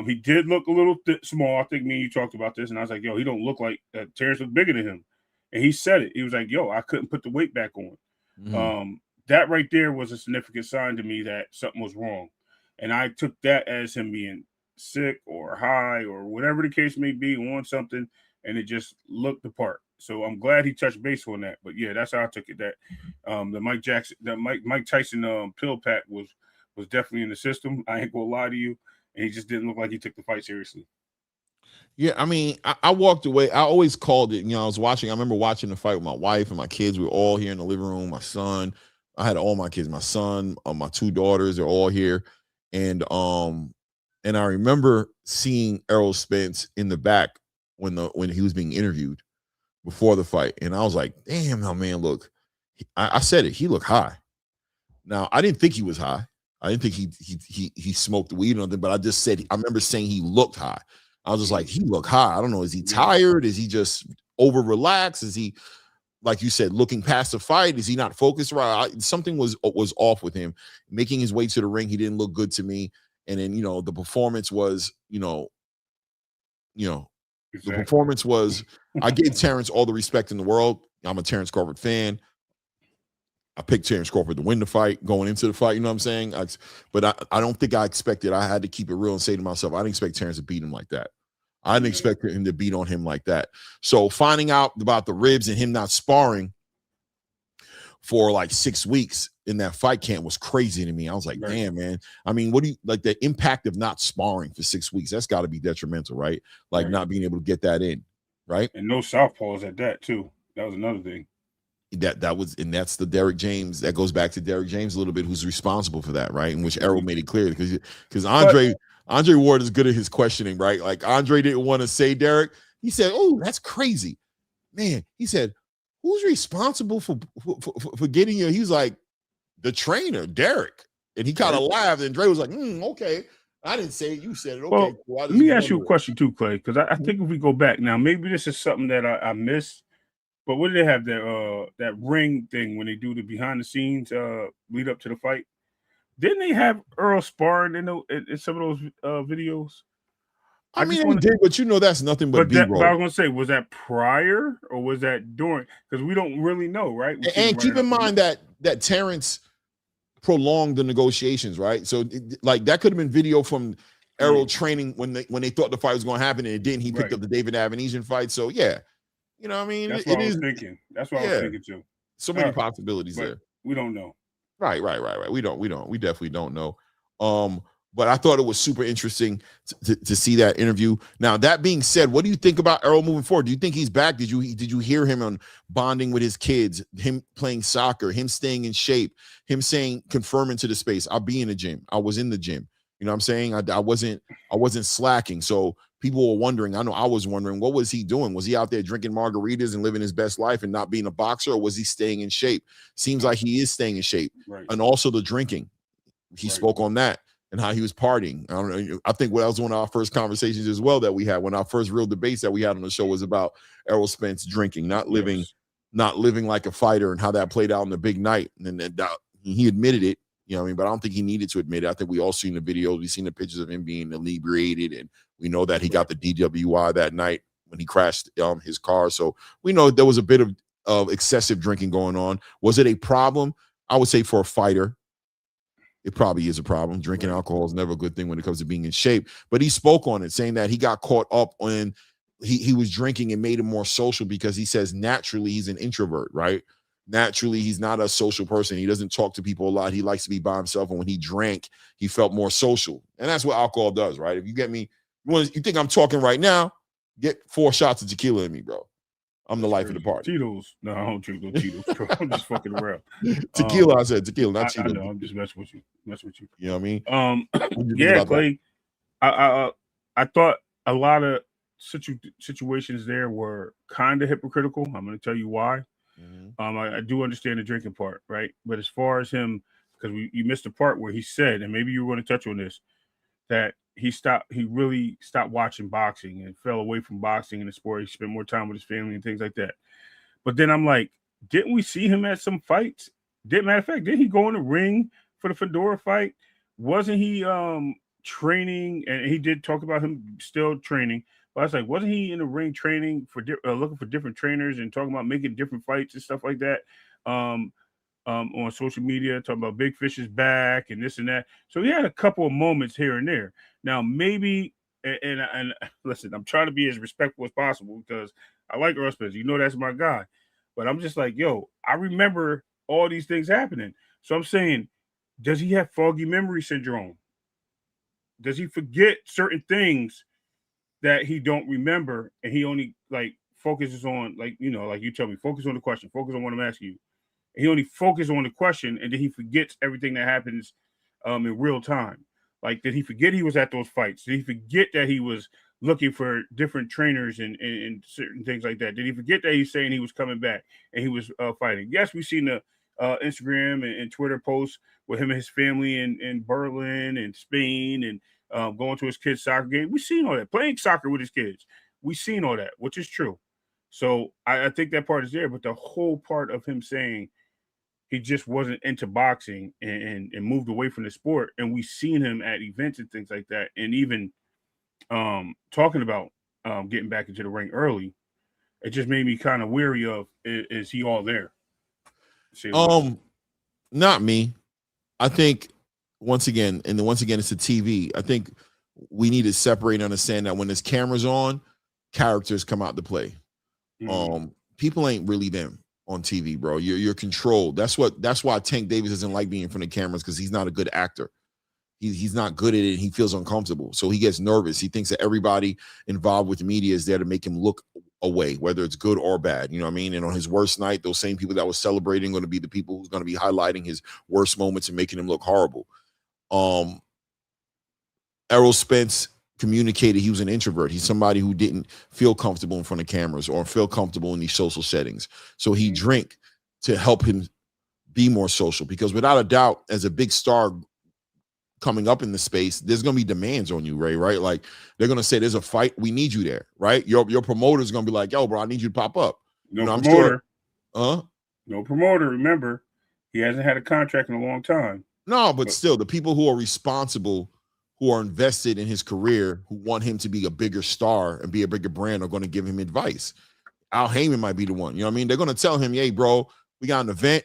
He did look a little small. I think me and you talked about this, and I was like, "Yo, he don't look like Terence was bigger than him." And he said it. He was like, "Yo, I couldn't put the weight back on." Mm-hmm. That right there was a significant sign to me that something was wrong. And I took that as him being sick or high or whatever the case may be on something, and it just looked the part. So I'm glad he touched base on that. But yeah, that's how I took it. That the Mike Tyson pill pack was definitely in the system. I ain't gonna lie to you, and he just didn't look like he took the fight seriously. Yeah, I mean, I walked away. I always called it. I remember watching the fight with my wife and my kids. We were all here in the living room. My son, I had all my kids. My son, my two daughters, they're all here. And I remember seeing Errol Spence in the back when he was being interviewed before the fight, and I was like, "Damn, how man look." I said it. He looked high. Now I didn't think he was high. I didn't think he smoked weed or nothing. But I just said I remember saying he looked high. I was just like, he looked high. I don't know. Is he tired? Is he just over relaxed? Is he, like you said, looking past the fight? Is he not focused right? Something was off with him. Making his way to the ring, he didn't look good to me. And then, the performance was, exactly. The performance was, I gave Terence all the respect in the world. I'm a Terence Crawford fan. I picked Terence Crawford to win the fight, going into the fight, you know what I'm saying? But I don't think I expected, I had to keep it real and say to myself, I didn't expect Terence to beat him like that. I didn't expect him to beat on him like that. So finding out about the ribs and him not sparring for like 6 weeks in that fight camp was crazy to me. I was like, damn, man. I mean, what do you like the impact of not sparring for 6 weeks? That's got to be detrimental, right? Like not being able to get that in, right? And no southpaws at that too. That was another thing. That's the Derrick James. That goes back to Derrick James a little bit, who's responsible for that, right? In which Errol made it clear because Andre Ward is good at his questioning, right? Like Andre didn't want to say Derrick. He said, "Oh, that's crazy, man." He said, "Who's responsible for getting you?" He's like, "The trainer, Derrick." And he kind of laughed, and Dre was like, "Okay, I didn't say it. You said it. Okay." Well, let me ask you a question too, Clay, because I think if we go back now, maybe this is something that I missed. But what did they have that ring thing when they do the behind the scenes lead up to the fight? Didn't they have Errol sparring in some of those videos? I mean, they did, but that's nothing but B-roll. But I was going to say, was that prior or was that during? Because we don't really know, right? And keep in mind that Terence prolonged the negotiations, right? So, that could have been video from Errol training when they thought the fight was going to happen, and it didn't. He picked up the David Avenesian fight. So, yeah. You know what I mean? That's what I was thinking. That's what I was thinking too. So many possibilities there. We don't know. Right. We definitely don't know. But I thought it was super interesting to see that interview. Now, that being said, what do you think about Errol moving forward? Do you think he's back? Did you hear him on bonding with his kids, him playing soccer, him staying in shape, him saying, confirming to the space, I'll be in the gym. I was in the gym. You know what I'm saying? I wasn't slacking. So people were wondering, I know I was wondering, what was he doing? Was he out there drinking margaritas and living his best life and not being a boxer, or was he staying in shape? Seems like he is staying in shape. Right. And also the drinking. He spoke on that and how he was partying. I don't know. I think that was one of our first conversations as well that we had. When our first real debates that we had on the show was about Errol Spence drinking, not living like a fighter, and how that played out in the big night. And then he admitted it. You know what I mean? But I don't think he needed to admit it. I think we all seen the videos. We've seen the pictures of him being inebriated, and we know that he got the DWI that night when he crashed his car. So we know there was a bit of excessive drinking going on. Was it a problem? I would say for a fighter, it probably is a problem. Drinking alcohol is never a good thing when it comes to being in shape. But he spoke on it, saying that he got caught up when he was drinking and made him more social, because he says naturally he's an introvert, right? naturally, he's not a social person. He doesn't talk to people a lot. He likes to be by himself. And when he drank, he felt more social. And that's what alcohol does, right? If you get me, you think I'm talking right now, get 4 shots of tequila in me, bro. I'm the life of the party. Cheetos. No, I don't drink no Cheetos, bro. I'm just fucking around. Tequila, I said tequila, not Cheetos. I know, I'm just messing with you. You know what I mean? Yeah, Clay. I thought a lot of situations there were kind of hypocritical. I'm going to tell you why. I do understand the drinking part, right? But as far as him, because you missed the part where he said, and maybe you were going to touch on this, that he really stopped watching boxing and fell away from boxing in the sport. He spent more time with his family and things like that. But then I'm like, didn't we see him at some fights? Matter of fact, didn't he go in the ring for the Fedora fight? Wasn't he training? And he did talk about him still training. But I was like, wasn't he in the ring training for looking for different trainers and talking about making different fights and stuff like that on social media, talking about Big Fish is back and this and that. So he had a couple of moments here and there. Now, maybe, and listen, I'm trying to be as respectful as possible because I like Errol Spence. You know that's my guy. But I'm just like, yo, I remember all these things happening. So I'm saying, does he have foggy memory syndrome? Does he forget certain things that he don't remember, and he only focuses on like you tell me, focus on the question, focus on what I'm asking you. And he only focuses on the question, and then he forgets everything that happens in real time. Like, did he forget he was at those fights? Did he forget that he was looking for different trainers and certain things like that? Did he forget that he's saying he was coming back and he was fighting? Yes, we've seen the Instagram and Twitter posts with him and his family in Berlin and Spain and going to his kids' soccer game. We've seen all that. Playing soccer with his kids. We've seen all that, which is true. So I think that part is there. But the whole part of him saying he just wasn't into boxing and moved away from the sport, and we've seen him at events and things like that, and even talking about getting back into the ring early, it just made me kind of weary of, is he all there? Not me. I think once again it's the TV. I think we need to separate and understand that when there's cameras on, characters come out to play. People ain't really them on TV, bro. You're controlled. That's why Tank Davis doesn't like being in front of cameras, because he's not a good actor. He's not good at it. He feels uncomfortable. So he gets nervous. He thinks that everybody involved with the media is there to make him look away, whether it's good or bad. You know what I mean? And on his worst night, those same people that were celebrating are going to be the people who's going to be highlighting his worst moments and making him look horrible. Errol Spence communicated he was an introvert. He's somebody who didn't feel comfortable in front of cameras or feel comfortable in these social settings. So he drank to help him be more social, because without a doubt, as a big star coming up in the space, there's going to be demands on you, Ray, right? Like, they're going to say, there's a fight, we need you there, right? Your promoter's going to be like, yo, bro, I need you to pop up. No promoter. No promoter. Remember, he hasn't had a contract in a long time. No, but still, the people who are responsible, who are invested in his career, who want him to be a bigger star and be a bigger brand, are going to give him advice. Al Heyman might be the one. You know what I mean? They're going to tell him, hey, bro, we got an event.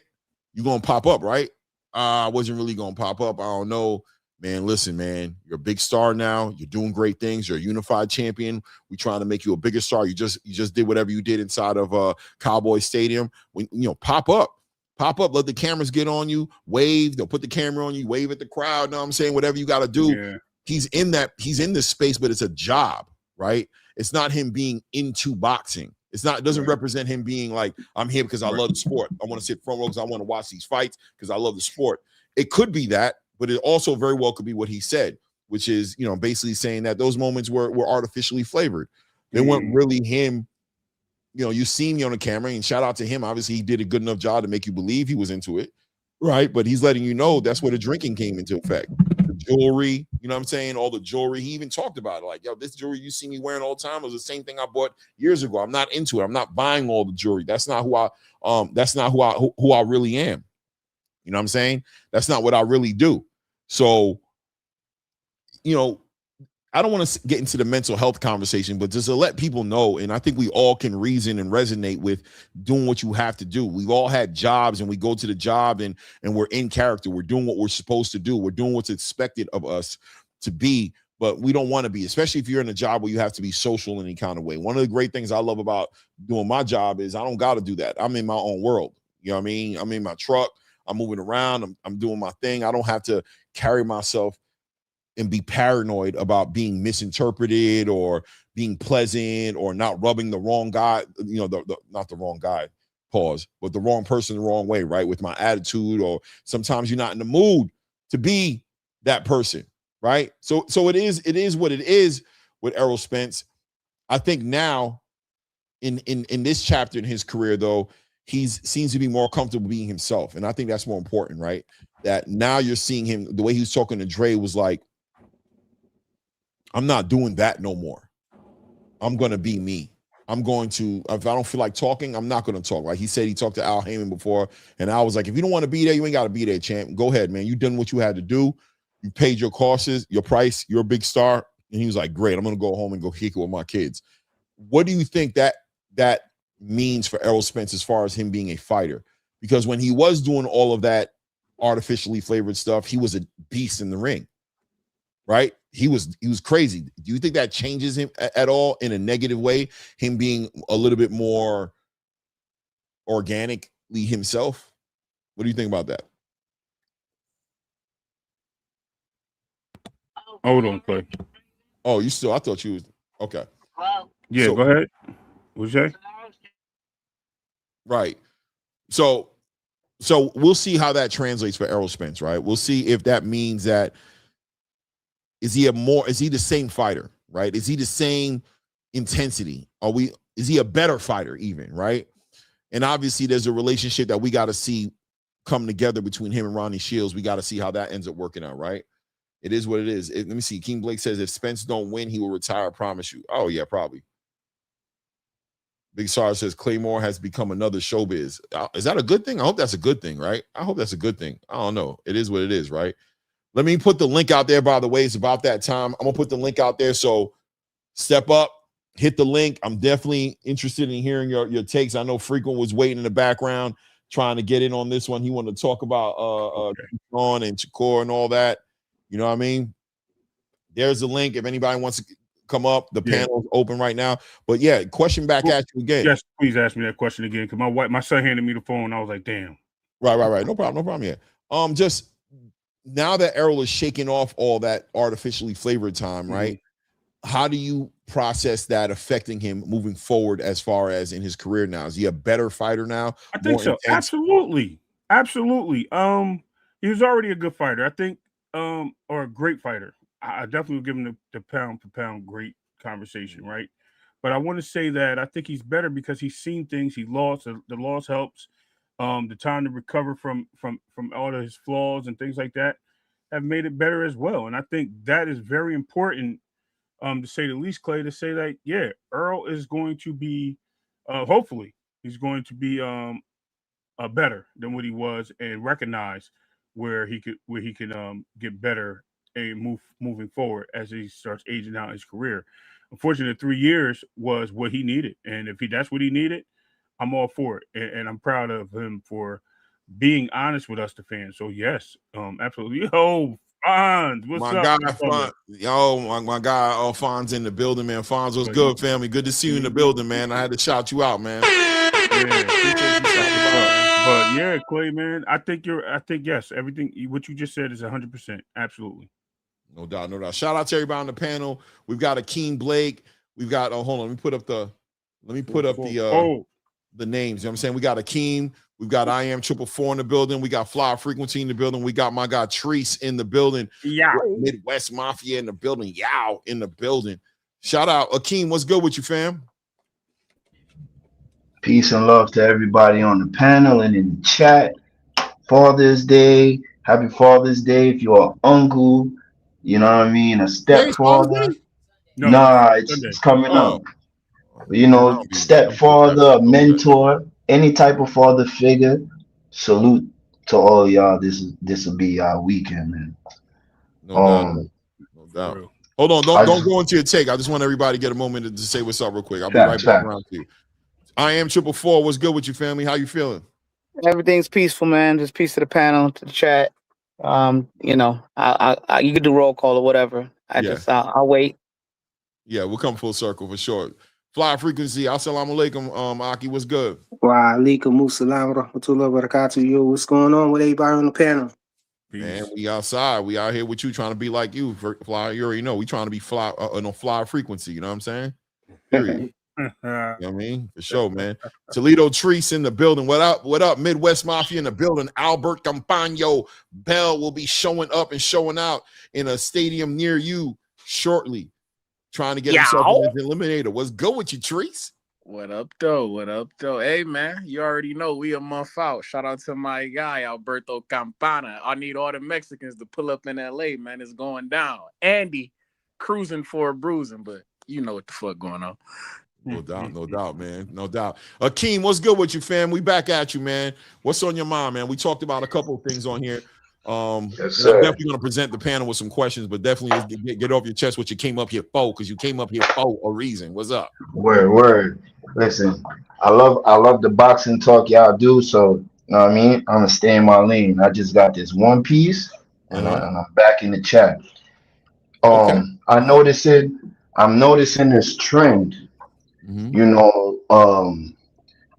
You're going to pop up, right? I wasn't really going to pop up. I don't know. Man, listen, man, you're a big star now. You're doing great things. You're a unified champion. We're trying to make you a bigger star. You just did whatever you did inside of Cowboy Stadium. When pop up. Let the cameras get on you. Wave. They'll put the camera on you. Wave at the crowd. Know what I'm saying? Whatever you got to do. Yeah. He's in this space, but it's a job, right? It's not him being into boxing. It doesn't represent him being like, I'm here because I love the sport. I want to sit front row because I want to watch these fights because I love the sport. It could be that, but it also very well could be what he said, which is, basically saying that those moments were artificially flavored. They weren't really him. You see me on the camera, and shout out to him. Obviously, he did a good enough job to make you believe he was into it, right? But he's letting you know that's where the drinking came into effect. The jewelry, you know what I'm saying? All the jewelry. He even talked about it. Like, yo, this jewelry you see me wearing all the time was the same thing I bought years ago. I'm not into it. I'm not buying all the jewelry. That's not who I really am. You know what I'm saying? That's not what I really do. So, I don't want to get into the mental health conversation, but just to let people know, and I think we all can reason and resonate with doing what you have to do. We've all had jobs, and we go to the job and we're in character. We're doing what we're supposed to do. We're doing what's expected of us to be, but we don't want to be, especially if you're in a job where you have to be social in any kind of way. One of the great things I love about doing my job is I don't got to do that. I'm in my own world. You know what I mean? I'm in my truck. I'm moving around. I'm doing my thing. I don't have to carry myself and be paranoid about being misinterpreted or being pleasant or not rubbing the wrong guy, not the wrong guy, pause, but the wrong person the wrong way, right? With my attitude, or sometimes you're not in the mood to be that person, right? So it is what it is with Errol Spence. I think now in this chapter in his career, though, he seems to be more comfortable being himself. And I think that's more important, right? That now you're seeing him, the way he was talking to Dre was like, I'm not doing that no more. I'm going to be me. I'm going to, if I don't feel like talking, I'm not going to talk. Like he said, he talked to Al Heyman before, and I was like, if you don't want to be there, you ain't got to be there, champ. Go ahead, man. You done what you had to do. You paid your costs, your price. You're a big star. And he was like, great, I'm going to go home and go kick it with my kids. What do you think that means for Errol Spence as far as him being a fighter? Because when he was doing all of that artificially flavored stuff, he was a beast in the ring, right? He was crazy. Do you think that changes him at all in a negative way? Him being a little bit more organically himself? What do you think about that? Hold on, Clay. Oh, you still? I thought you was okay. Yeah, so, go ahead. What'd you say? Right. So we'll see how that translates for Errol Spence, right? We'll see if that means that is he the same fighter, right? Is he the same intensity? Is he a better fighter even, right? And obviously there's a relationship that we got to see come together between him and Ronnie Shields. We got to see how that ends up working out, right? It is what it is. Let me see. King Blake says if Spence don't win, he will retire, I promise you. Oh, yeah, probably. Big Sar says Claymore has become another showbiz. Is that a good thing? I hope that's a good thing, right? I hope that's a good thing. I don't know. It is what it is, right? Let me put the link out there, by the way. It's about that time. I'm going to put the link out there. So step up, hit the link. I'm definitely interested in hearing your takes. I know Frequent was waiting in the background trying to get in on this one. He wanted to talk about Keyshawn and Shakur and all that. You know what I mean? There's the link. If anybody wants to come up, the panel's open right now. But yeah, question back at you again. Yes, please ask me that question again. Because my son handed me the phone. I was like, damn. Right. No problem. Yeah. Just now that Errol is shaking off all that artificially flavored time, right? How do you process that affecting him moving forward as far as in his career now? Is he a better fighter now? I think so. Intense? Absolutely. He was already a good fighter, I think, or a great fighter. I definitely would give him the pound for pound great conversation, right? But I want to say that I think he's better because he's seen things. He lost. The loss helps. The time to recover from all of his flaws and things like that have made it better as well. And I think that is very important, to say the least, Clay, to say that, yeah, Earl is going to be, hopefully, he's going to be better than what he was and recognize where he can get better and moving forward as he starts aging out his career. Unfortunately, 3 years was what he needed. And if that's what he needed, I'm all for it. And I'm proud of him for being honest with us, the fans. So yes, absolutely. Yo, Fonz, what's up? My guy, Fonz in the building, man. Fonz, what's good, family? Good to see you in the building, man. I had to shout you out, man. But yeah, Clay, man, I think yes, everything what you just said is 100%. Absolutely. No doubt. Shout out to everybody on the panel. We've got Akeem Blake. We've got hold on, let me put up the names. You know what I'm saying? We got Akeem. We've got I Am 444 in the building. We got Fly Frequency in the building. We got my guy Treese in the building. Yeah. Midwest Mafia in the building. Yow in the building. Shout out. Akeem, what's good with you, fam? Peace and love to everybody on the panel and in the chat. Father's Day. Happy Father's Day if you're an uncle. You know what I mean? A stepfather. It's coming up. You know, stepfather, a mentor, any type of father figure. Salute to all y'all. This will be our weekend, man. No doubt. Hold on, don't go into your take. I just want everybody to get a moment to say what's up real quick. I'll be right back around to you. I Am 444. What's good with you, family? How you feeling? Everything's peaceful, man. Just peace to the panel, to the chat. You know, I you can do roll call or whatever. I'll wait. Yeah, we'll come full circle for sure. Fly Frequency. Assalamu alaikum, Aki. What's good? Wa alaikum assalam wa rahmatullahi wa barakatuh. Yo, what's going on with everybody on the panel? Man, we outside. We out here with you trying to be like you, Fly. You already know. We trying to be Fly on Fly Frequency. You know what I'm saying? Period. You know what I mean? For sure, man. Toledo Treese in the building. What up? What up? Midwest Mafia in the building. Albert Campano Bell will be showing up and showing out in a stadium near you shortly. Trying to get himself in the eliminator. What's good with you, Treese? What up, though? What up, though? Hey, man, you already know we a month out. Shout out to my guy, Alberto Campana. I need all the Mexicans to pull up in L.A., man. It's going down. Andy cruising for a bruising, but you know what the fuck going on. No doubt, man. No doubt. Akeem, what's good with you, fam? We back at you, man. What's on your mind, man? We talked about a couple of things on here. Yes, I'm definitely going to present the panel with some questions, but definitely get off your chest what you came up here for, because you came up here for a reason. What's up? Word. Listen, I love the boxing talk y'all do. So, you know what I mean? I'm gonna stay in my lane. I just got this one piece, and I'm back in the chat. I'm noticing this trend. You know,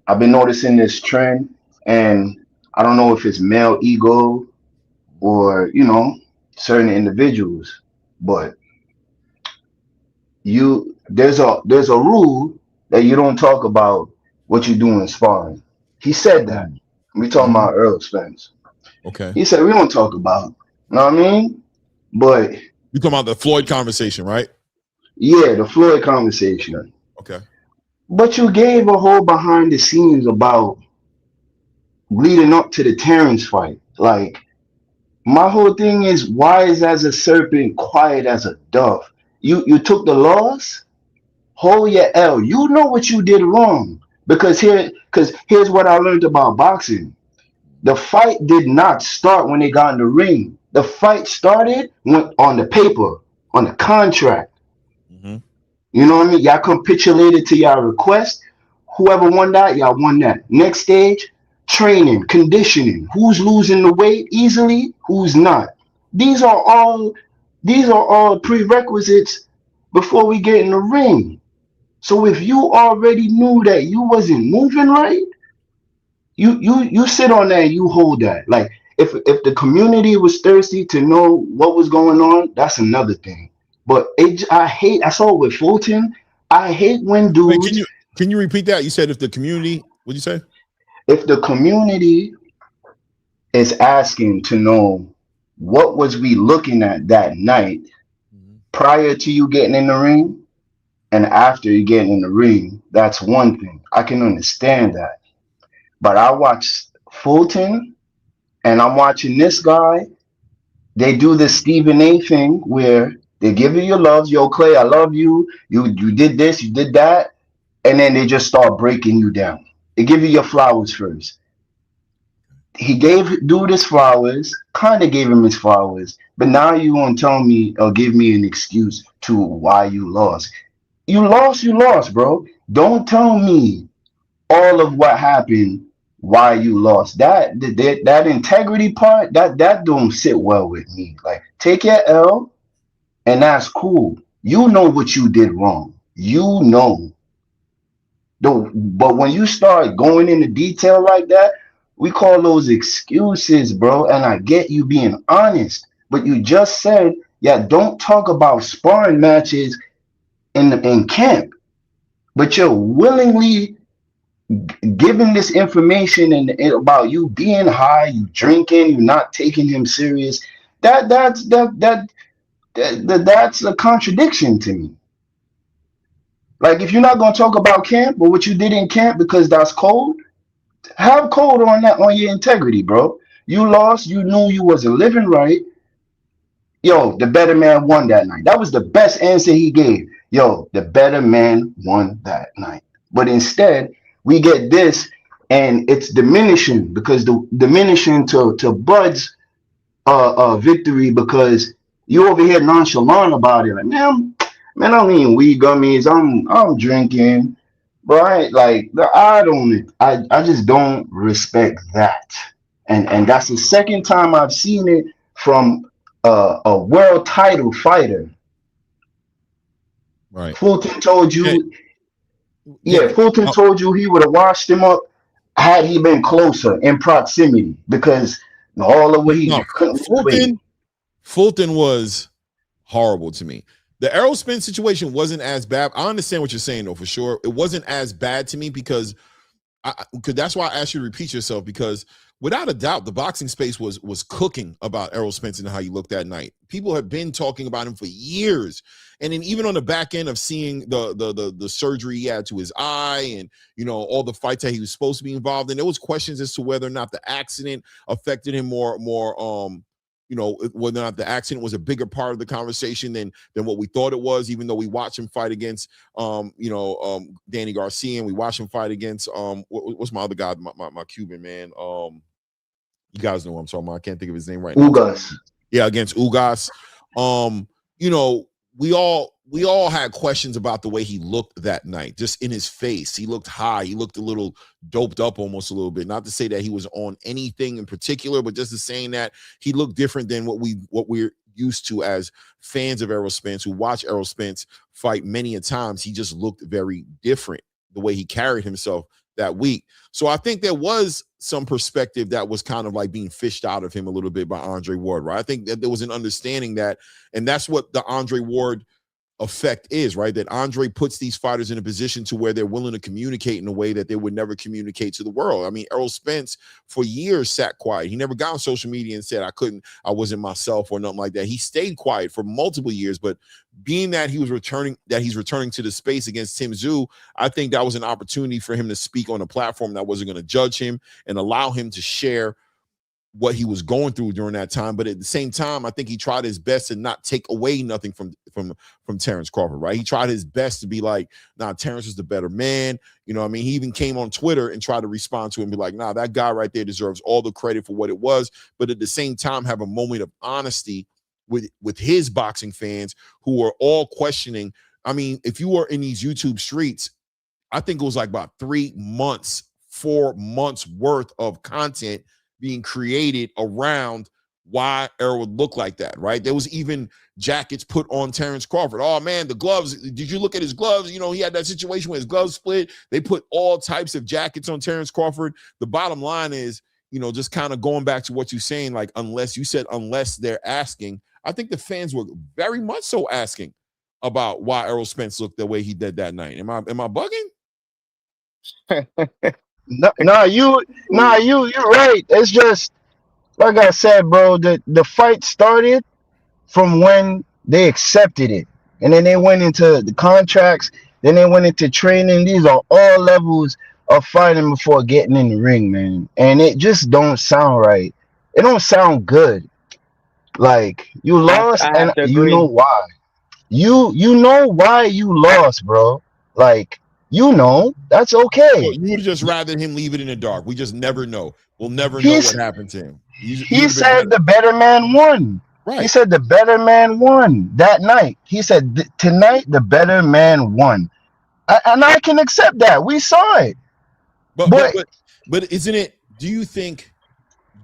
I've been noticing this trend, and I don't know if it's male ego or, you know, certain individuals, but there's a rule that you don't talk about what you do in sparring. He said that. We talking about Errol Spence. Okay. He said we don't talk about, you know what I mean? But you talking about the Floyd conversation, right? Yeah, the Floyd conversation. Okay. But you gave a whole behind the scenes about leading up to the Terence fight. Like, my whole thing is, wise as a serpent, quiet as a dove. You took the loss, hold your L. You know what you did wrong. Because here's what I learned about boxing. The fight did not start when they got in the ring. The fight started on the paper, on the contract. You know what I mean? Y'all capitulated to y'all request. Whoever won that, y'all won that. Next stage, training, conditioning. Who's losing the weight easily? Who's not? These are all prerequisites before we get in the ring. So if you already knew that you wasn't moving right, you sit on that and you hold that. Like, if the community was thirsty to know what was going on, that's another thing. But I saw it with Fulton. I hate when dudes. Wait, can you repeat that? You said if the community, what'd you say? If the community is asking to know what was we looking at that night prior to you getting in the ring and after you getting in the ring, that's one thing. I can understand that. But I watched Fulton and I'm watching this guy. They do this Stephen A thing where they give you your love. Yo, Clay, I love you. You did this, you did that. And then they just start breaking you down. They give you your flowers first. He gave dude his flowers, kind of gave him his flowers. But now you want to tell me or give me an excuse to why you lost. You lost, bro. Don't tell me all of what happened, why you lost. That integrity part, that don't sit well with me. Like, take your L. And that's cool. You know what you did wrong. You know. But when you start going into detail like that, we call those excuses, bro. And I get you being honest. But you just said, don't talk about sparring matches in camp. But you're willingly giving this information and about you being high, you drinking, you not taking him serious. That's a contradiction to me. Like, if you're not going to talk about camp or what you did in camp because that's cold, have code on that, on your integrity, bro. You lost. You knew you wasn't living right. Yo, the better man won that night. That was the best answer he gave. Yo, the better man won that night. But instead, we get this, and it's diminishing because diminishing to Bud's victory, because you over here nonchalant about it. Like, man, I'm eating weed gummies. I'm drinking, but I just don't respect that. And that's the second time I've seen it from a world title fighter. Right. Fulton told you Yeah, Fulton told you he would have washed him up had he been closer in proximity because all the way he couldn't wait. Fulton was horrible to me. The Errol Spence situation wasn't as bad. I understand what you're saying, though, for sure. It wasn't as bad to me because that's why I asked you to repeat yourself, because without a doubt, the boxing space was cooking about Errol Spence and how he looked that night. People have been talking about him for years. And then even on the back end of seeing the surgery he had to his eye and, you know, all the fights that he was supposed to be involved in, there was questions as to whether or not the accident affected him more, you know, whether or not the accident was a bigger part of the conversation than what we thought it was, even though we watched him fight against, Danny Garcia, and we watched him fight against, what's my other guy, my Cuban man, you guys know what I'm talking about. I can't think of his name right now. Ugas. Yeah, against Ugas. You know, we all had questions about the way he looked that night, just in his face. He looked high. He looked a little doped up almost a little bit. Not to say that he was on anything in particular, but just to saying that he looked different than what we're used to as fans of Errol Spence, who watch Errol Spence fight many a times. He just looked very different the way he carried himself that week. So I think there was some perspective that was kind of like being fished out of him a little bit by Andre Ward, right? I think that there was an understanding that, and that's what the Andre Ward effect is, right? That Andre puts these fighters in a position to where they're willing to communicate in a way that they would never communicate to the world. I mean, Errol Spence for years sat quiet. He never got on social media and said, I wasn't myself or nothing like that. He stayed quiet for multiple years, but being that he's returning to the space against Tim Tszyu, I think that was an opportunity for him to speak on a platform that wasn't going to judge him and allow him to share what he was going through during that time. But at the same time, I think he tried his best to not take away nothing from Terence Crawford, right? He tried his best to be like, nah, Terence is the better man. You know what I mean? He even came on Twitter and tried to respond to him and be like, nah, that guy right there deserves all the credit for what it was. But at the same time, have a moment of honesty with his boxing fans who are all questioning. I mean, if you were in these YouTube streets, I think it was like about 4 months worth of content being created around why Errol would look like that, right? There was even jackets put on Terence Crawford. Oh, man, the gloves. Did you look at his gloves? You know, he had that situation where his gloves split. They put all types of jackets on Terence Crawford. The bottom line is, you know, just kind of going back to what you're saying, like, unless they're asking, I think the fans were very much so asking about why Errol Spence looked the way he did that night. Am I bugging? You're right. It's just like I said, bro. The fight started from when they accepted it, and then they went into the contracts. Then they went into training. These are all levels of fighting before getting in the ring, man. And it just don't sound right. It don't sound good. Like you lost, and you know why. You know why you lost, bro. Like. You know, that's okay. So you would just rather him leave it in the dark. We just never know. We'll never know what happened to him. He said the better man won. Right. He said the better man won that night. He said tonight the better man won. And I can accept that. We saw it. But isn't it, do you think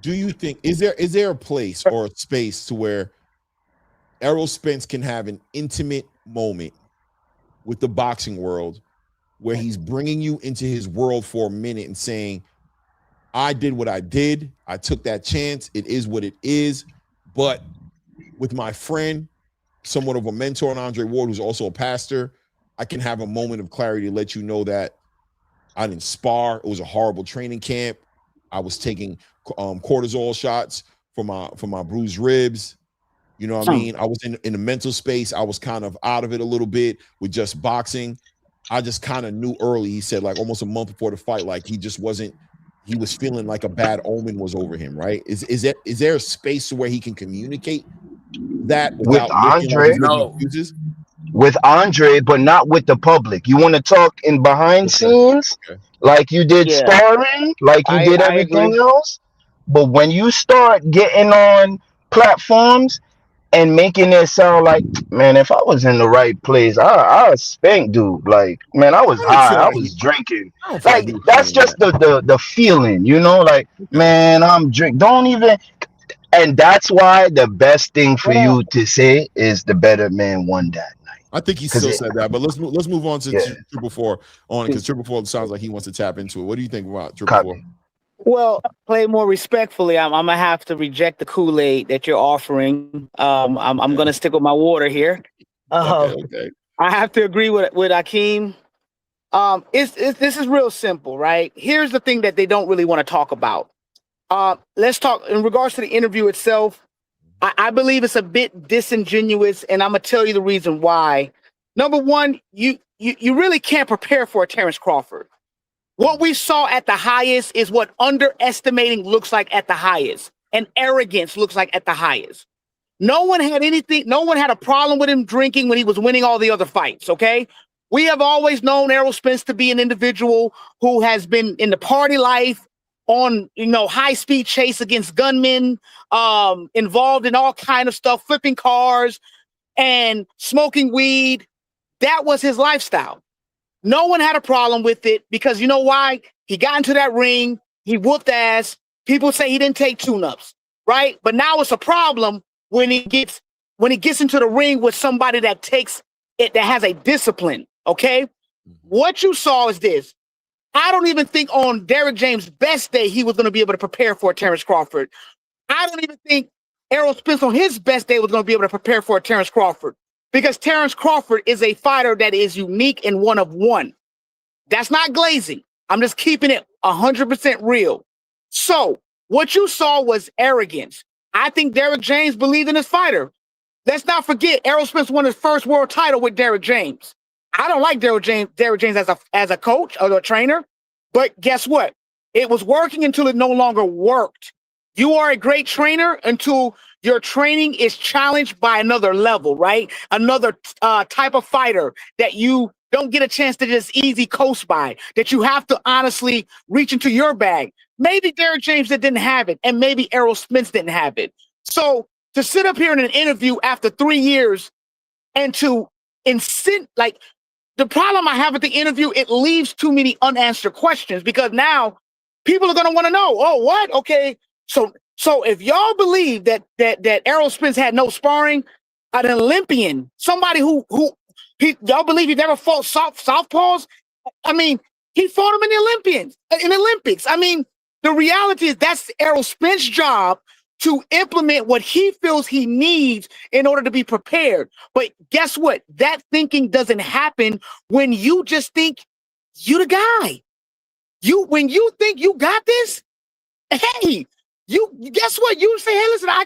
is there a place or a space to where Errol Spence can have an intimate moment with the boxing world where he's bringing you into his world for a minute and saying, I did what I did. I took that chance. It is what it is. But with my friend, somewhat of a mentor, and Andre Ward, who's also a pastor, I can have a moment of clarity to let you know that I didn't spar. It was a horrible training camp. I was taking cortisol shots for my bruised ribs. You know what I mean? I was in the mental space. I was kind of out of it a little bit with just boxing. I just kind of knew early, he said, like almost a month before the fight, like he was feeling like a bad omen was over him, right? Is there a space where he can communicate that with Andre? No. With Andre, but not with the public. You want to talk in behind scenes, like you did sparring, like you did everything else. But when you start getting on platforms and making it sound like, man, if I was in the right place, I spank dude. Like, man, I was high, I was drinking. Like, that's just the feeling, you know? Like, man, I'm drink. Don't even. And that's why the best thing for you to say is the better man won that night. I think he still said that, but let's move on to Triple Four because Triple Four sounds like he wants to tap into it. What do you think about Triple Four? Well, play more respectfully. I'm gonna have to reject the Kool-Aid that you're offering. I'm gonna stick with my water here. Okay. I have to agree with Akeem. This is real simple, right? Here's the thing that they don't really want to talk about. Let's talk in regards to the interview itself. I believe it's a bit disingenuous, and I'm gonna tell you the reason why. Number one, you really can't prepare for a Terence Crawford. What we saw at the highest is what underestimating looks like at the highest, and arrogance looks like at the highest. No one had a problem with him drinking when he was winning all the other fights, okay? We have always known Errol Spence to be an individual who has been in the party life, on high-speed chase against gunmen, involved in all kind of stuff, flipping cars and smoking weed. That was his lifestyle. No one had a problem with it because you know why? He got into that ring, he whooped ass. People say he didn't take tune-ups, right? But now it's a problem when he gets into the ring with somebody that takes it, that has a discipline, okay? What you saw is this. I don't even think on Derrick James' best day he was going to be able to prepare for Terence Crawford. I don't even think Errol Spence on his best day was going to be able to prepare for Terence Crawford. Because Terence Crawford is a fighter that is unique and one of one. That's not glazing. I'm just keeping it 100% real. So what you saw was arrogance. I think Derrick James believed in his fighter. Let's not forget, Errol Spence won his first world title with Derrick James. I don't like Derrick James as a coach or a trainer, but guess what? It was working until it no longer worked. You are a great trainer until your training is challenged by another level, right? Another type of fighter that you don't get a chance to just easy coast by, that you have to honestly reach into your bag. Maybe Derrick James didn't have it, and maybe Errol Spence didn't have it. So to sit up here in an interview after 3 years and to insist, like, the problem I have with the interview, it leaves too many unanswered questions because now people are going to want to know, oh, what? Okay, so if y'all believe that Errol Spence had no sparring, an Olympian, somebody who y'all believe he never fought southpaws? I mean, he fought him in the Olympics. I mean, the reality is that's Errol Spence's job to implement what he feels he needs in order to be prepared. But guess what? That thinking doesn't happen when you just think you the guy. When you think you got this, hey, guess what? You say, hey, listen, I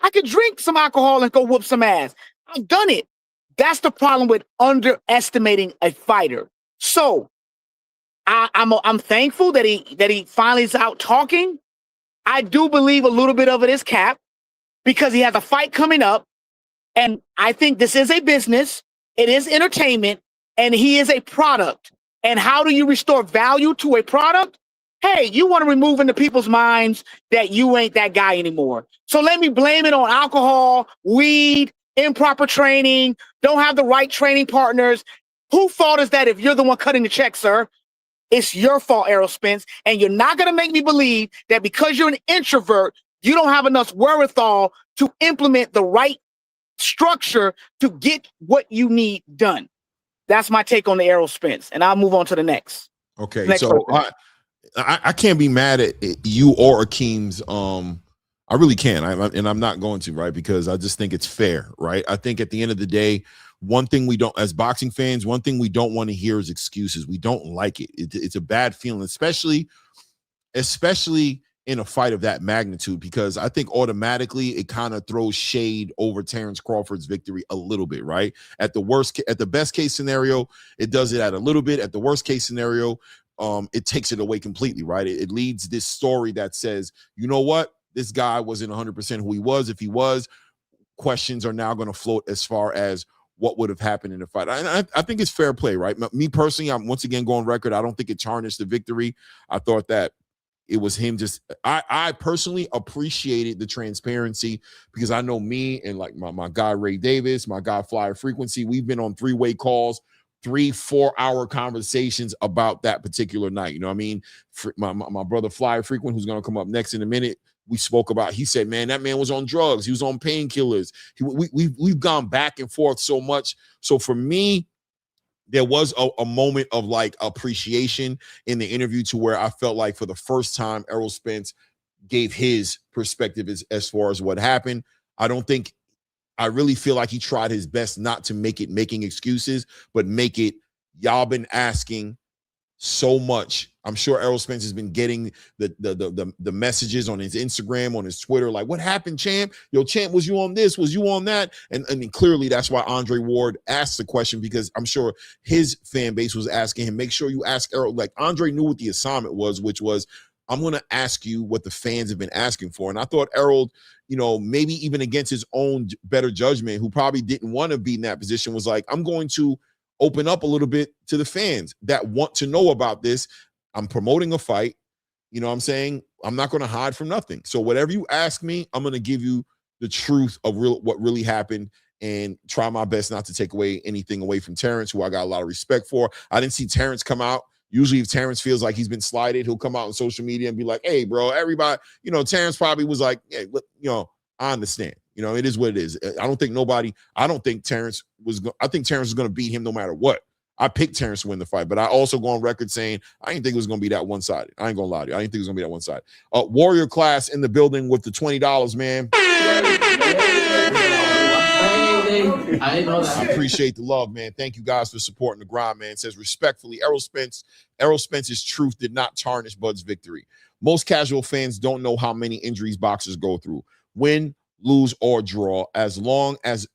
can drink some alcohol and go whoop some ass. I've done it. That's the problem with underestimating a fighter. So I'm thankful that he finally is out talking. I do believe a little bit of it is cap because he has a fight coming up. And I think this is a business. It is entertainment and he is a product. And how do you restore value to a product? Hey, you want to remove into people's minds that you ain't that guy anymore. So let me blame it on alcohol, weed, improper training, don't have the right training partners. Whose fault is that if you're the one cutting the check, sir? It's your fault, Errol Spence. And you're not going to make me believe that because you're an introvert, you don't have enough wherewithal to implement the right structure to get what you need done. That's my take on the Errol Spence. And I'll move on to the next. Okay. So I can't be mad at you or Akeem's. I really can't. And I'm not going to, right? Because I just think it's fair, right? I think at the end of the day, one thing we don't, as boxing fans, one thing we don't want to hear is excuses. We don't like it. It's a bad feeling, especially in a fight of that magnitude, because I think automatically it kind of throws shade over Terence Crawford's victory a little bit, right? At the best case scenario, it does it at a little bit. At the worst case scenario, it takes it away completely, right? It leads this story that says, you know what? This guy wasn't 100% who he was. If he was, questions are now going to float as far as what would have happened in the fight. I think it's fair play, right? Me personally, I'm once again going record. I don't think it tarnished the victory. I thought that it was him just, I personally appreciated the transparency because I know me and like my guy, Ray Davis, my guy, Flyer Frequency, we've been on 3-way calls, 3-4 hour conversations about that particular night. You know what I mean? My brother Flyer Frequent, who's going to come up next in a minute, we spoke about. He said, man, that man was on drugs. He was on painkillers. We've gone back and forth so much. So for me, there was a moment of like appreciation in the interview to where I felt like for the first time, Errol Spence gave his perspective as far as what happened. I really feel like he tried his best not to make it making excuses, but make it, y'all been asking so much. I'm sure Errol Spence has been getting the messages on his Instagram, on his Twitter, like, what happened, champ? Yo, champ, was you on this? Was you on that? And clearly that's why Andre Ward asked the question, because I'm sure his fan base was asking him, make sure you ask Errol. Like, Andre knew what the assignment was, which was, I'm going to ask you what the fans have been asking for. And I thought Errol, maybe even against his own better judgment, who probably didn't want to be in that position, was like, I'm going to open up a little bit to the fans that want to know about this. I'm promoting a fight. You know what I'm saying? I'm not going to hide from nothing. So whatever you ask me, I'm going to give you the truth of what really happened, and try my best not to take anything away from Terence, who I got a lot of respect for. I didn't see Terence come out. Usually if Terence feels like he's been slighted, he'll come out on social media and be like, hey, bro, everybody, Terence probably was like, hey, I understand. It is what it is. I think Terence was going to beat him no matter what. I picked Terence to win the fight, but I also go on record saying I didn't think it was going to be that one-sided. I ain't going to lie to you. I didn't think it was going to be that one-sided. Warrior Class in the building with the $20, man. I didn't know that. I appreciate the love, man. Thank you guys for supporting the grind, man. It says, respectfully, Errol Spence's truth did not tarnish Bud's victory. Most casual fans don't know how many injuries boxers go through. Win, lose, or draw, as long as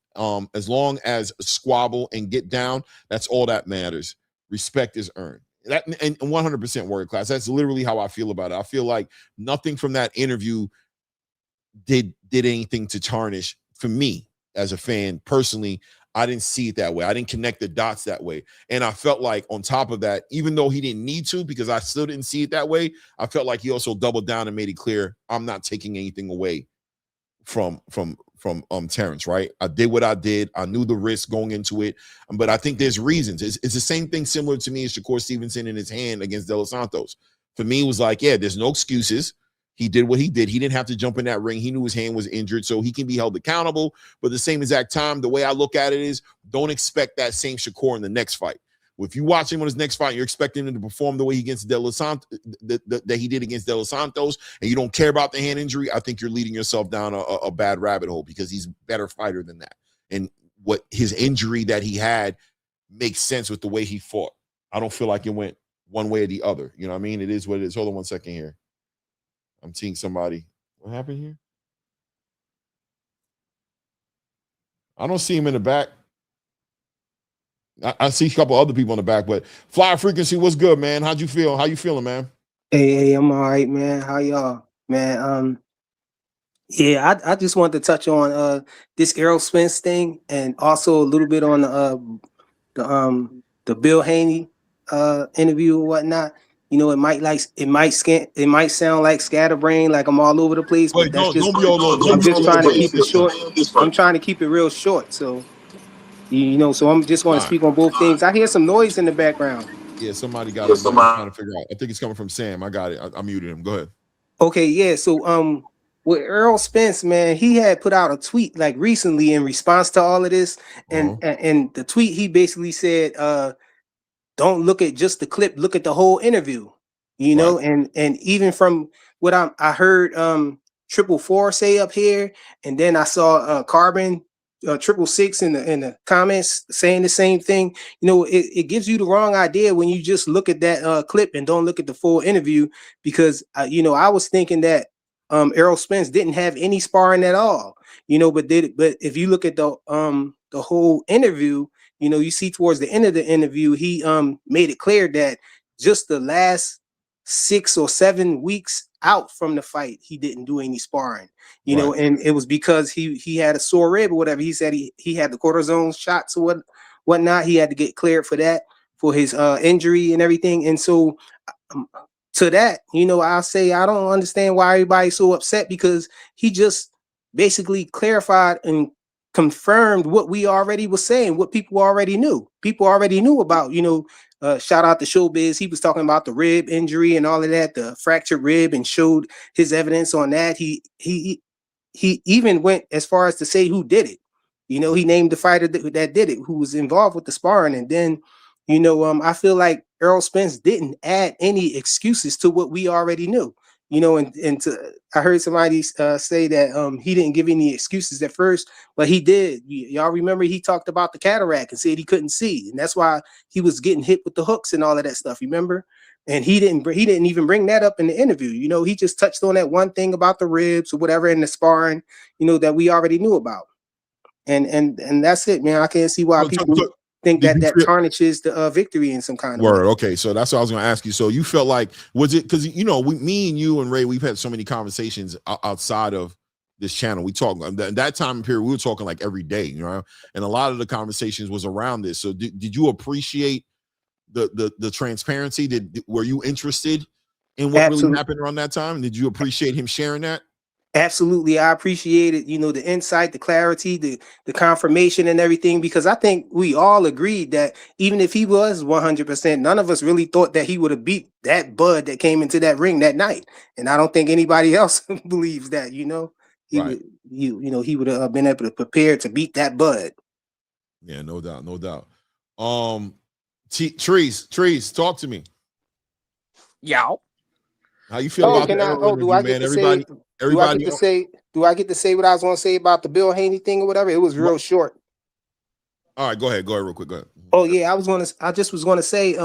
squabble and get down, that's all that matters. Respect is earned. That, and 100% Warrior Class. That's literally how I feel about it. I feel like nothing from that interview did anything to tarnish, for me as a fan personally. I didn't see it that way. I didn't connect the dots that way. And I felt like on top of that, even though he didn't need to, because I still didn't see it that way, I felt like he also doubled down and made it clear, I'm not taking anything away from Terence, right? I did what I did. I knew the risk going into it, but I think there's reasons. It's the same thing similar to me as Shakur Stevenson in his hand against De Los Santos. For me, it was like, yeah, there's no excuses. He did what he did. He didn't have to jump in that ring. He knew his hand was injured, so he can be held accountable. But at the same exact time, the way I look at it is, don't expect that same Shakur in the next fight. If you watch him on his next fight, you're expecting him to perform the way he against De Los Santos, that he did against De Los Santos, and you don't care about the hand injury, I think you're leading yourself down a bad rabbit hole, because he's a better fighter than that. And what his injury that he had makes sense with the way he fought. I don't feel like it went one way or the other. You know what I mean? It is what it is. Hold on 1 second here. I'm seeing somebody. What happened here? I don't see him in the back. I see a couple other people in the back, but Flyer Frequency, what's good, man? How'd you feel? How you feeling, man? Hey, I'm all right, man. How y'all, man? Yeah, I just wanted to touch on this Errol Spence thing, and also a little bit on the Bill Haney interview or whatnot. It might sound like scatterbrain, like I'm all over the place, but I'm just trying to keep it short. I'm trying to keep it real short, so. So I'm just want to speak on both things. I hear some noise in the background. Yeah, somebody got it. I'm trying to figure out. I think it's coming from Sam. I got it. I muted him. Go ahead. Okay, yeah. So with Errol Spence, man, he had put out a tweet like recently in response to all of this, and the tweet, he basically said, "Don't look at just the clip. Look at the whole interview." And even from what I heard 444 say up here, and then I saw Carbon 666 in the comments saying the same thing. It gives you the wrong idea when you just look at that clip and don't look at the full interview, because I was thinking that Errol Spence didn't have any sparring at all, but if you look at the whole interview, you see towards the end of the interview, he made it clear that just the last 6 or 7 weeks out from the fight, he didn't do any sparring, and it was because he had a sore rib or whatever. He said he had the cortisone shots or whatnot. He had to get cleared for that, for his injury and everything. And so to that, I'll say I don't understand why everybody's so upset, because he just basically clarified and confirmed what we already was saying, what people already knew. People already knew about, shout out to Showbiz. He was talking about the rib injury and all of that, the fractured rib, and showed his evidence on that. He even went as far as to say who did it. You know, he named the fighter that did it, who was involved with the sparring. And then, you know, I feel like Errol Spence didn't add any excuses to what we already knew. You know, I heard somebody say that he didn't give any excuses at first, but he did. Y'all remember he talked about the cataract and said he couldn't see, and that's why he was getting hit with the hooks and all of that stuff. Remember? And he didn't even bring that up in the interview. You know, he just touched on that one thing about the ribs or whatever in the sparring, you know, that we already knew about. And that's it, man. I can't see why people think that tarnishes the victory in some kind of way. Okay, so that's what I was going to ask you. So you felt like, was it because, you know, me and you and Ray, we've had so many conversations outside of this channel. We talk that time period, we were talking like every day, you know, and a lot of the conversations was around this. So did you appreciate the transparency? Were you interested in what really happened around that time? Did you appreciate him sharing that? Absolutely. I appreciated, you know, the insight, the clarity, the confirmation and everything, because I think we all agreed that even if he was 100%, none of us really thought that he would have beat that bud that came into that ring that night. And I don't think anybody else believes that, you know, he would have been able to prepare to beat that bud. Yeah, no doubt. No doubt. Trees, talk to me. Y'all. How you feel about that? Do I get to say what I was going to say about the Bill Haney thing or whatever? It was real short. All right, go ahead real quick. Go ahead. Oh yeah, I just was going to say,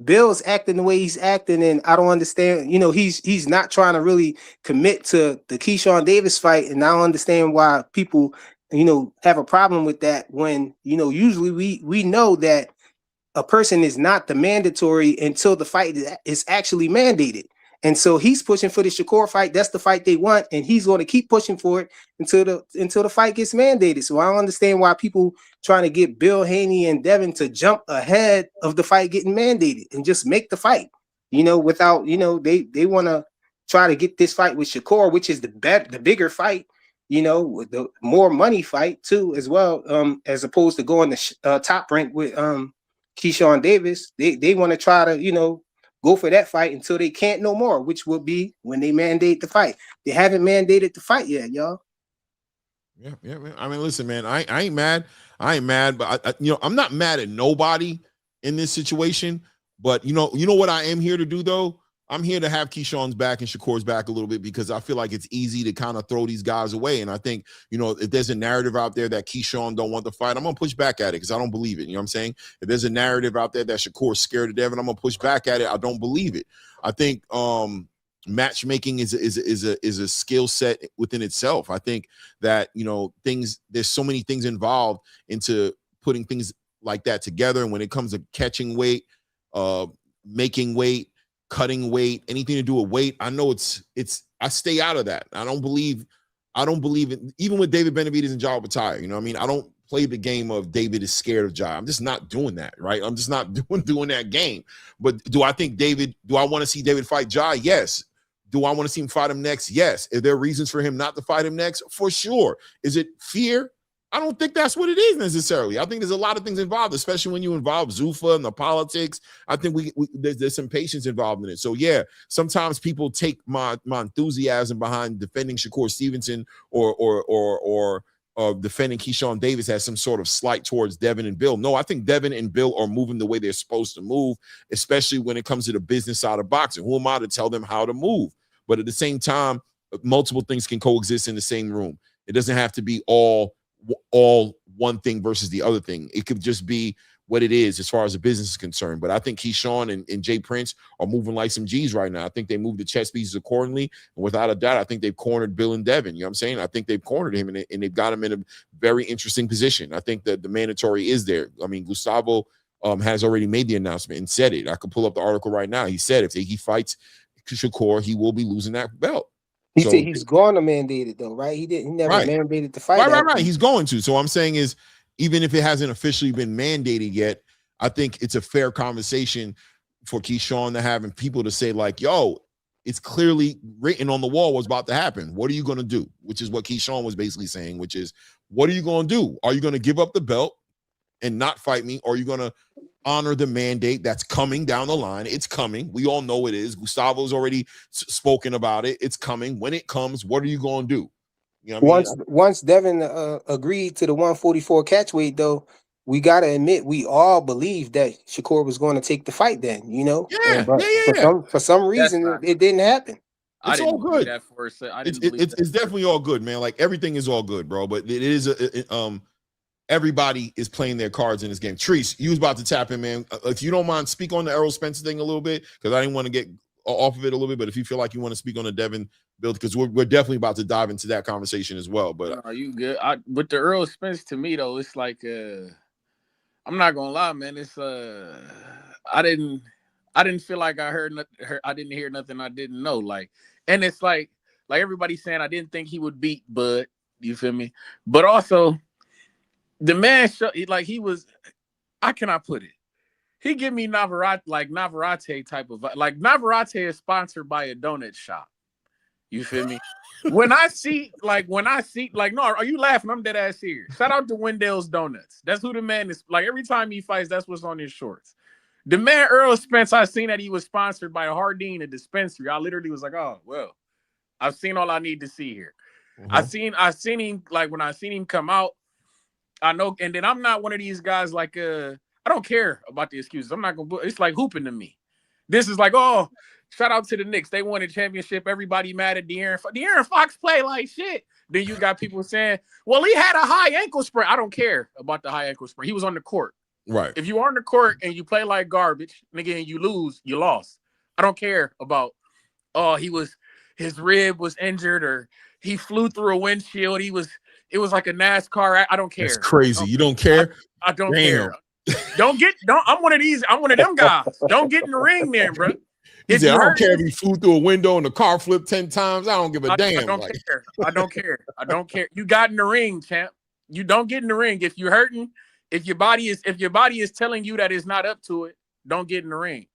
Bill's acting the way he's acting, and I don't understand. You know, he's not trying to really commit to the Keyshawn Davis fight, and I don't understand why people, you know, have a problem with that when, you know, usually we know that a person is not the mandatory until the fight is actually mandated. And so he's pushing for the Shakur fight. That's the fight they want, and he's going to keep pushing for it until the fight gets mandated. So I don't understand why people trying to get Bill Haney and Devin to jump ahead of the fight getting mandated and just make the fight. You know, without, you know, they want to try to get this fight with Shakur, which is the bigger fight. You know, with the more money fight too, as well, as opposed to going to Top Rank with Keyshawn Davis. They want to try to, you know, go for that fight until they can't no more, which will be when they mandate the fight. They haven't mandated the fight yet, y'all. Yeah, man. I mean, listen, man, I ain't mad. But you know, I'm not mad at nobody in this situation. But you know what I am here to do though? I'm here to have Keyshawn's back and Shakur's back a little bit, because I feel like it's easy to kind of throw these guys away. And I think, you know, if there's a narrative out there that Keyshawn don't want the fight, I'm going to push back at it because I don't believe it. You know what I'm saying? If there's a narrative out there that Shakur's scared of Devin, I'm going to push back at it. I don't believe it. I think matchmaking is a skill set within itself. I think that, you know, there's so many things involved into putting things like that together. And when it comes to catching weight, making weight, cutting weight, anything to do with weight, I know I stay out of that. I don't believe it. Even with David Benavidez and Jai Bataille, you know what I mean? I don't play the game of David is scared of Jai. I'm just not doing that, right? I'm just not doing that game. But do I want to see David fight Jai? Yes. Do I want to see him fight him next? Yes. Are there reasons for him not to fight him next? For sure. Is it fear? I don't think that's what it is necessarily. I think there's a lot of things involved, especially when you involve Zuffa and the politics. I think there's some patience involved in it. So yeah, sometimes people take my enthusiasm behind defending Shakur Stevenson or defending Keyshawn Davis as some sort of slight towards Devin and Bill. No, I think Devin and Bill are moving the way they're supposed to move, especially when it comes to the business side of boxing. Who am I to tell them how to move? But at the same time, multiple things can coexist in the same room. It doesn't have to be all one thing versus the other thing. It could just be what it is as far as the business is concerned. But I think Keyshawn and Jay Prince are moving like some G's right now. I think they moved the chess pieces accordingly. And without a doubt, I think they've cornered Bill and Devin. You know what I'm saying? I think they've cornered him and they've got him in a very interesting position. I think that the mandatory is there. I mean, Gustavo has already made the announcement and said it. I could pull up the article right now. He said if he fights Shakur, he will be losing that belt. He said he's going to mandate it though, right? He never mandated the fight. Right. He's going to. So I'm saying is, even if it hasn't officially been mandated yet, I think it's a fair conversation for Keyshawn to have and people to say like, yo, it's clearly written on the wall what's about to happen. What are you going to do? Which is what Keyshawn was basically saying, which is, what are you going to do? Are you going to give up the belt and not fight me? Or are you going to honor the mandate that's coming down the line. It's coming. We all know it is. Gustavo's already spoken about it. It's coming. When it comes, what are you going to do? You know what I mean? Once Devin agreed to the 144 catch weight, though, we got to admit we all believed that Shakur was going to take the fight then, you know? Yeah, but for some reason, it didn't happen. It's all good. That for a second. It's definitely all good, man. Like everything is all good, bro. But it is everybody is playing their cards in this game. Treese, you was about to tap in, man. If you don't mind, speak on the Errol Spence thing a little bit, because I didn't want to get off of it a little bit. But if you feel like you want to speak on the Devin build, because we're definitely about to dive into that conversation as well. But are you good? With the Errol Spence, to me though, it's like I'm not gonna lie, man. It's I didn't feel like I didn't hear nothing I didn't know. Like, and it's like everybody's saying I didn't think he would beat Bud. You feel me? But also, the man, he was. How can I put it? He give me Navarrete type of, like Navarrete is sponsored by a donut shop. You feel me? When I see, no, are you laughing? I'm dead ass here. Shout out to Wendell's Donuts. That's who the man is. Like every time he fights, that's what's on his shorts. The man Errol Spence, I seen that he was sponsored by Hardin, a dispensary. I literally was like, oh well, I've seen all I need to see here. Mm-hmm. I seen him, like when I seen him come out. I know, and then I'm not one of these guys like I don't care about the excuses. I'm not gonna. It's like hooping to me. This is like, oh, shout out to the Knicks. They won a championship. Everybody mad at De'Aaron Fox play like shit. Then you got people saying, well, he had a high ankle sprain. I don't care about the high ankle sprain. He was on the court. Right. If you are on the court and you play like garbage, nigga, and you lose, you lost. I don't care about, his rib was injured or he flew through a windshield. It was like a NASCAR. I don't care. It's crazy. You don't care? I don't care. I'm one of them guys. Don't get in the ring then, bro. I don't care if he flew through a window and the car flipped 10 times. I don't give a damn. I don't care. You got in the ring, champ. You don't get in the ring. If you're hurting, if your body is telling you that it's not up to it, don't get in the ring.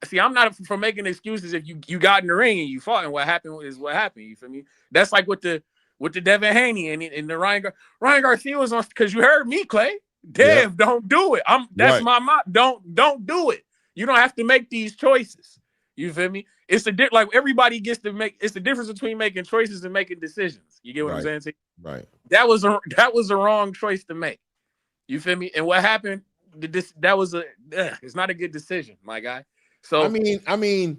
See, I'm not for making excuses. If you got in the ring and you fought, and what happened is what happened. You feel me? That's like with the Devin Haney and the Ryan Garcia was on, because you heard me, Clay. Dev, don't do it. That's my mom. Don't do it. You don't have to make these choices. You feel me? It's like everybody gets to make. It's the difference between making choices and making decisions. You get what I'm saying? Right. That was a wrong choice to make. You feel me? And what happened? It's not a good decision, my guy. So I mean,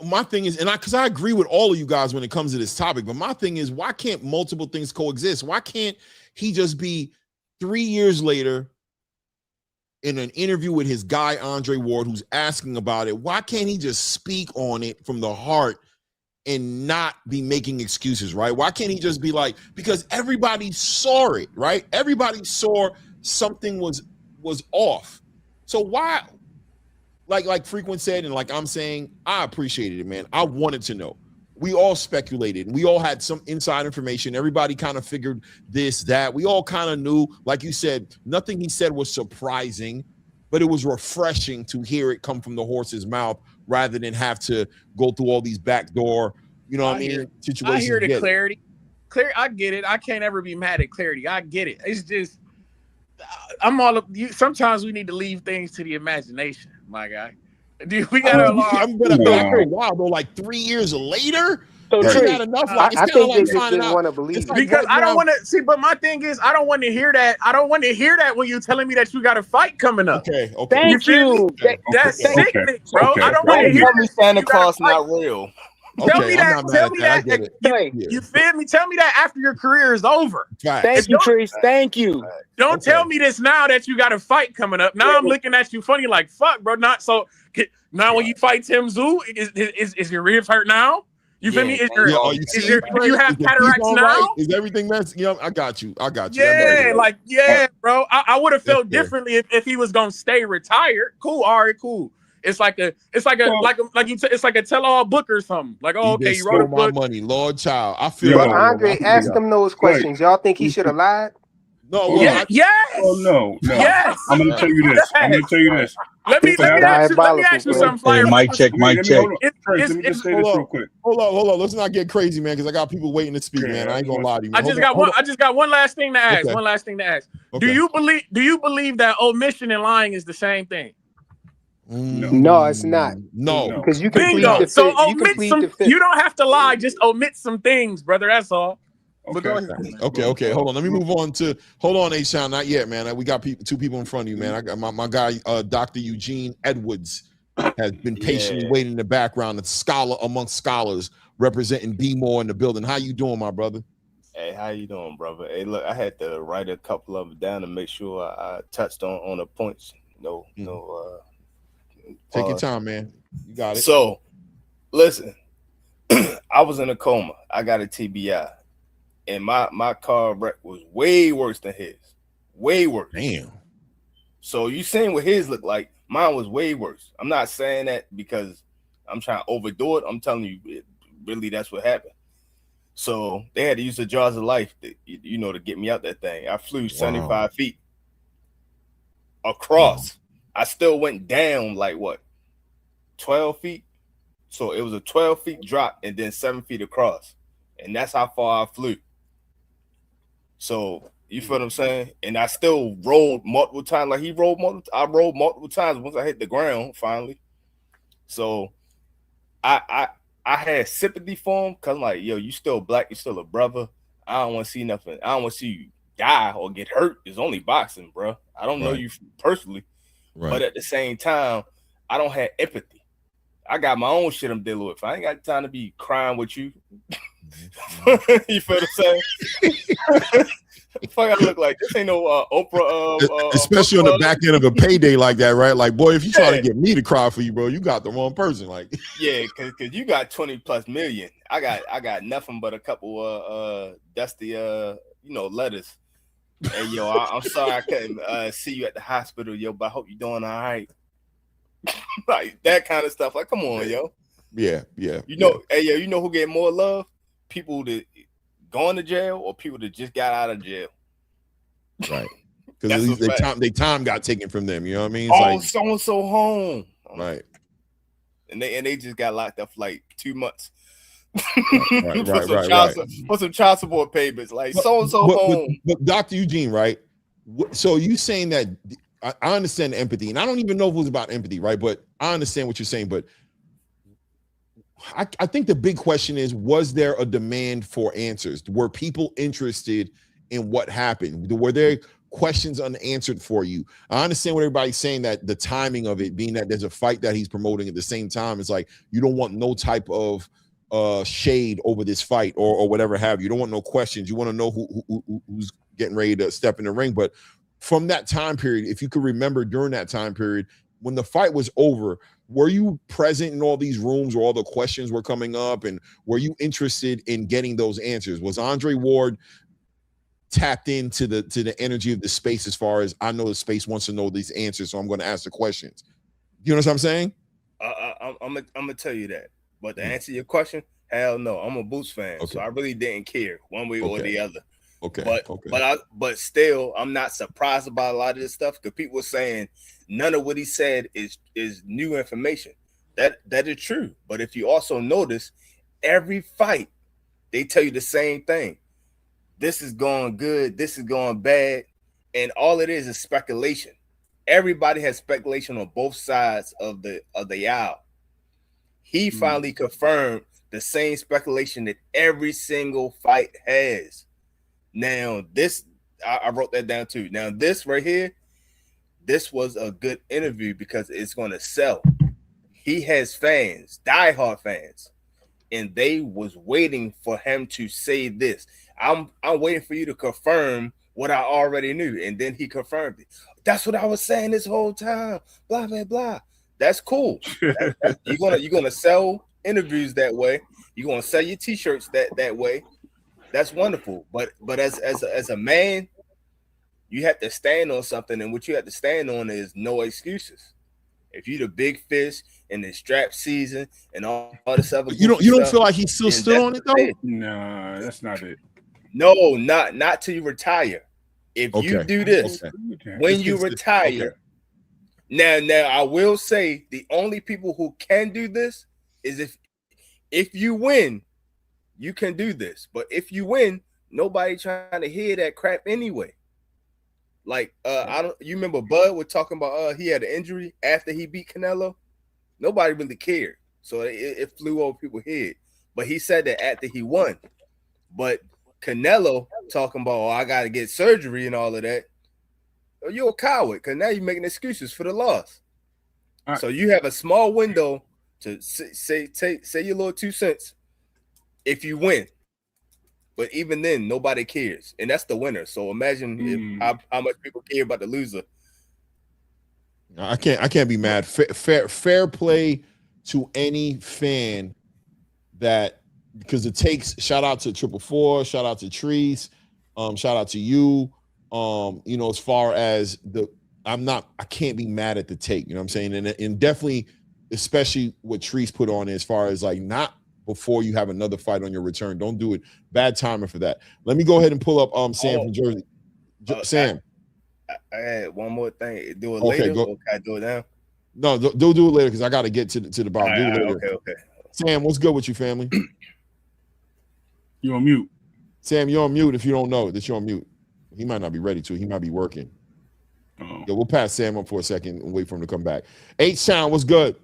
my thing is, because I agree with all of you guys when it comes to this topic, but my thing is, why can't multiple things coexist? Why can't he just be 3 years later in an interview with his guy, Andre Ward, who's asking about it? Why can't he just speak on it from the heart and not be making excuses, right? Why can't he just be like, because everybody saw it, right? Everybody saw something was off. So why, like Frequent said, and like I'm saying, I appreciated it, man. I wanted to know. We all speculated. We all had some inside information. Everybody kind of figured this, that. We all kind of knew, like you said, nothing he said was surprising, but it was refreshing to hear it come from the horse's mouth rather than have to go through all these backdoor, situations. I hear the clarity. I get it. I can't ever be mad at clarity. I get it. It's just, sometimes we need to leave things to the imagination, my guy. Dude, we got after a while though, like 3 years later. So not enough. Like, I think they just didn't want to believe it. Because I don't want to see, but my thing is, I don't want to hear that. I don't want to hear that when you're telling me that you got a fight coming up. Okay. Thank you. That's sickening, bro. I don't want to hear that. Santa Claus not real. Tell me that. You feel me? Tell me that after your career is over. Thank you, Trace. Thank you. Don't tell me this now that you got a fight coming up. Now I'm looking at you funny, like fuck, bro. Not so. Now when you fight Tim Tszyu, is your ribs hurt now? You feel me? Do you have cataracts now? Right? Is everything messed? I got you. Yeah, bro. I would have felt differently if he was gonna stay retired. Cool, all right, cool. It's like a tell-all book or something. Like, oh, okay, you wrote a book. My money, Lord child. I feel. But Andre, ask him those questions. Y'all think he should have lied? No, well, yes. Oh no. Yes. I'm gonna tell you this. Let me ask you something, Flyer. Hey, mic check. Let me just say this real quick. Hold on. Let's not get crazy, man, because I got people waiting to speak, man. I ain't gonna lie to you. Man. I just got one last thing to ask. Okay. One last thing to ask. Okay. Do you believe that omission and lying is the same thing? No, it's not. No, because you can bingo. plead So the omit some. You don't have to lie. Just omit some things, brother. That's all. Okay. Hold on. Let me move on to. Hold on, A-Sound. Not yet, man. We got two people in front of you, man. I got my guy, Dr. Eugene Edwards, has been patiently waiting in the background. A scholar amongst scholars, representing D-Moore in the building. How you doing, my brother? Hey, how you doing, brother? Hey, look, I had to write a couple of them down to make sure I touched on the points. Take your time, man. You got it. So, listen, I was in a coma. I got a TBI, and my car wreck was way worse than his. Way worse. Damn. So you seen what his looked like? Mine was way worse. I'm not saying that because I'm trying to overdo it. I'm telling you, really, that's what happened. So they had to use the jaws of life, to get me out that thing. I flew 75 feet across. Wow. I still went down like 12 feet. So it was a 12 feet drop and then 7 feet across. And that's how far I flew. So you feel what I'm saying? And I still rolled multiple times. Like I rolled multiple times once I hit the ground finally. So I had sympathy for him because I'm like, yo, you still black, you still a brother. I don't want to see nothing. I don't want to see you die or get hurt. It's only boxing, bro. I don't know you personally. Right. But at the same time, I don't have empathy. I got my own shit I'm dealing with. I ain't got time to be crying with you. You feel what I'm saying? Fuck, I look like this ain't no Oprah. Especially on the back end of a payday like that, right? Like, boy, if you try to get me to cry for you, bro, you got the wrong person. Like, yeah, because you got 20+ million. I got nothing but a couple dusty letters. Hey, yo, I'm sorry I couldn't see you at the hospital, yo, but I hope you're doing all right. Like that kind of stuff. Like, come on, yo. Yeah. Hey, yo, you know who get more love? People that going to jail or people that just got out of jail. Right. Because at least their time got taken from them. You know what I mean? It's so-and-so home. Right. And they just got locked up for like 2 months. Right. For some child support payments. Like so-and-so home. But Dr. Eugene, right? So you saying that I understand empathy, and I don't even know if it was about empathy, right? But I understand what you're saying. But I think the big question is, was there a demand for answers? Were people interested in what happened? Were there questions unanswered for you? I understand what everybody's saying, that the timing of it being that there's a fight that he's promoting at the same time. It's like you don't want no type of shade over this fight or whatever have you. You don't want no questions. You want to know who's getting ready to step in the ring. But from that time period, if you could remember during that time period, when the fight was over, were you present in all these rooms where all the questions were coming up, and were you interested in getting those answers? Was Andre Ward tapped into the energy of the space as far as, I know the space wants to know these answers, so I'm going to ask the questions? You know what I'm saying? I'm gonna tell you that. But to answer your question, hell no. I'm a Boots fan, so I really didn't care one way or the other. But still, I'm not surprised about a lot of this stuff because people were saying none of what he said is new information. That is true. But if you also notice, every fight they tell you the same thing. This is going good. This is going bad, and all it is speculation. Everybody has speculation on both sides of the aisle. He finally confirmed the same speculation that every single fight has. Now, this, I wrote that down too. Now, this right here, this was a good interview because it's going to sell. He has fans, diehard fans, and they was waiting for him to say this. I'm waiting for you to confirm what I already knew, and then he confirmed it. That's what I was saying this whole time. Blah blah blah. That's cool. You're gonna sell interviews that way. You're gonna sell your T-shirts that way. That's wonderful. But as a man, you have to stand on something, and what you have to stand on is no excuses. If you're the big fish in the strap season and all this other, you don't feel like he's still stood on it though? No, that's not it. No, not till you retire. If you do this when you retire, now I will say the only people who can do this is if you win, you can do this. But if you win, nobody trying to hear that crap anyway. Like you remember Bud was talking about he had an injury after he beat Canelo. Nobody really cared, so it flew over people's head. But he said that after he won. But Canelo talking about I got to get surgery and all of that. You're a coward because now you're making excuses for the loss. Right. So you have a small window to say your little 2 cents if you win. But even then, nobody cares, and that's the winner. So imagine how much people care about the loser. I can't be mad. Fair play to any fan that, because it takes. Shout out to 444. Shout out to Trees. Shout out to you. As far as I can't be mad at the take. You know what I'm saying? And definitely, especially what Trees put on as far as like not before you have another fight on your return. Don't do it. Bad timing for that. Let me go ahead and pull up Sam from Jersey. Sam. I had one more thing. Do it later, or can I do it now? No, do it later because I got to get to the bottom. Do it later. Okay. Sam, what's good with you, family? You're on mute. Sam, you're on mute if you don't know that you're on mute. He might not be ready to. He might be working. Yeah, we'll pass Sam up for a second and wait for him to come back. H-Town, what's good?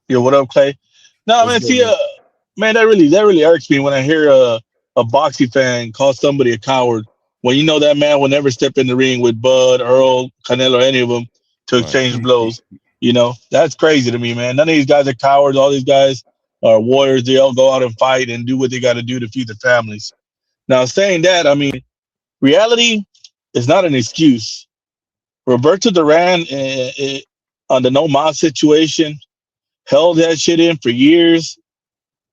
Yo, what up, Clay? No, man, see, man, that really irks me when I hear a boxing fan call somebody a coward when you know that man will never step in the ring with Bud, Earl, Canelo, any of them to exchange blows. You know, that's crazy to me, man. None of these guys are cowards. All these guys are warriors. They all go out and fight and do what they got to do to feed their families. Now, saying that, I mean, reality is not an excuse. Roberto Duran on the no mas situation held that shit in for years.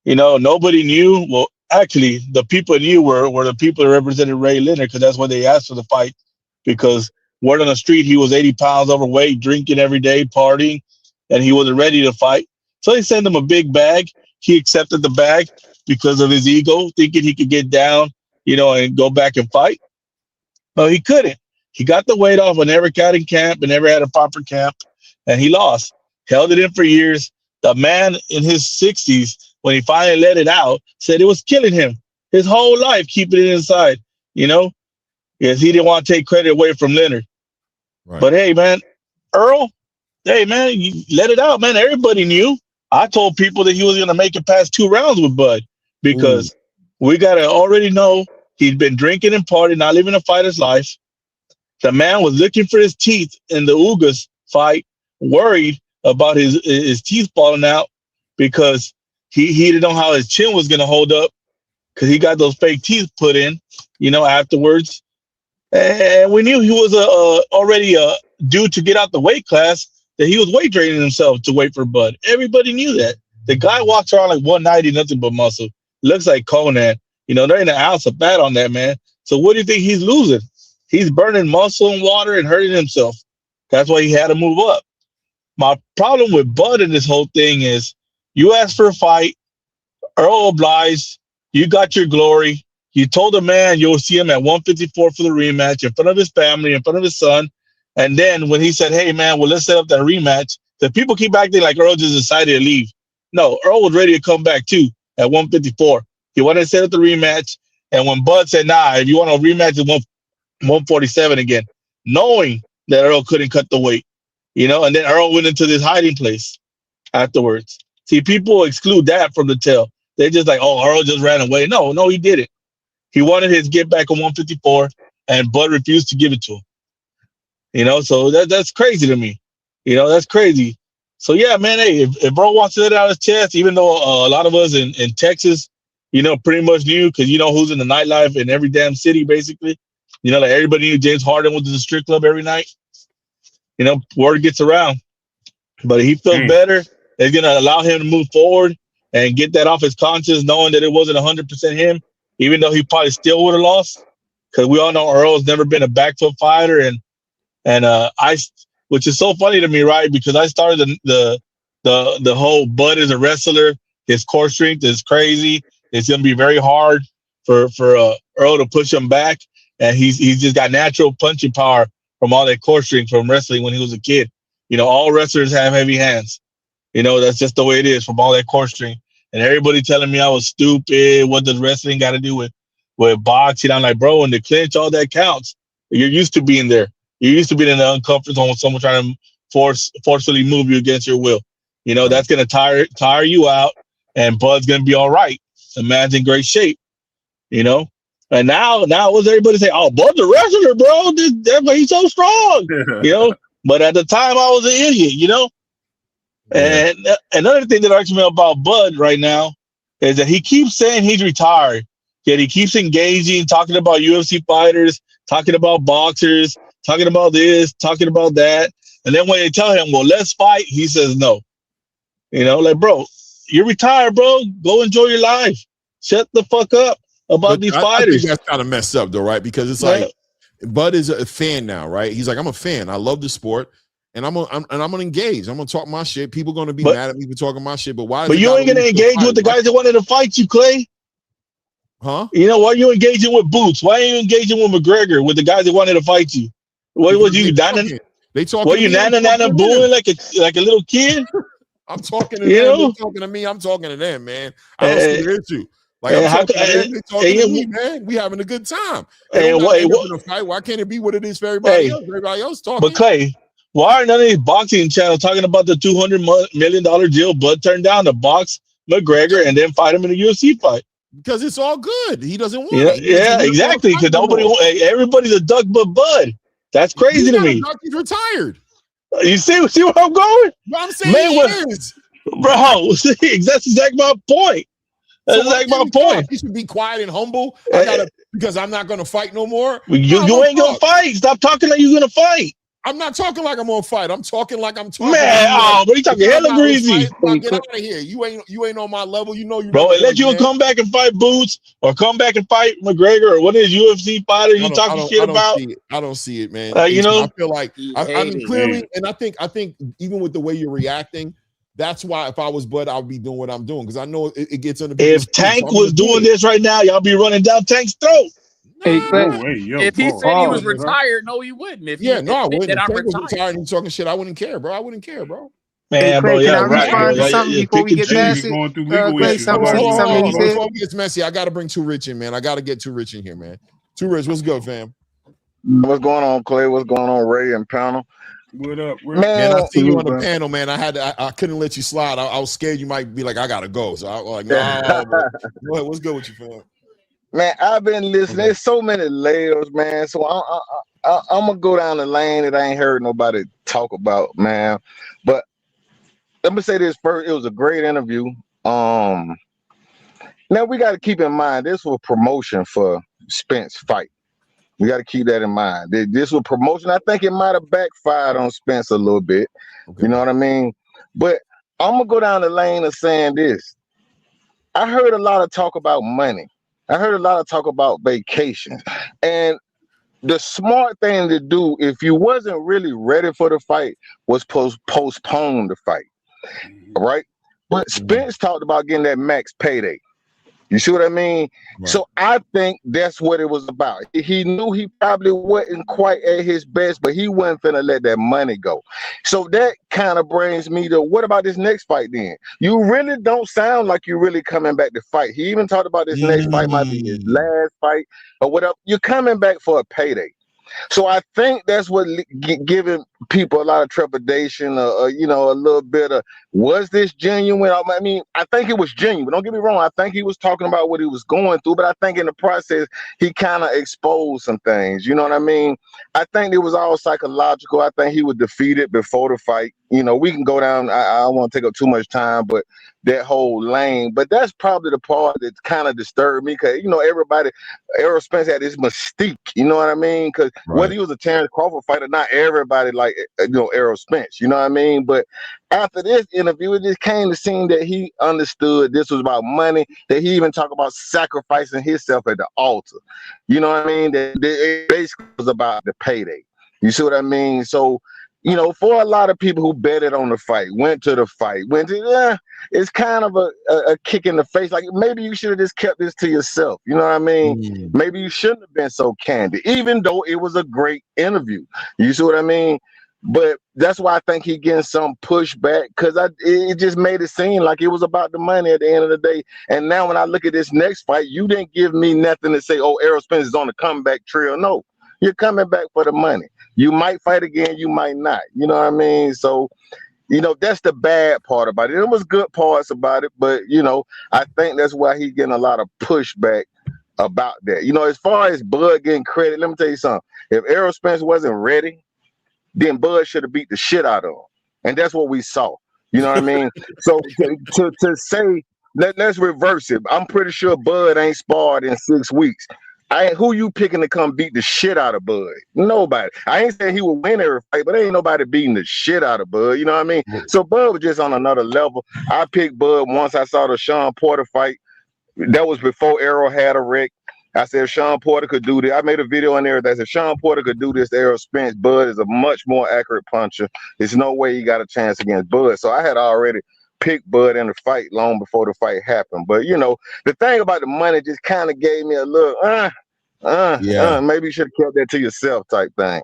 You know, nobody knew. Well, actually, the people knew were the people that represented Ray Leonard because that's why they asked for the fight. Because word on the street, he was 80 pounds overweight, drinking every day, partying, and he wasn't ready to fight. So they sent him a big bag. He accepted the bag because of his ego, thinking he could get down, you know, and go back and fight. No, he couldn't. He got the weight off and never got in camp and never had a proper camp, and he lost. Held it in for years. The man in his 60s, when he finally let it out, said it was killing him his whole life, keeping it inside, you know? Yes, he didn't want to take credit away from Leonard. Right. But hey, man, Earl, hey, man, you let it out, man. Everybody knew. I told people that he was going to make it past 2 rounds with Bud because we got to already know he's been drinking and partying, not living a fighter's life. The man was looking for his teeth in the Ugas fight, worried about his teeth falling out because he didn't know how his chin was going to hold up because he got those fake teeth put in, you know, afterwards. And we knew he was already due to get out the weight class, that he was weight training himself to wait for Bud. Everybody knew that. The guy walks around like 190, nothing but muscle. Looks like Conan. You know, there ain't an ounce of fat on that man. So what do you think he's losing? He's burning muscle and water and hurting himself. That's why he had to move up. My problem with Bud in this whole thing is you asked for a fight, Earl obliged, you got your glory. You told the man you'll see him at 154 for the rematch in front of his family, in front of his son. And then when he said, hey, man, well, let's set up that rematch, the people keep acting like Earl just decided to leave. No, Earl was ready to come back, too, at 154. He wanted to set up the rematch. And when Bud said, nah, if you want a rematch at 147 again, knowing that Earl couldn't cut the weight, you know, and then Earl went into this hiding place afterwards. See, people exclude that from the tale. They're just like, oh, Earl just ran away. No, he didn't. He wanted his get back on 154, and Bud refused to give it to him. You know, so that's crazy to me. You know, that's crazy. So, yeah, man, hey, if Bro wants to let out his chest, even though a lot of us in Texas, you know, pretty much knew, because you know who's in the nightlife in every damn city, basically. You know, like everybody knew James Harden went to the strip club every night. You know, word gets around. But if he feels better, it's going to allow him to move forward and get that off his conscience, knowing that it wasn't 100% him, even though he probably still would have lost. Because we all know Earl's never been a back foot fighter. And which is so funny to me, right? Because I started the whole Bud is a wrestler. His core strength is crazy. It's going to be very hard for Earl to push him back. and he's just got natural punching power from all that core strength from wrestling when he was a kid. You know, all wrestlers have heavy hands. You know, that's just the way it is from all that core strength. And everybody telling me I was stupid. What does wrestling got to do with boxing? I'm like, bro, in the clinch, all that counts. You're used to being there. You're used to being in the uncomfort zone with someone trying to forcefully move you against your will. You know, that's going to tire you out, and Bud's going to be all right. The man's in great shape, you know. And now what's everybody say? Oh, Bud's a wrestler, bro. That's why he's so strong, you know. But at the time, I was an idiot, you know. Yeah. And another thing that irks me about Bud right now is that he keeps saying he's retired, yet he keeps engaging, talking about UFC fighters, talking about boxers, talking about this, talking about that. And then when they tell him, well, let's fight, he says no. You know, like, bro, you're retired, bro. Go enjoy your life. Shut the fuck up about these fighters. I think that's kind of messed up, though, right? Because it's like Bud is a fan now, right? He's like, I'm a fan. I love the sport. And I'm gonna engage. I'm gonna talk my shit. People gonna be mad at me for talking my shit. But why? But you ain't gonna engage with the guys that wanted to fight you, Clay. Huh? You know, why are you engaging with Boots? Why are you engaging with McGregor, with the guys that wanted to fight you? What was you nanning? They talking. Were you nana booing like a little kid? I'm talking to them. They're talking to me. I'm talking to them, man. I don't see the issue. Like I'm talking to them. They talking to me, man. We having a good time. Why can't it be what it is for everybody else? Everybody else talking. But Clay, why are none of these boxing channels talking about the $200 million deal Bud turned down to box McGregor and then fight him in a UFC fight? Because it's all good. He doesn't want it. Yeah, exactly. Because everybody's a duck but Bud. That's crazy to me. He's retired. You see where I'm going? I'm saying he is. Bro, that's exactly my point. That's exactly my point. You should be quiet and humble. Because I'm not going to fight no more. You ain't going to fight. Stop talking like you're going to fight. I'm not talking like I'm on fight. I'm talking like I'm talking. Man, but you talking hella greasy. Get out of here. You ain't on my level. You know you. Bro, unless you come back and fight Boots or come back and fight McGregor or what is UFC fighter you talking shit about? I don't see it, man. You know, I feel like I mean clearly, and I think even with the way you're reacting, that's why if I was Bud, I would be doing what I'm doing because I know it gets under. If Tank was doing this right now, y'all be running down Tank's throat. If he said he was retired, no, he wouldn't. If I wouldn't. If Tank was retired and he's talking shit, I wouldn't care, bro. I wouldn't care, bro. Man, bro, can I respond to something before we get past it? Before it gets messy, I got to bring Too Rich in, man. I got to get Too Rich in here, man. Too Rich, what's good, fam? What's going on, Clay? What's going on, Ray and panel? What up? Man, I see you on the panel, man. I couldn't let you slide. I was scared you might be like, I gotta go. So I was like, no. Go ahead. What's good with you, fam? Man, I've been listening. There's so many layers, man. So I'm gonna go down the lane that I ain't heard nobody talk about, man. But let me say this first. It was a great interview. Now we got to keep in mind this was promotion for Spence fight. We got to keep that in mind. This was promotion. I think it might have backfired on Spence a little bit. Okay. You know what I mean? But I'm gonna go down the lane of saying this. I heard a lot of talk about money. I heard a lot of talk about vacations. And the smart thing to do, if you wasn't really ready for the fight, was postpone the fight. Right? But Spence talked about getting that max payday. You see what I mean? Right. So I think that's what it was about. He knew he probably wasn't quite at his best, but he wasn't finna let that money go. So that kind of brings me to, what about this next fight then? You really don't sound like you're really coming back to fight. He even talked about this next fight might be his last fight or whatever. You're coming back for a payday. So I think that's what giving people a lot of trepidation, a little bit of, was this genuine? I mean, I think it was genuine. Don't get me wrong. I think he was talking about what he was going through, but I think in the process, he kind of exposed some things. You know what I mean? I think it was all psychological. I think he was defeated before the fight. You know, we can go down. I don't want to take up too much time, but that whole lane. But that's probably the part that kind of disturbed me because, everybody, Errol Spence had this mystique. You know what I mean? Because whether he was a Terence Crawford fighter, not everybody like, Errol Spence. You know what I mean? But after this interview, it just came to seem that he understood this was about money, that he even talked about sacrificing himself at the altar. You know what I mean? That it basically was about the payday. You see what I mean? So you know, for a lot of people who betted on the fight, went to the fight, it's kind of a kick in the face. Like, maybe you should have just kept this to yourself. You know what I mean? Maybe you shouldn't have been so candid, even though it was a great interview. You see what I mean? But that's why I think he getting some pushback, because it just made it seem like it was about the money at the end of the day. And now when I look at this next fight, you didn't give me nothing to say, oh, Errol Spence is on the comeback trail. No, you're coming back for the money. You might fight again, you might not. You know what I mean? So, you know, that's the bad part about it. There was good parts about it, but, you know, I think that's why he's getting a lot of pushback about that. You know, as far as Bud getting credit, let me tell you something. If Errol Spence wasn't ready, then Bud should have beat the shit out of him. And that's what we saw. You know what I mean? So to say, let's reverse it. I'm pretty sure Bud ain't sparred in 6 weeks. Who you picking to come beat the shit out of Bud? Nobody. I ain't saying he will win every fight, but ain't nobody beating the shit out of Bud. You know what I mean? So Bud was just on another level. I picked Bud once I saw the Sean Porter fight. That was before Errol had a wreck. I said, if Sean Porter could do this. I made a video on there that said, Sean Porter could do this to Errol Spence. Bud is a much more accurate puncher. There's no way he got a chance against Bud. So I had already picked Bud in the fight long before the fight happened. But, you know, the thing about the money just kind of gave me a little, maybe you should have kept that to yourself type thing.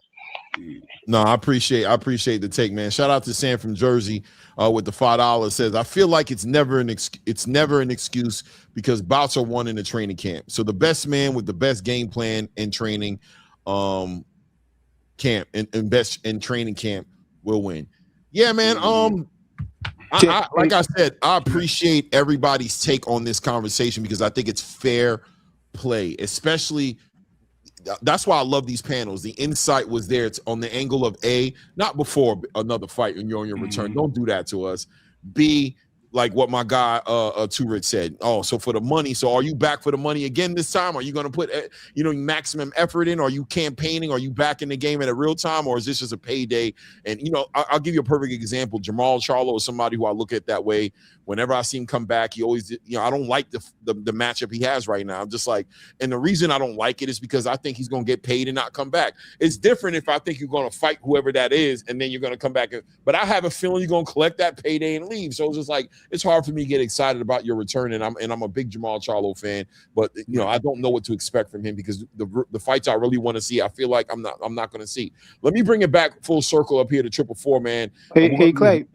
No, I appreciate the take, man. Shout out to Sam from Jersey with the $5. Says, I feel like it's never an excuse because bouts are won in the training camp. So the best man with the best game plan in training camp and best in training camp will win. Yeah, man. Like I said, I appreciate everybody's take on this conversation because I think it's fair play, especially. That's why I love these panels. The insight was there. It's on the angle of A, not before another fight and you're on your return. Don't do that to us. B, like what my guy Turich said. Oh, so for the money. So are you back for the money again this time? Are you going to put maximum effort in? Are you campaigning? Are you back in the game at a real time, or is this just a payday? And I'll give you a perfect example. Jamal Charlo is somebody who I look at that way. Whenever I see him come back, he always, I don't like the matchup he has right now. I'm just like, and the reason I don't like it is because I think he's going to get paid and not come back. It's different if I think you're going to fight whoever that is and then you're going to come back. But I have a feeling you're going to collect that payday and leave. So it's just like, it's hard for me to get excited about your return. And I'm a big Jamal Charlo fan, but I don't know what to expect from him because the fights I really want to see, I feel like I'm not going to see. Let me bring it back full circle up here to 444, man. Hey Clay,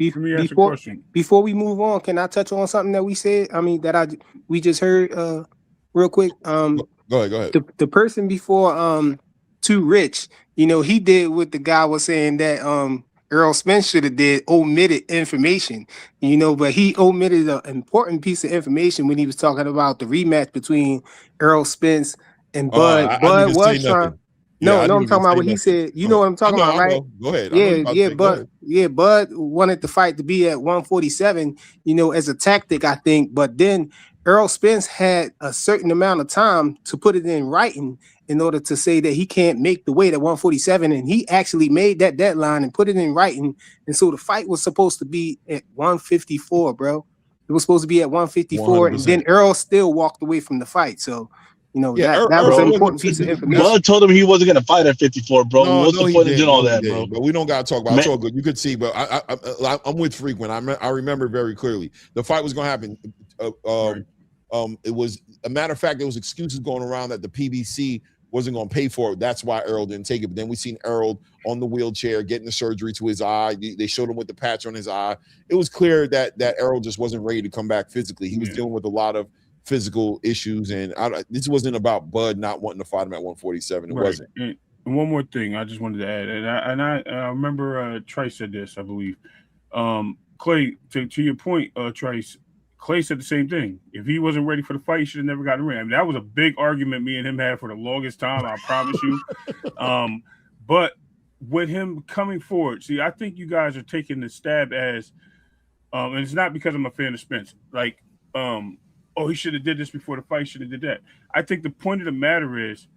before we move on, can I touch on something that we said? I mean, we just heard real quick. Go ahead. The person before Too Rich, he did what the guy was saying that Errol Spence should have did, omitted information, but he omitted an important piece of information when he was talking about the rematch between Errol Spence and Bud. Bud was trying. No, I'm talking about what he said. You know what I'm talking about, right? Go ahead. Bud wanted the fight to be at 147, as a tactic, I think. But then Errol Spence had a certain amount of time to put it in writing in order to say that he can't make the weight at 147. And he actually made that deadline and put it in writing. And so the fight was supposed to be at 154, bro. It was supposed to be at 154. 100%. And then Errol still walked away from the fight. So, that was an important piece of information. Bud told him he wasn't going to fight at 54, bro. What's the point of doing all that, bro? But we don't got to talk about it. It's all good. You could see, but I'm with Frequent. I remember very clearly. The fight was going to happen. It was a matter of fact, there was excuses going around that the PBC wasn't going to pay for it. That's why Errol didn't take it. But then we seen Errol on the wheelchair getting the surgery to his eye. They showed him with the patch on his eye. It was clear that Errol just wasn't ready to come back physically. He was dealing with a lot of physical issues, and this wasn't about Bud not wanting to fight him at 147. It wasn't. And one more thing I just wanted to add, and I remember Trice said this, I believe. Clay, to your point, Trice, Clay said the same thing. If he wasn't ready for the fight, he should have never gotten in. I mean, that was a big argument me and him had for the longest time, I promise you. But with him coming forward, see, I think you guys are taking the stab as, and it's not because I'm a fan of Spence, like, he should have did this before the fight, should have did that. I think the point of the matter is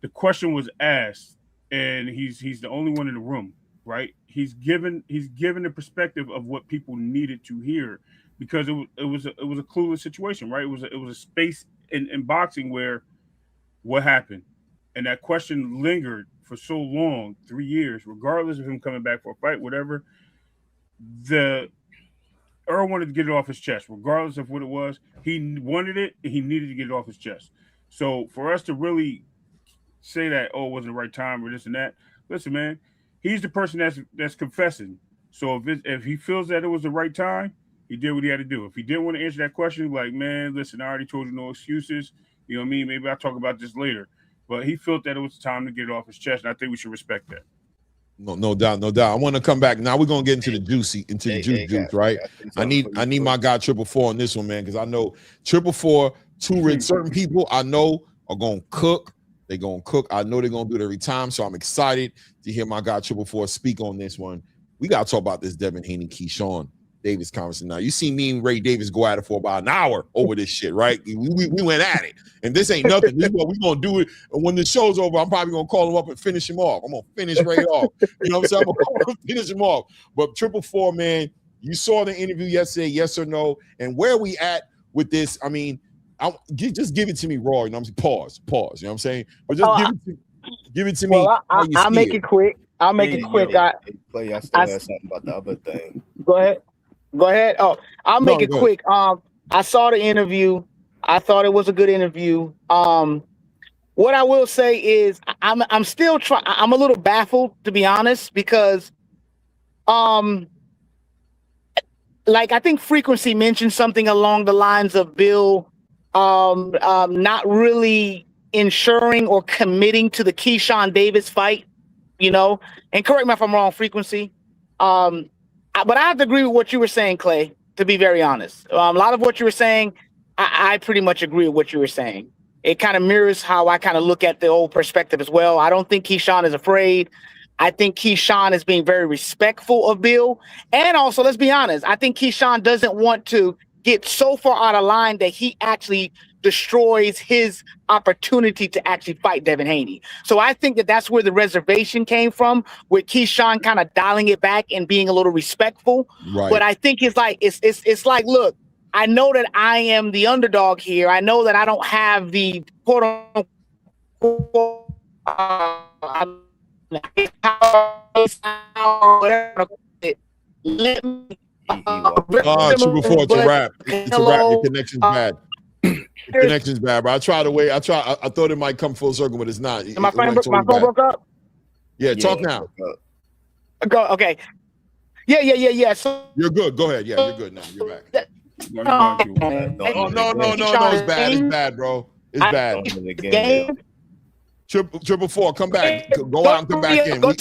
the question was asked, and he's the only one in the room, right? He's given the perspective of what people needed to hear, because it was a clueless situation, right? It was a space in boxing where what happened, and that question lingered for so long, 3 years, regardless of him coming back for a fight, whatever. Earl wanted to get it off his chest, regardless of what it was. He wanted it, and he needed to get it off his chest. So for us to really say that, oh, it wasn't the right time or this and that, listen, man, he's the person that's confessing. So if he feels that it was the right time, he did what he had to do. If he didn't want to answer that question, like, man, listen, I already told you no excuses. You know what I mean? Maybe I'll talk about this later. But he felt that it was time to get it off his chest, and I think we should respect that. No doubt. I want to come back. Now we're gonna get into the juice, right? I need my guy 444 on this one, man, because I know 444, certain people I know are gonna cook. They're gonna cook. I know they're gonna do it every time. So I'm excited to hear my guy 444 speak on this one. We gotta talk about this Devin Haney, Keyshawn Davis conversation. Now you see me and Ray Davis go at it for about an hour over this shit, right? We went at it, and this ain't nothing. This is what we gonna do it. And when the show's over, I'm probably gonna call him up and finish him off. I'm gonna finish Ray off. You know what I'm saying? I'm gonna finish him off. But 444, man, you saw the interview yesterday, yes or no? And where we at with this? I mean, just give it to me raw. You know what I'm saying? Pause. You know what I'm saying? But just give it to me. Well, I'll make it quick. I'll make it quick. I still have something about the other thing. Go ahead. Oh, I'll make it quick. I saw the interview. I thought it was a good interview. What I will say is I'm still trying. I'm a little baffled, to be honest, because like I think Frequency mentioned something along the lines of Bill not really ensuring or committing to the Keyshawn Davis fight, you know, and correct me if I'm wrong, Frequency. But I have to agree with what you were saying, Clay, to be very honest. A lot of what you were saying, I pretty much agree with what you were saying. It kind of mirrors how I kind of look at the old perspective as well. I don't think Keyshawn is afraid. I think Keyshawn is being very respectful of Bill. And also, let's be honest, I think Keyshawn doesn't want to get so far out of line that he actually destroys his opportunity to actually fight Devin Haney. So I think that that's where the reservation came from, with Keyshawn kind of dialing it back and being a little respectful. Right. But I think it's like, look, I know that I am the underdog here. I know that I don't have the quote unquote let me 244, it's a wrap. It's a wrap. Your connection's bad. Your connection's bad, bro. I tried to wait. I thought it might come full circle, but it's not. My phone broke up? Yeah, talk now. Go. Okay. Yeah. So you're good. Go ahead. Yeah, you're good now. You're back. No, it's bad. It's bad, bro. It's bad. Game. 444, come back. Go out and come back in. We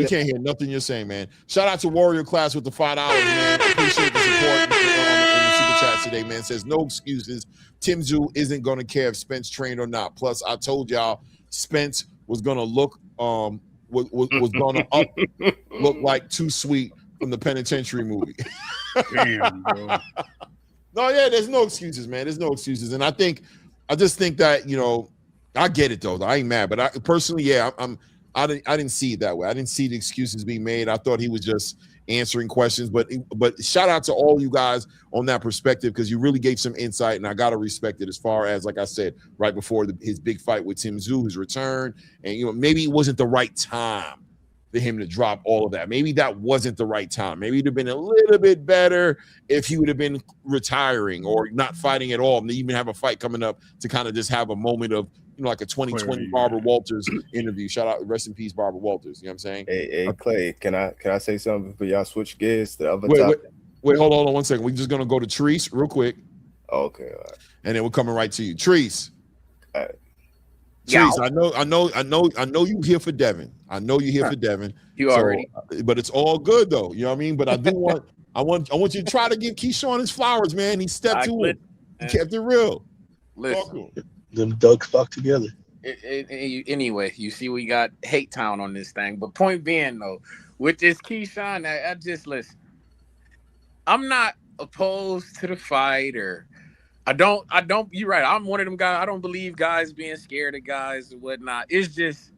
can't hear nothing you're saying, man. Shout out to Warrior Class with the $5, man. Appreciate the support in the super chats today, man. Says no excuses. Tim Tszyu isn't going to care if Spence trained or not. Plus, I told y'all Spence was going to look was going to look like Too Sweet from the Penitentiary movie. Damn, bro. No, yeah, there's no excuses, man. There's no excuses, and I just think that, you know, I get it though. I ain't mad, but I personally, yeah, I didn't see it that way. I didn't see the excuses being made. I thought he was just answering questions. But shout out to all you guys on that perspective, because you really gave some insight, and I gotta respect it. As far as, like I said, right before his big fight with Tim Tszyu, his return, and you know, maybe it wasn't the right time for him to drop all of that. Maybe that wasn't the right time. Maybe it'd have been a little bit better if he would have been retiring or not fighting at all, and even have a fight coming up to kind of just have a moment of, you know, like a 2020 Barbara Walters interview. Shout out, rest in peace, Barbara Walters. You know what I'm saying? Hey, Clay, can I say something before y'all switch gears to the other topic? Wait, hold on 1 second. We're just gonna go to Treese real quick. Okay, all right. And then we're coming right to you, Treese. All right. Treese, I know you here for Devin. I know you're here for Devin. You already. But it's all good though. You know what I mean? But I do want I want you to try to give Keyshawn his flowers, man. He stepped to it. He kept it real. Listen. Them ducks fuck together. Anyway, you see we got hate town on this thing. But point being, though, with this Keyshawn, I just listen. I'm not opposed to the fight, or I don't. You're right. I'm one of them guys. I don't believe guys being scared of guys and whatnot. It's just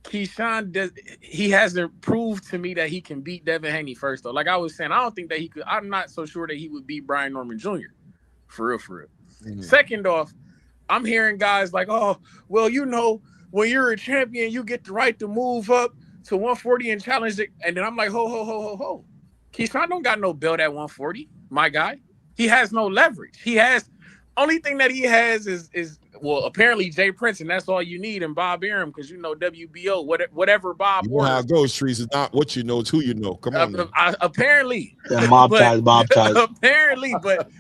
Keyshawn he hasn't proved to me that he can beat Devin Haney first, though. Like I was saying, I don't think that he could. I'm not so sure that he would beat Brian Norman Jr. For real. Mm-hmm. Second off, I'm hearing guys like, oh, well, you know, when you're a champion, you get the right to move up to 140 and challenge it. And then I'm like, ho. Keyshawn don't got no belt at 140, my guy. He has no leverage. He has only thing that he has is well, apparently Jay Prince, and that's all you need, and Bob Arum, because you know WBO, whatever Bob. You know how it goes, Trees. It's not what you know, it's who you know. Come on. Apparently, mob ties. Apparently, but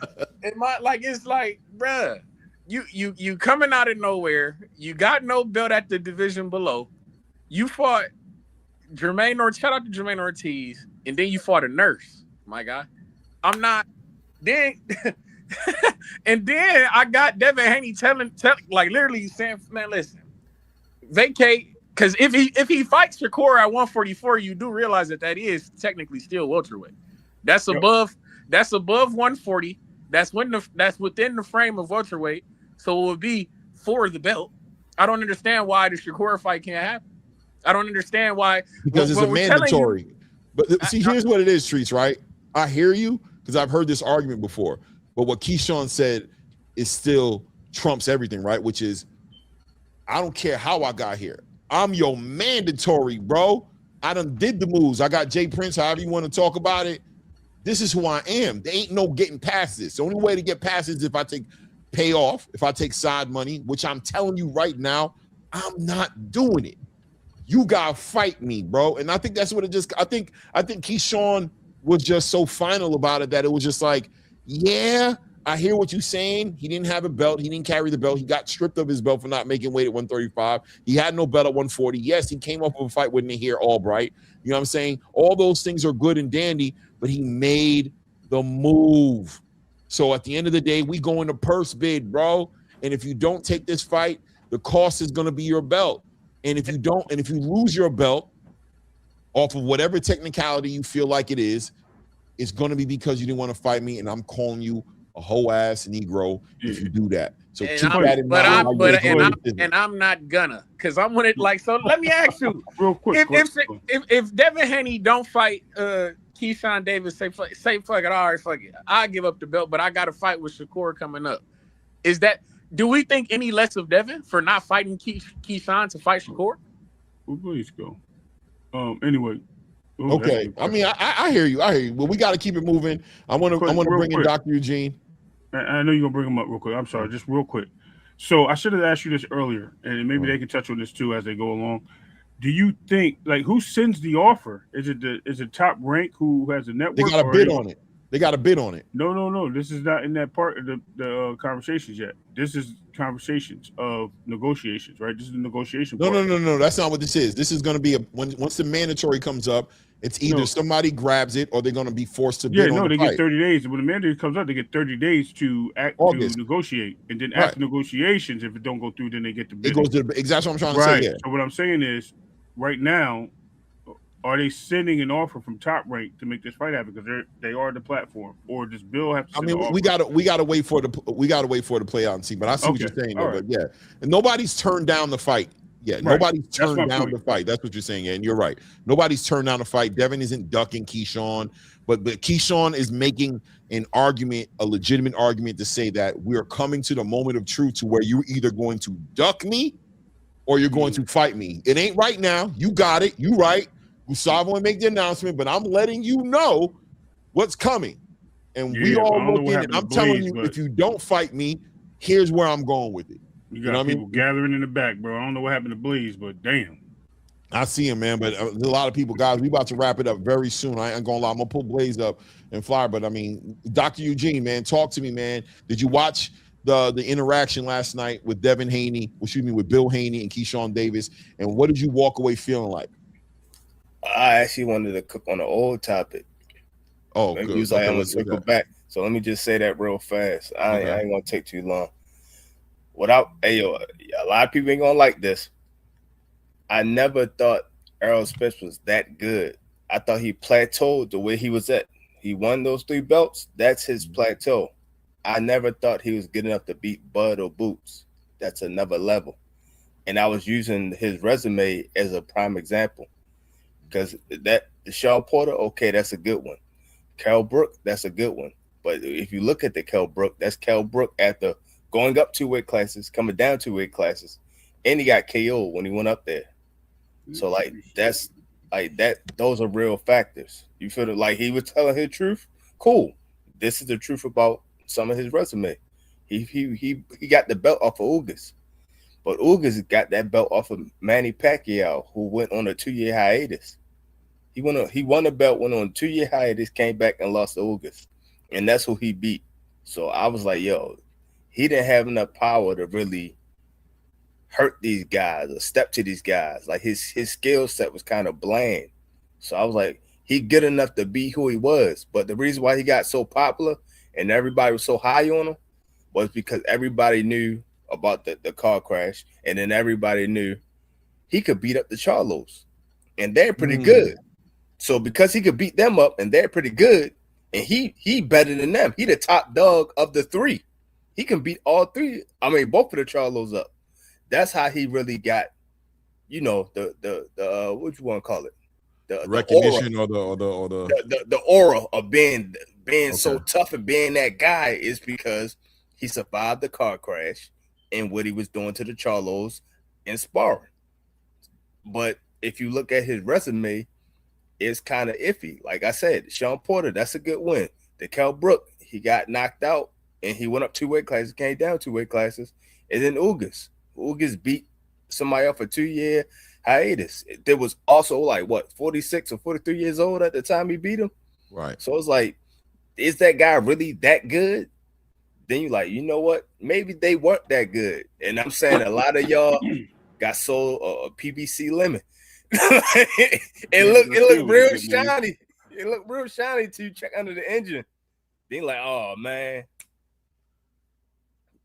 it's like, bruh, you coming out of nowhere. You got no belt at the division below. You fought shout out to Jermaine Ortiz, and then you fought a nurse, my guy. I'm not. Then and then I got Devin Haney telling like literally saying, man, listen, vacate, because if he fights Shakur at 144, you do realize that is technically still welterweight. That's above 140. That's within the frame of welterweight. So it would be for the belt. I don't understand why the Shakur fight can't happen. I don't understand why, because it's a mandatory. But see, here's what it is, Trees, right? I hear you, because I've heard this argument before. But what Keyshawn said is still trumps everything, right? Which is, I don't care how I got here. I'm your mandatory, bro. I done did the moves. I got Jay Prince, however you want to talk about it. This is who I am. There ain't no getting past this. The only way to get past this is if I take payoff, if I take side money, which I'm telling you right now, I'm not doing it. You gotta fight me, bro. And I think that's what it just, I think Keyshawn was just so final about it that it was just like, yeah, I hear what you're saying. He didn't have a belt. He didn't carry the belt. He got stripped of his belt for not making weight at 135. He had no belt at 140. Yes, he came off of a fight with Nahir Albright. You know what I'm saying? All those things are good and dandy, but he made the move. So at the end of the day, we go in the purse bid, bro. And if you don't take this fight, the cost is going to be your belt. And if you don't, and if you lose your belt off of whatever technicality you feel like it is, it's going to be because you didn't want to fight me, and I'm calling you a whole ass Negro if you do that. So keep that in mind. And I'm not gonna, because I'm gonna like. So let me ask you, real quick, if Devin Haney don't fight Keyshawn Davis, say fuck it, all right, fuck it, I give up the belt, but I got to fight with Shakur coming up. Do we think any less of Devin for not fighting Keyshawn to fight Shakur? Well, please go. Anyway. Okay. I mean, I hear you. Well, we got to keep it moving. I want to bring in Dr. Eugene. I know you're going to bring him up real quick. I'm sorry, just real quick. So I should have asked you this earlier, and maybe they can touch on this too as they go along. Do you think, like, who sends the offer? Is it Top Rank who has a network? They got a bid on it. They got a bid on it. No. This is not in that part of the conversations yet. This is conversations of negotiations, right? This is the negotiation part. No. That's not what this is. This is going to be once the mandatory comes up, it's either somebody grabs it or they're going to be forced to bid on the fight. Get 30 days. When the mandate comes up, they get 30 days to negotiate. And then after negotiations, if it don't go through, then they get the bid. It goes to exactly what I'm trying to say. Yeah. So what I'm saying is, right now, are they sending an offer from Top Rank to make this fight happen? Because they are the platform, or does Bill have to? I mean, we gotta wait for it to play out and see. But I see what you're saying, though. But yeah, and nobody's turned down the fight. Yeah, nobody's turned down the fight. That's what you're saying, and you're right. Nobody's turned down the fight. Devin isn't ducking Keyshawn, but Keyshawn is making an argument, a legitimate argument, to say that we're coming to the moment of truth to where you're either going to duck me or you're going to fight me. It ain't right now. You got it. You right. Gustavo will make the announcement, but I'm letting you know what's coming. And we all look in, and I'm telling you, if you don't fight me, here's where I'm going with it. You got people gathering in the back, bro. I don't know what happened to Blaze, but damn. I see him, man, but there's a lot of people. Guys, we about to wrap it up very soon. I ain't gonna lie. I'm gonna pull Blaze up and fly, but I mean, Dr. Eugene, man, talk to me, man. Did you watch the interaction last night with Devin Haney, with Bill Haney and Keyshawn Davis, and what did you walk away feeling like? I actually wanted to cook on an old topic. Oh, good. He was like, I'm gonna circle back. So let me just say that real fast. I ain't gonna take too long. A lot of people ain't gonna like this. I never thought Errol Spence was that good. I thought he plateaued the way he was at. He won those 3 belts. That's his plateau. I never thought he was good enough to beat Bud or Boots. That's another level. And I was using his resume as a prime example. Because the Shaw Porter, okay, that's a good one. Kell Brook, that's a good one. But if you look at the Kell Brook, that's Kell Brook after going up 2 weight classes, coming down 2 weight classes, and he got KO'd when he went up there. So like that's like that. Those are real factors. You feel it? Like he was telling his truth. Cool. This is the truth about some of his resume. He got the belt off of Ugas, but Ugas got that belt off of Manny Pacquiao, who went on a 2-year hiatus. He won the belt, went on a 2-year hiatus, came back and lost to Ugas, and that's who he beat. So I was like, yo, he didn't have enough power to really hurt these guys or step to these guys. Like his skill set was kind of bland. So I was like, he good enough to be who he was. But the reason why he got so popular and everybody was so high on him was because everybody knew about the car crash, and then everybody knew he could beat up the Charlos, and they're pretty good. So because he could beat them up and they're pretty good, and he better than them. He the top dog of the three. He can beat all three. I mean, both of the Charlos up. That's how he really got, you know, the what you want to call it, the recognition aura, or the aura of being so tough and being that guy is because he survived the car crash and what he was doing to the Charlos in sparring. But if you look at his resume, it's kind of iffy. Like I said, Sean Porter, that's a good win. The Kell Brook, he got knocked out and he went up 2 weight classes, came down 2 weight classes, and then Ugas beat somebody off a 2-year hiatus. There was also like 46 or 43 years old at the time he beat him. Right. So it's like, is that guy really that good? Then you like, you know what? Maybe they weren't that good. And I'm saying a lot of y'all got sold a PVC lemon. it looked real shiny. It looked real shiny till you check under the engine. Then like, oh man.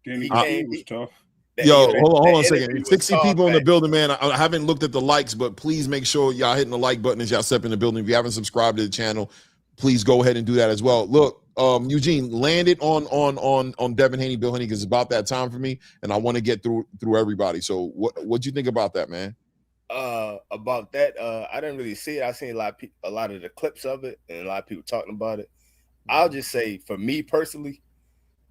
He was tough. Yo, hold on a second. 60 people in the building, man. I haven't looked at the likes, but please make sure y'all hitting the like button as y'all step in the building. If you haven't subscribed to the channel, please go ahead and do that as well. Look, Eugene, landed on Devin Haney, Bill Haney, because it's about that time for me, and I want to get through everybody. So what'd you think about that, man? About that, I didn't really see it. I seen a lot of the clips of it, and a lot of people talking about it. I'll just say, for me personally,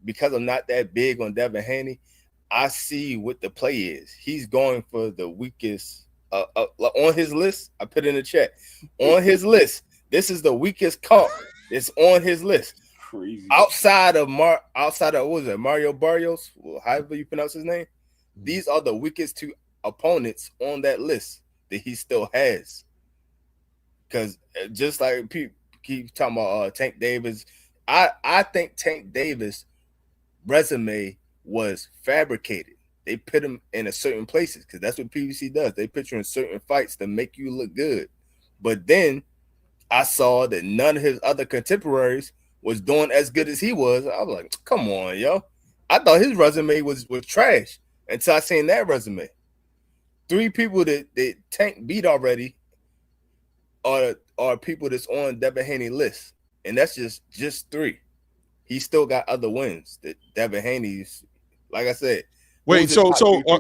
because I'm not that big on Devin Haney, I see what the play is. He's going for the weakest on his list. I put in the chat on his list. This is the weakest comp. It's on his list. Crazy. Outside of what was it, Mario Barrios? Well, however you pronounce his name. These are the weakest 2 opponents on that list that he still has. Because just like people keep talking about Tank Davis, I think Tank Davis' resume was fabricated. They put him in a certain places because that's what PBC does. They put you in certain fights to make you look good. But then I saw that none of his other contemporaries was doing as good as he was. I was like, come on, yo. I thought his resume was trash until I seen that resume. 3 people that Tank beat already are people that's on Devin Haney list. And that's just 3. He still got other wins that Devin Haney's, like I said. Wait, so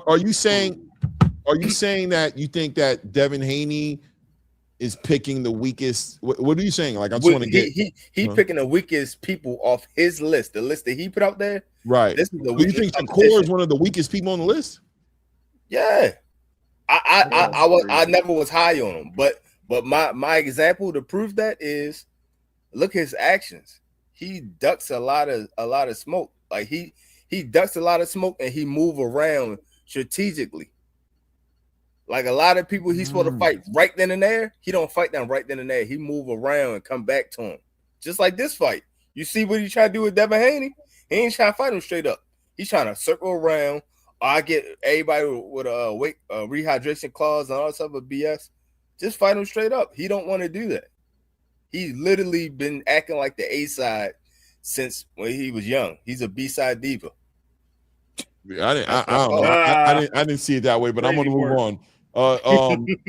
are you saying that you think that Devin Haney is picking the weakest? What are you saying? Like, I just want to get he picking the weakest people off his list, the list that he put out there. Right. This is the weakest. Do you think Shakur is one of the weakest people on the list? Yeah. I never was high on him, but my example to prove that is look at his actions. He ducks a lot of smoke. Like he ducks a lot of smoke and he move around strategically. Like a lot of people he's supposed to fight right then and there. He don't fight them right then and there. He move around and come back to him. Just like this fight. You see what he trying to do with Devin Haney? He ain't trying to fight him straight up. He's trying to circle around. I get everybody with a rehydration clause and all that stuff of BS. Just fight him straight up. He don't want to do that. He's literally been acting like the A side since when he was young. He's a B side diva. I didn't see it that way, but I'm gonna move on.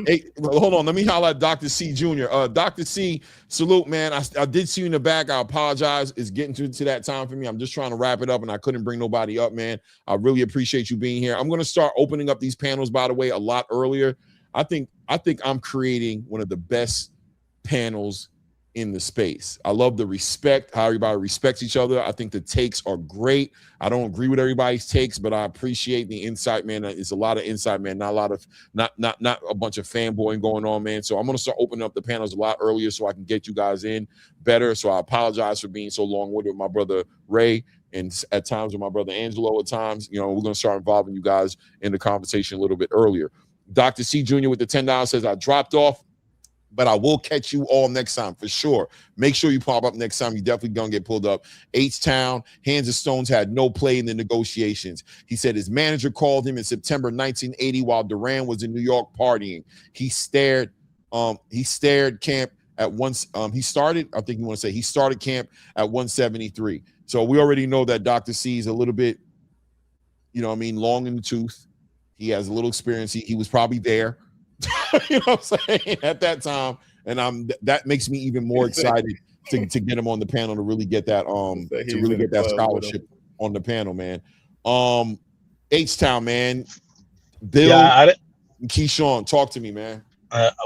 Hey, hold on. Let me holler at Dr. C Jr. Dr. C, salute, man. I did see you in the back. I apologize. It's getting to that time for me. I'm just trying to wrap it up, and I couldn't bring nobody up, man. I really appreciate you being here. I'm gonna start opening up these panels, by the way, a lot earlier. I think I'm creating one of the best panels in the space. I love the respect, how everybody respects each other. I think the takes are great. I don't agree with everybody's takes, but I appreciate the insight, man. It's a lot of insight, man. Not a lot of not a bunch of fanboying going on, man. So I'm gonna start opening up the panels a lot earlier so I can get you guys in better. So I apologize for being so long-winded with my brother Ray, and at times with my brother Angelo. At times, you know, we're gonna start involving you guys in the conversation a little bit earlier. Dr. C Jr. with the $10 says I dropped off, but I will catch you all next time for sure. Make sure you pop up next time. You definitely gonna get pulled up. H-Town, Hands of Stones had no play in the negotiations. He said his manager called him in September 1980 while Duran was in New York partying. He started camp at once. He started camp at 173. So we already know that Dr. C is a little bit, you know what I mean, long in the tooth. He has a little experience. He was probably there. You know what I'm saying, at that time, and that makes me even more excited to get him on the panel to really get that scholarship on the panel, man. H-Town, man. Bill, Keyshawn, talk to me, man.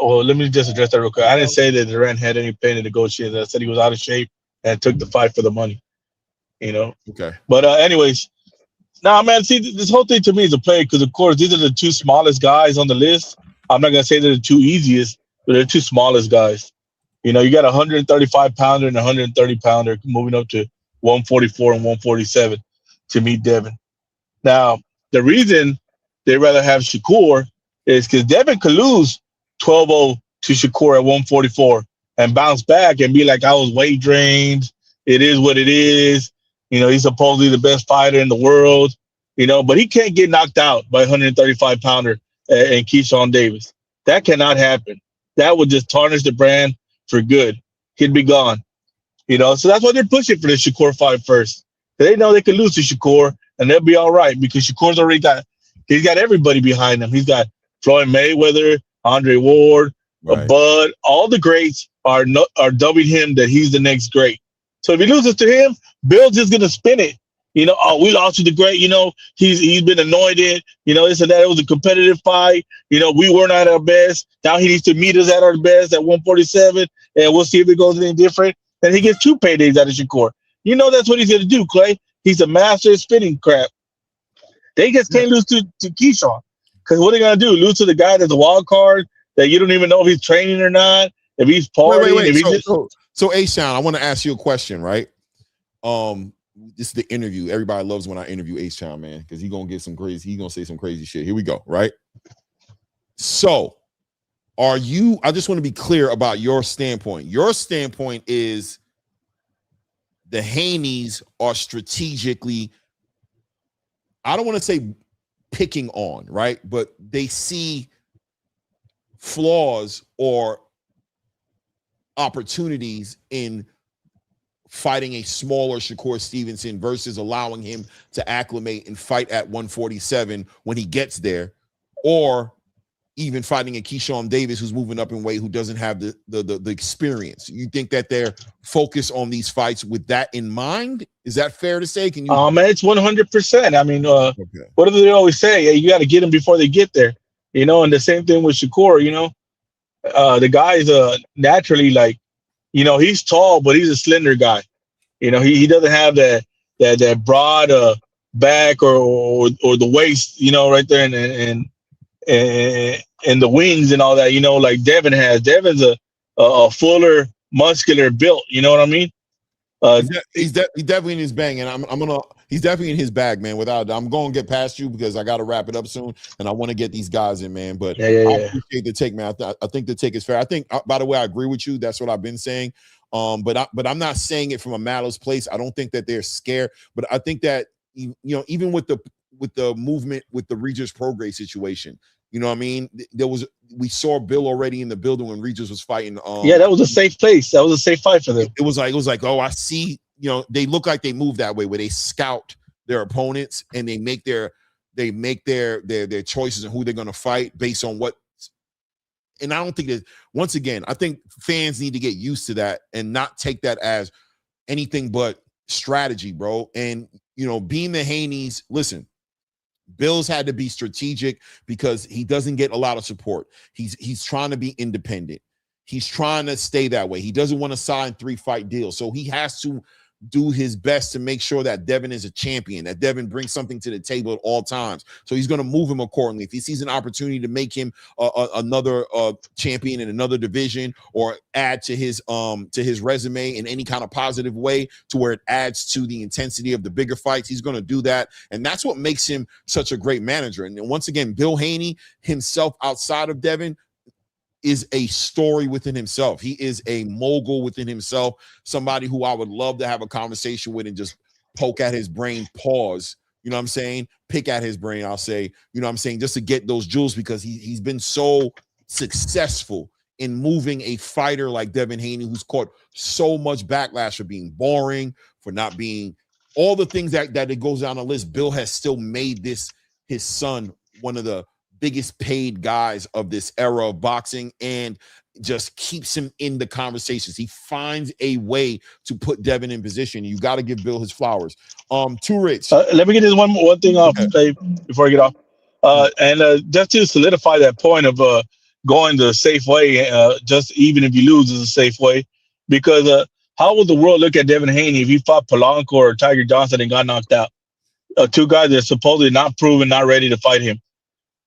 Well, let me just address that real quick. I didn't say that Durant had any pain in negotiations. I said he was out of shape and took the fight for the money. You know. Okay. But anyways, nah, man. See, this whole thing to me is a play because, of course, these are the two smallest guys on the list. I'm not going to say they're the two easiest, but they're the two smallest guys. You know, you got a 135-pounder and a 130-pounder moving up to 144 and 147 to meet Devin. Now, the reason they rather have Shakur is because Devin could lose 12-0 to Shakur at 144 and bounce back and be like, I was weight drained. It is what it is. You know, he's supposedly the best fighter in the world, you know, but he can't get knocked out by a 135-pounder and Keyshawn Davis. That cannot happen. That would just tarnish the brand for good. He'd be gone. You know, so that's why they're pushing for the Shakur fight first. They know they could lose to Shakur and they'll be all right because Shakur's already he's got everybody behind him. He's got Floyd Mayweather, Andre Ward, Bud. All the greats are dubbing him that he's the next great. So if he loses to him, Bill's just gonna spin it. You know, oh, we lost to the great. You know, he's been anointed. You know, this and that. It was a competitive fight. You know, we weren't at our best. Now he needs to meet us at our best at 147, and we'll see if it goes any different. And he gets 2 paydays out of Shakur. You know that's what he's gonna do, Clay. He's a master of spinning crap. They just can't lose to Keyshawn because what are they gonna do? Lose to the guy that's a wild card that you don't even know if he's training or not, if he's partying. Wait. So A-Sound, I want to ask you a question, right? This is the interview. Everybody loves when I interview H-Town, man, because he's gonna get some crazy. He's gonna say some crazy shit. Here we go. Right. So, I just want to be clear about your standpoint. Your standpoint is the Haneys are strategically, I don't want to say picking on, right, but they see flaws or opportunities in fighting a smaller Shakur Stevenson versus allowing him to acclimate and fight at 147 when he gets there, or even fighting a Keyshawn Davis who's moving up in weight, who doesn't have the experience. You think that they're focused on these fights with that in mind? Is that fair to say? Can you? Man, it's 100%. I mean, what do they always say? Hey, you got to get them before they get there. You know, and the same thing with Shakur. You know, the guy is naturally like, you know, he's tall, but he's a slender guy. You know, he doesn't have that broad back or the waist, you know, right there and the wings and all that, you know, like Devin has. Devin's a fuller, muscular built. You know what I mean? He's definitely in his bag, and he's definitely in his bag, man. I'm going to get past you because I got to wrap it up soon, and I want to get these guys in, man. But I appreciate the take, man. I think the take is fair. I think, by the way, I agree with you. That's what I've been saying. But I'm not saying it from a malice place. I don't think that they're scared, but I think that, you know, even with the movement with the Regis Prograis situation, you know what I mean? We saw Bill already in the building when Regis was fighting. That was a safe place. That was a safe fight for them. It was like, oh, I see. You know, they look like they move that way, where they scout their opponents and they make their choices and who they're going to fight based on what. And I don't think that, once again, I think fans need to get used to that and not take that as anything but strategy, bro. And, you know, being the Haneys, listen, Bill's had to be strategic because he doesn't get a lot of support. He's trying to be independent. He's trying to stay that way. He doesn't want to sign 3-fight deals. So he has to do his best to make sure that Devin is a champion, that Devin brings something to the table at all times. So he's going to move him accordingly. If he sees an opportunity to make him another champion in another division, or add to his resume in any kind of positive way to where it adds to the intensity of the bigger fights, he's going to do that. And that's what makes him such a great manager. And once again, Bill Haney himself, outside of Devin, is a story within himself. He is a mogul within himself, somebody who I would love to have a conversation with and just poke at his brain, pause, you know what I'm saying? Pick at his brain, I'll say, you know what I'm saying, just to get those jewels, because he's been so successful in moving a fighter like Devin Haney, who's caught so much backlash for being boring, for not being all the things that it goes down the list. Bill has still made this, his son, one of the biggest paid guys of this era of boxing, and just keeps him in the conversations. He finds a way to put Devin in position. You got to give Bill his flowers. Too Rich. Let me get this one thing off before I get off. And just to solidify that point of going the safe way, just even if you lose is a safe way, because how would the world look at Devin Haney if he fought Polanco or Tiger Johnson and got knocked out? Two guys that are supposedly not proven, not ready to fight him.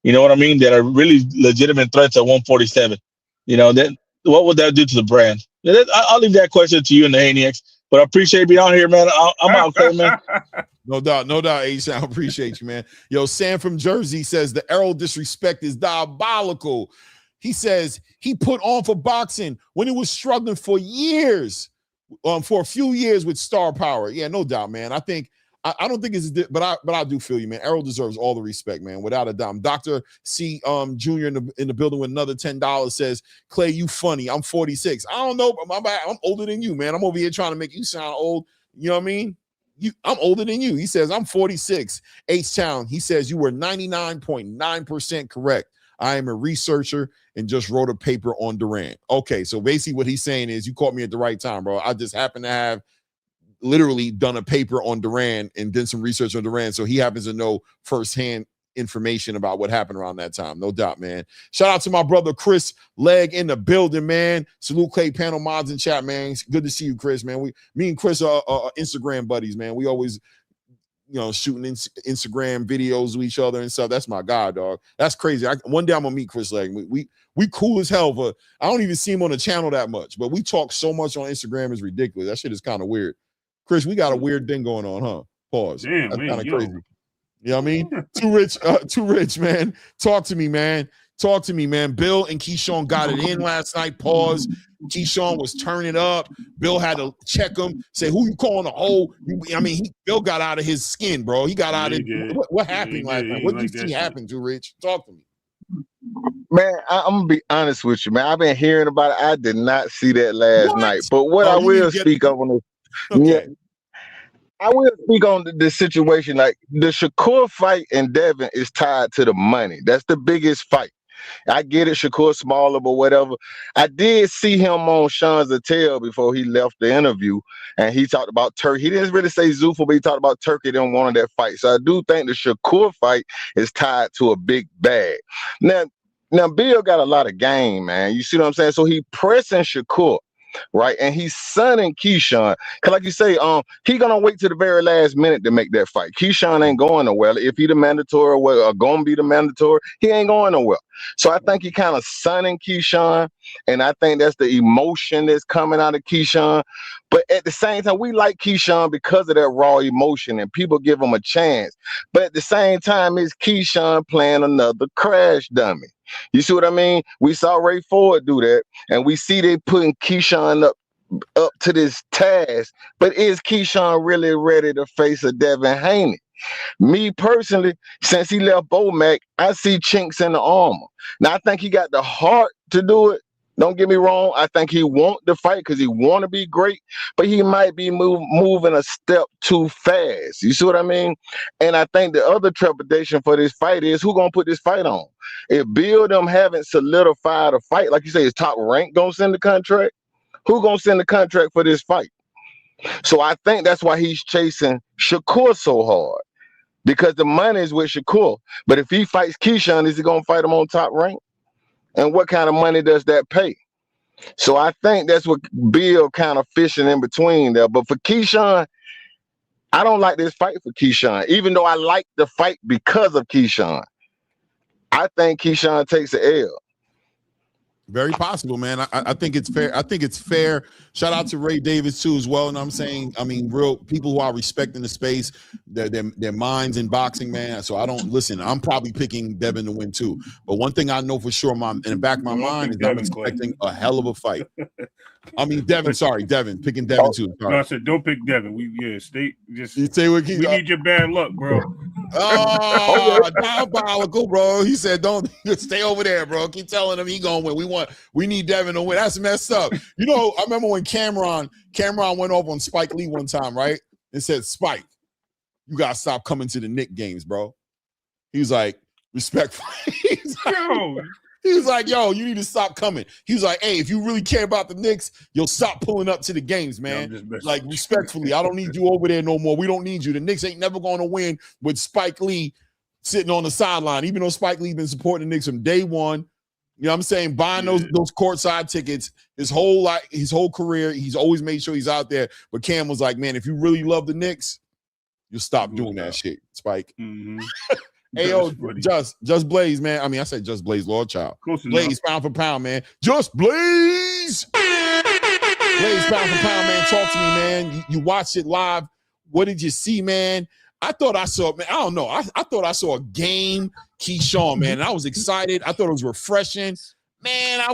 You know what I mean? That are really legitimate threats at 147. You know, then what would that do to the brand? I'll leave that question to you and the Haney-X, but I appreciate being on here, man. I'm out there, man. No doubt, H-Town. I appreciate you, man. Yo, Sam from Jersey says the Errol disrespect is diabolical. He says he put on for boxing when he was struggling for years, for a few years with star power. Yeah, no doubt, man. I don't think it's, but I do feel you, man. Errol deserves all the respect, man, without a doubt. Dr. C Jr. in the building with another $10 says, Clay, you funny. I'm 46. I don't know, but I'm older than you, man. I'm over here trying to make you sound old. You know what I mean? I'm older than you. He says, I'm 46. H-Town, he says, you were 99.9% correct. I am a researcher and just wrote a paper on Durant. Okay, so basically what he's saying is you caught me at the right time, bro. I just happen to have literally done a paper on Duran and did some research on Duran, so he happens to know firsthand information about what happened around that time. No doubt, man. Shout out to my brother Chris Legg in the building, man. Salute Clay panel mods in chat, man. It's good to see you, Chris, man. Me and Chris are Instagram buddies, man. We always, you know, shooting Instagram videos with each other and stuff. That's my guy, dog. That's crazy. One day I'm gonna meet Chris Legg. We cool as hell, but I don't even see him on the channel that much. But we talk so much on Instagram, it's ridiculous. That shit is kind of weird. Chris, we got a weird thing going on, huh? Pause. Damn, that's kind of crazy. You know what I mean? Too rich, man. Talk to me, man. Bill and Keyshawn got it in last night. Pause. Keyshawn was turning up. Bill had to check him, say, who you calling a hoe? I mean, Bill got out of his skin, bro. He got out of what happened last night? What did you see happen, Too Rich? Talk to me. Man, I'm gonna be honest with you, man. I've been hearing about it. I did not see that last night. But what I will speak of on this. Okay. Yeah, I will speak on the situation. Like the Shakur fight and Devin is tied to the money. That's the biggest fight. I get it, Shakur smaller, but whatever. I did see him on Sean Zattel before he left the interview, and he talked about Turkey. He didn't really say Zuffa, but he talked about Turkey. They wanted that fight. So I do think the Shakur fight is tied to a big bag. Now Bill got a lot of game, man. You see what I'm saying? So he pressing Shakur. Right, and he's sonning Keyshawn. Cause like you say, he gonna wait to the very last minute to make that fight. Keyshawn ain't going nowhere. If he the mandatory or gonna be the mandatory, he ain't going nowhere. So I think he kind of sonning Keyshawn, and I think that's the emotion that's coming out of Keyshawn. But at the same time, we like Keyshawn because of that raw emotion, and people give him a chance. But at the same time, it's Keyshawn playing another crash dummy. You see what I mean? We saw Ray Ford do that, and we see they putting Keyshawn up to this task. But is Keyshawn really ready to face a Devin Haney? Me personally, since he left Bomac, I see chinks in the armor. Now I think he got the heart to do it. Don't get me wrong. I think he want the fight because he want to be great, but he might be moving a step too fast. You see what I mean? And I think the other trepidation for this fight is who gonna put this fight on. If Bill them haven't solidified a fight, like you say, is Top Rank gonna send the contract? Who gonna send the contract for this fight? So I think that's why he's chasing Shakur so hard, because the money is with Shakur. But if he fights Keyshawn, is he gonna fight him on Top Rank? And what kind of money does that pay? So I think that's what Bill kind of fishing in between there. But for Keyshawn, I don't like this fight for Keyshawn, even though I like the fight because of Keyshawn. I think Keyshawn takes the L. Very possible, man. I think it's fair. I think it's fair. Shout out to Ray Davis too, as well. And I'm saying, I mean, real people who are respecting the space, their minds in boxing, man. So I don't listen. I'm probably picking Devin to win too. But one thing I know for sure, in the back of my mind, is I'm expecting a hell of a fight. I mean, Devin. Sorry, Devin. Picking Devin too. Sorry. No, I said don't pick Devin. Stay. Just you stay with we need your bad luck, bro. Oh, diabolical, bro. He said, "Don't stay over there, bro." Keep telling him he gonna win. We need Devin to win. That's messed up. You know, I remember when Cameron went over on Spike Lee one time, right? And said, "Spike, you gotta stop coming to the Knick games, bro." He was like, "Respectfully." He was like, yo, you need to stop coming. He was like, hey, if you really care about the Knicks, you'll stop pulling up to the games, man. Like, respectfully, I don't need you over there no more. We don't need you. The Knicks ain't never going to win with Spike Lee sitting on the sideline, even though Spike Lee's been supporting the Knicks from day one. You know what I'm saying? Buying those courtside tickets his whole career. He's always made sure he's out there. But Cam was like, man, if you really love the Knicks, you'll stop doing that shit, Spike. Mm-hmm. Hey, yo, Just Blaze, man. I mean, I said Just Blaze, Lord Child. Blaze, pound for pound, man. Just Blaze. Blaze, pound for pound, man. Talk to me, man. You watched it live. What did you see, man? I thought I saw, man, I don't know. I thought I saw a game, Keyshawn, man. And I was excited. I thought it was refreshing. Man, I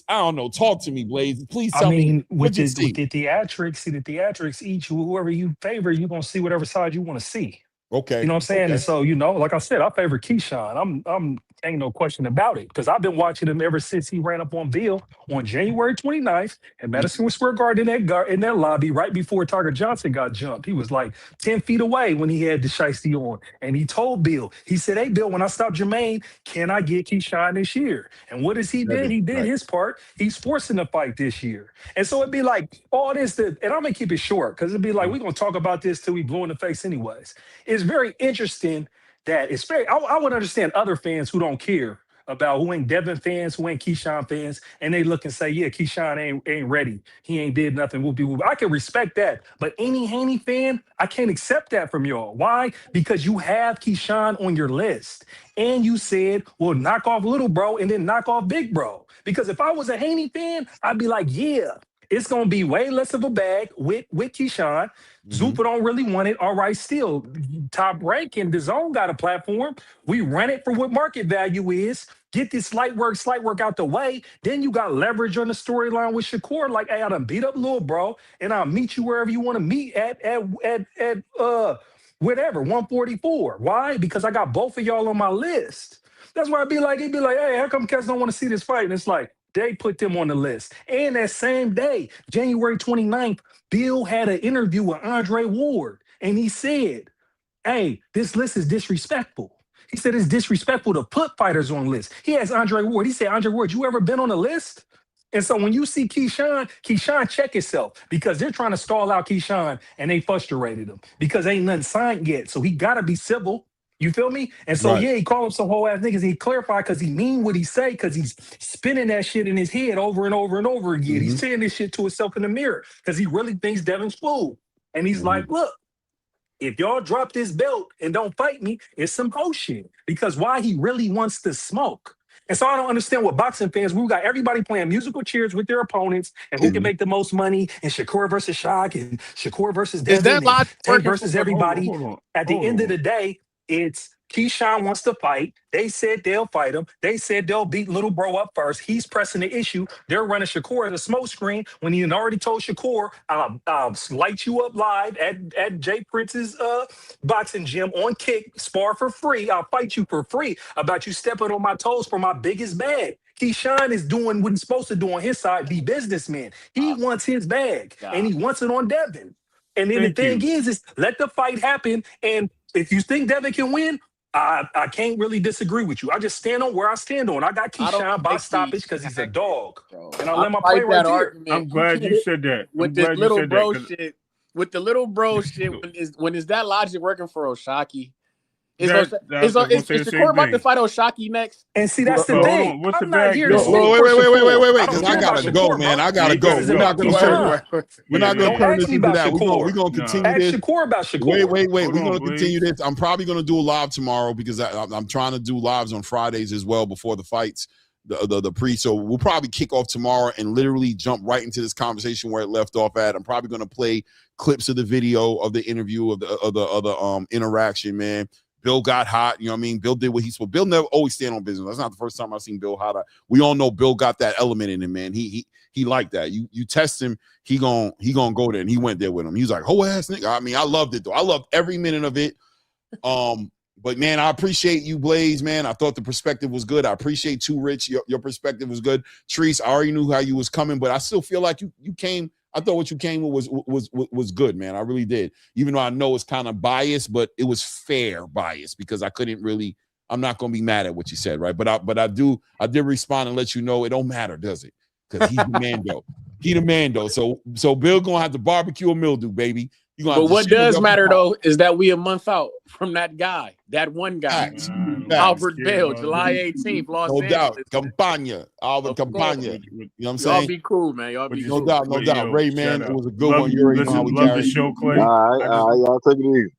don't know. Talk to me, Blaze. Please tell me. With the theatrics, each whoever you favor, you're going to see whatever side you want to see. Okay. You know what I'm saying? Okay. And so, like I said, I favor Keyshawn. I'm ain't no question about it. Because I've been watching him ever since he ran up on Bill on January 29th at Madison Square Garden in that lobby right before Tiger Johnson got jumped. He was like 10 feet away when he had the shiesty on. And he told Bill, he said, hey, Bill, when I stop Jermaine, can I get Keyshawn this year? And what does he did? He did his part. He's forcing the fight this year. And so it'd be like all this, and I'm going to keep it short because it'd be like, we're going to talk about this till we blue in the face anyways. It's very interesting that it's very, I would understand other fans who don't care about who ain't Devin fans, who ain't Keyshawn fans, and they look and say, yeah, Keyshawn ain't ready. He ain't did nothing. Whoop-de-whoop. I can respect that. But any Haney fan, I can't accept that from y'all. Why? Because you have Keyshawn on your list. And you said, well, knock off little bro and then knock off big bro. Because if I was a Haney fan, I'd be like, yeah, it's going to be way less of a bag with Keyshawn. Zupa don't really want it. All right, still, Top Rank and DAZN got a platform. We run it for what market value is. Get this slight work out the way. Then you got leverage on the storyline with Shakur. Like, hey, I done beat up little bro, and I'll meet you wherever you want to meet at whatever, 144. Why? Because I got both of y'all on my list. That's why it'd be like, hey, how come cats don't want to see this fight? And it's like, they put them on the list. And that same day, January 29th, Bill had an interview with Andre Ward, and he said, hey, this list is disrespectful. He said it's disrespectful to put fighters on lists. He asked Andre Ward, he said, Andre Ward, you ever been on a list? And so when you see Keyshawn check himself because they're trying to stall out Keyshawn and they frustrated him because ain't nothing signed yet. So he got to be civil. You feel me? And so, yeah, he called him some whole ass niggas. He clarified because he mean what he say because he's spinning that shit in his head over and over and over again. He's saying this shit to himself in the mirror because he really thinks Devin's fool. And he's like, look, if y'all drop this belt and don't fight me, it's some bullshit. Because why he really wants to smoke. And so I don't understand what boxing fans, we got everybody playing musical chairs with their opponents and who can make the most money and Shakur versus Shaq and Shakur versus Devin and Tank versus everybody. At the end of the day, it's Keyshawn wants to fight. They said they'll fight him. They said they'll beat little bro up first. He's pressing the issue. They're running Shakur as a smoke screen when he had already told Shakur, I'll light you up live at Jay Prince's boxing gym on Kick, spar for free. I'll fight you for free about you stepping on my toes for my biggest bag. Keyshawn is doing what he's supposed to do on his side, be businessman. He wants his bag, and he wants it on Devin. And then the thing is let the fight happen, and if you think Devin can win, I can't really disagree with you. I just stand on where I stand on. I got Keyshawn by stoppage because he's a dog. And I'll let my play right here. I'm glad you said that. With this little bro shit, with the little bro shit, when is that logic working for Oshaki? Is Shakur about to fight Oshaki next? And see, that's the thing. What's the I'm not bag? here to wait. because I gotta go, man. I gotta go. We're not gonna turn this into that. We're gonna continue this. Ask Shakur about Shakur. Wait. We're gonna continue this. I'm probably gonna do a live tomorrow because I'm trying to do lives on Fridays as well before the fights, the pre. So we'll probably kick off tomorrow and literally jump right into this conversation where it left off at. I'm probably gonna play clips of the video of the interview of the interaction, man. Bill got hot, you know what I mean? Bill did what he's supposed. Bill never always stand on business. That's not the first time I've seen Bill hot. We all know Bill got that element in him, man. He liked that. You test him, he gonna go there, and he went there with him. He was like, whole ass nigga. I mean, I loved it though. I loved every minute of it. But man, I appreciate you, Blaze, man. I thought the perspective was good. I appreciate Too Rich. Your perspective was good. Treese, I already knew how you was coming, but I still feel like you came. I thought what you came with was good, man. I really did. Even though I know it's kind of biased, but it was fair bias because I couldn't really. I'm not gonna be mad at what you said, right? But I did respond and let you know it don't matter, does it? Because he's the man though. He the man though. So Bill gonna have to barbecue a mildew, baby. But what does matter though is that we a month out from that guy, that one guy, Albert Bell, July 18th, Los Angeles. No doubt, Campagna, Albert Campagna. You know what I'm saying? Y'all be cool, man. Y'all be cool. No doubt. Ray, man, it was a good one. You already know how we carry the show, Clay. All right, y'all take it easy.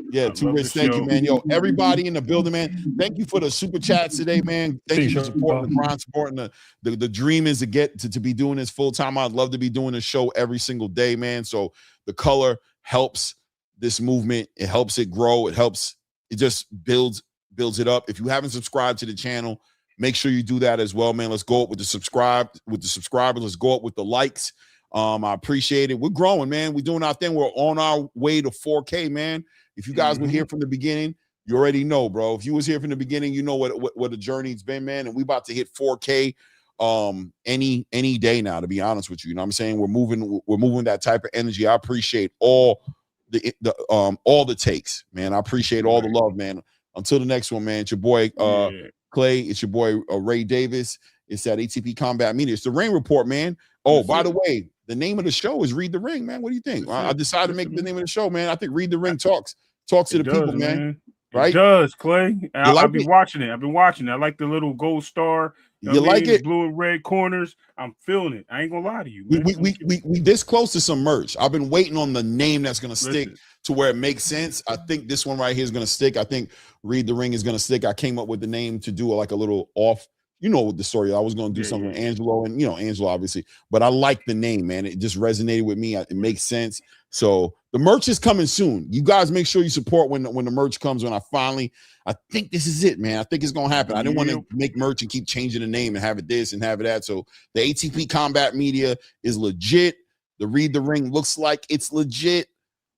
Yeah, Too Rich, thank you, man. Yo, everybody in the building, man. Thank you for the super chats today, man. Thank you for supporting the grind, supporting the dream is to get to be doing this full time. I'd love to be doing this show every single day, man. So the color helps this movement. It helps it grow. It just builds it up. If you haven't subscribed to the channel, make sure you do that as well, man. Let's go up with the subscribers. Let's go up with the likes. I appreciate it. We're growing, man. We're doing our thing. We're on our way to 4K, man. If you guys were here from the beginning, you already know, bro. If you was here from the beginning, you know what the journey's been, man. And we about to hit 4K any day now, to be honest with you. You know what I'm saying? We're moving that type of energy. I appreciate all the takes, man. I appreciate all the love, man. Until the next one, man. It's your boy Clay. It's your boy Ray Davis. It's that ATP Combat Media. It's the Ring Report, man. Oh, by the way, the name of the show is Read the Ring, man. What do you think? I decided to make the name of the show, man. I think Read the Ring talks to the people, man. Right? It does, Clay. I've been watching it. I like the little gold star. You like it? Blue and red corners. I'm feeling it. I ain't gonna lie to you, man. We this close to some merch. I've been waiting on the name that's gonna stick to where it makes sense. I think this one right here is gonna stick. I think Read the Ring is gonna stick. I came up with the name to do like a little off. You know the story. I was gonna do something with Angelo, and Angelo obviously, but I like the name, man. It just resonated with me. It makes sense. So the merch is coming soon. You guys make sure you support when the merch comes. I think this is it, man. I think it's gonna happen. I didn't want to make merch and keep changing the name and have it this and have it that. So the ATP Combat Media is legit. The Read the Ring looks like it's legit.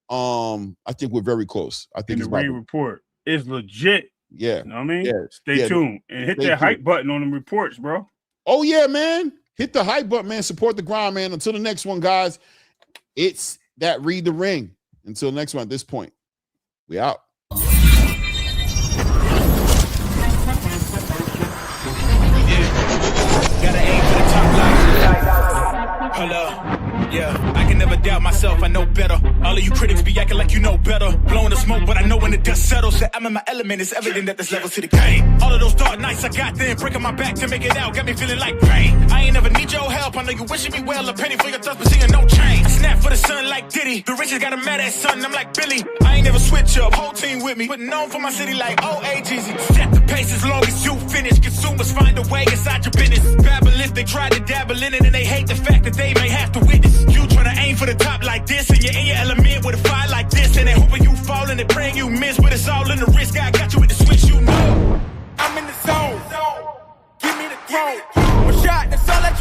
I think we're very close. I think the Ring Report is legit. Yeah. You know what I mean? Yeah. Stay tuned and hit that hype button on them reports, bro. Oh, yeah, man. Hit the hype button, man. Support the grind, man. Until the next one, guys, it's that Read the Ring. Until the next one, at this point, we out. Gotta aim for the top line. Hello. Yeah, I can never doubt myself, I know better. All of you critics be acting like you know better. Blowing the smoke, but I know when the dust settles that I'm in my element. It's evident that there's levels to the game. All of those dark nights I got then, breaking my back to make it out, got me feeling like pain. I ain't never need your help, I know you wishing me well. A penny for your dust, but seeing no change. I snap for the sun like Diddy. The riches got a mad ass son, I'm like Billy. I ain't never switch up, whole team with me. But known for my city like OAGZ. Set the pace as long as you finish. Consumers find a way inside your business. Babble if they try to dabble in it, and they hate the fact that they may have to witness. You tryna aim for the top like this, and you're in your element with a fire like this, and they hoping you fall and they praying you miss.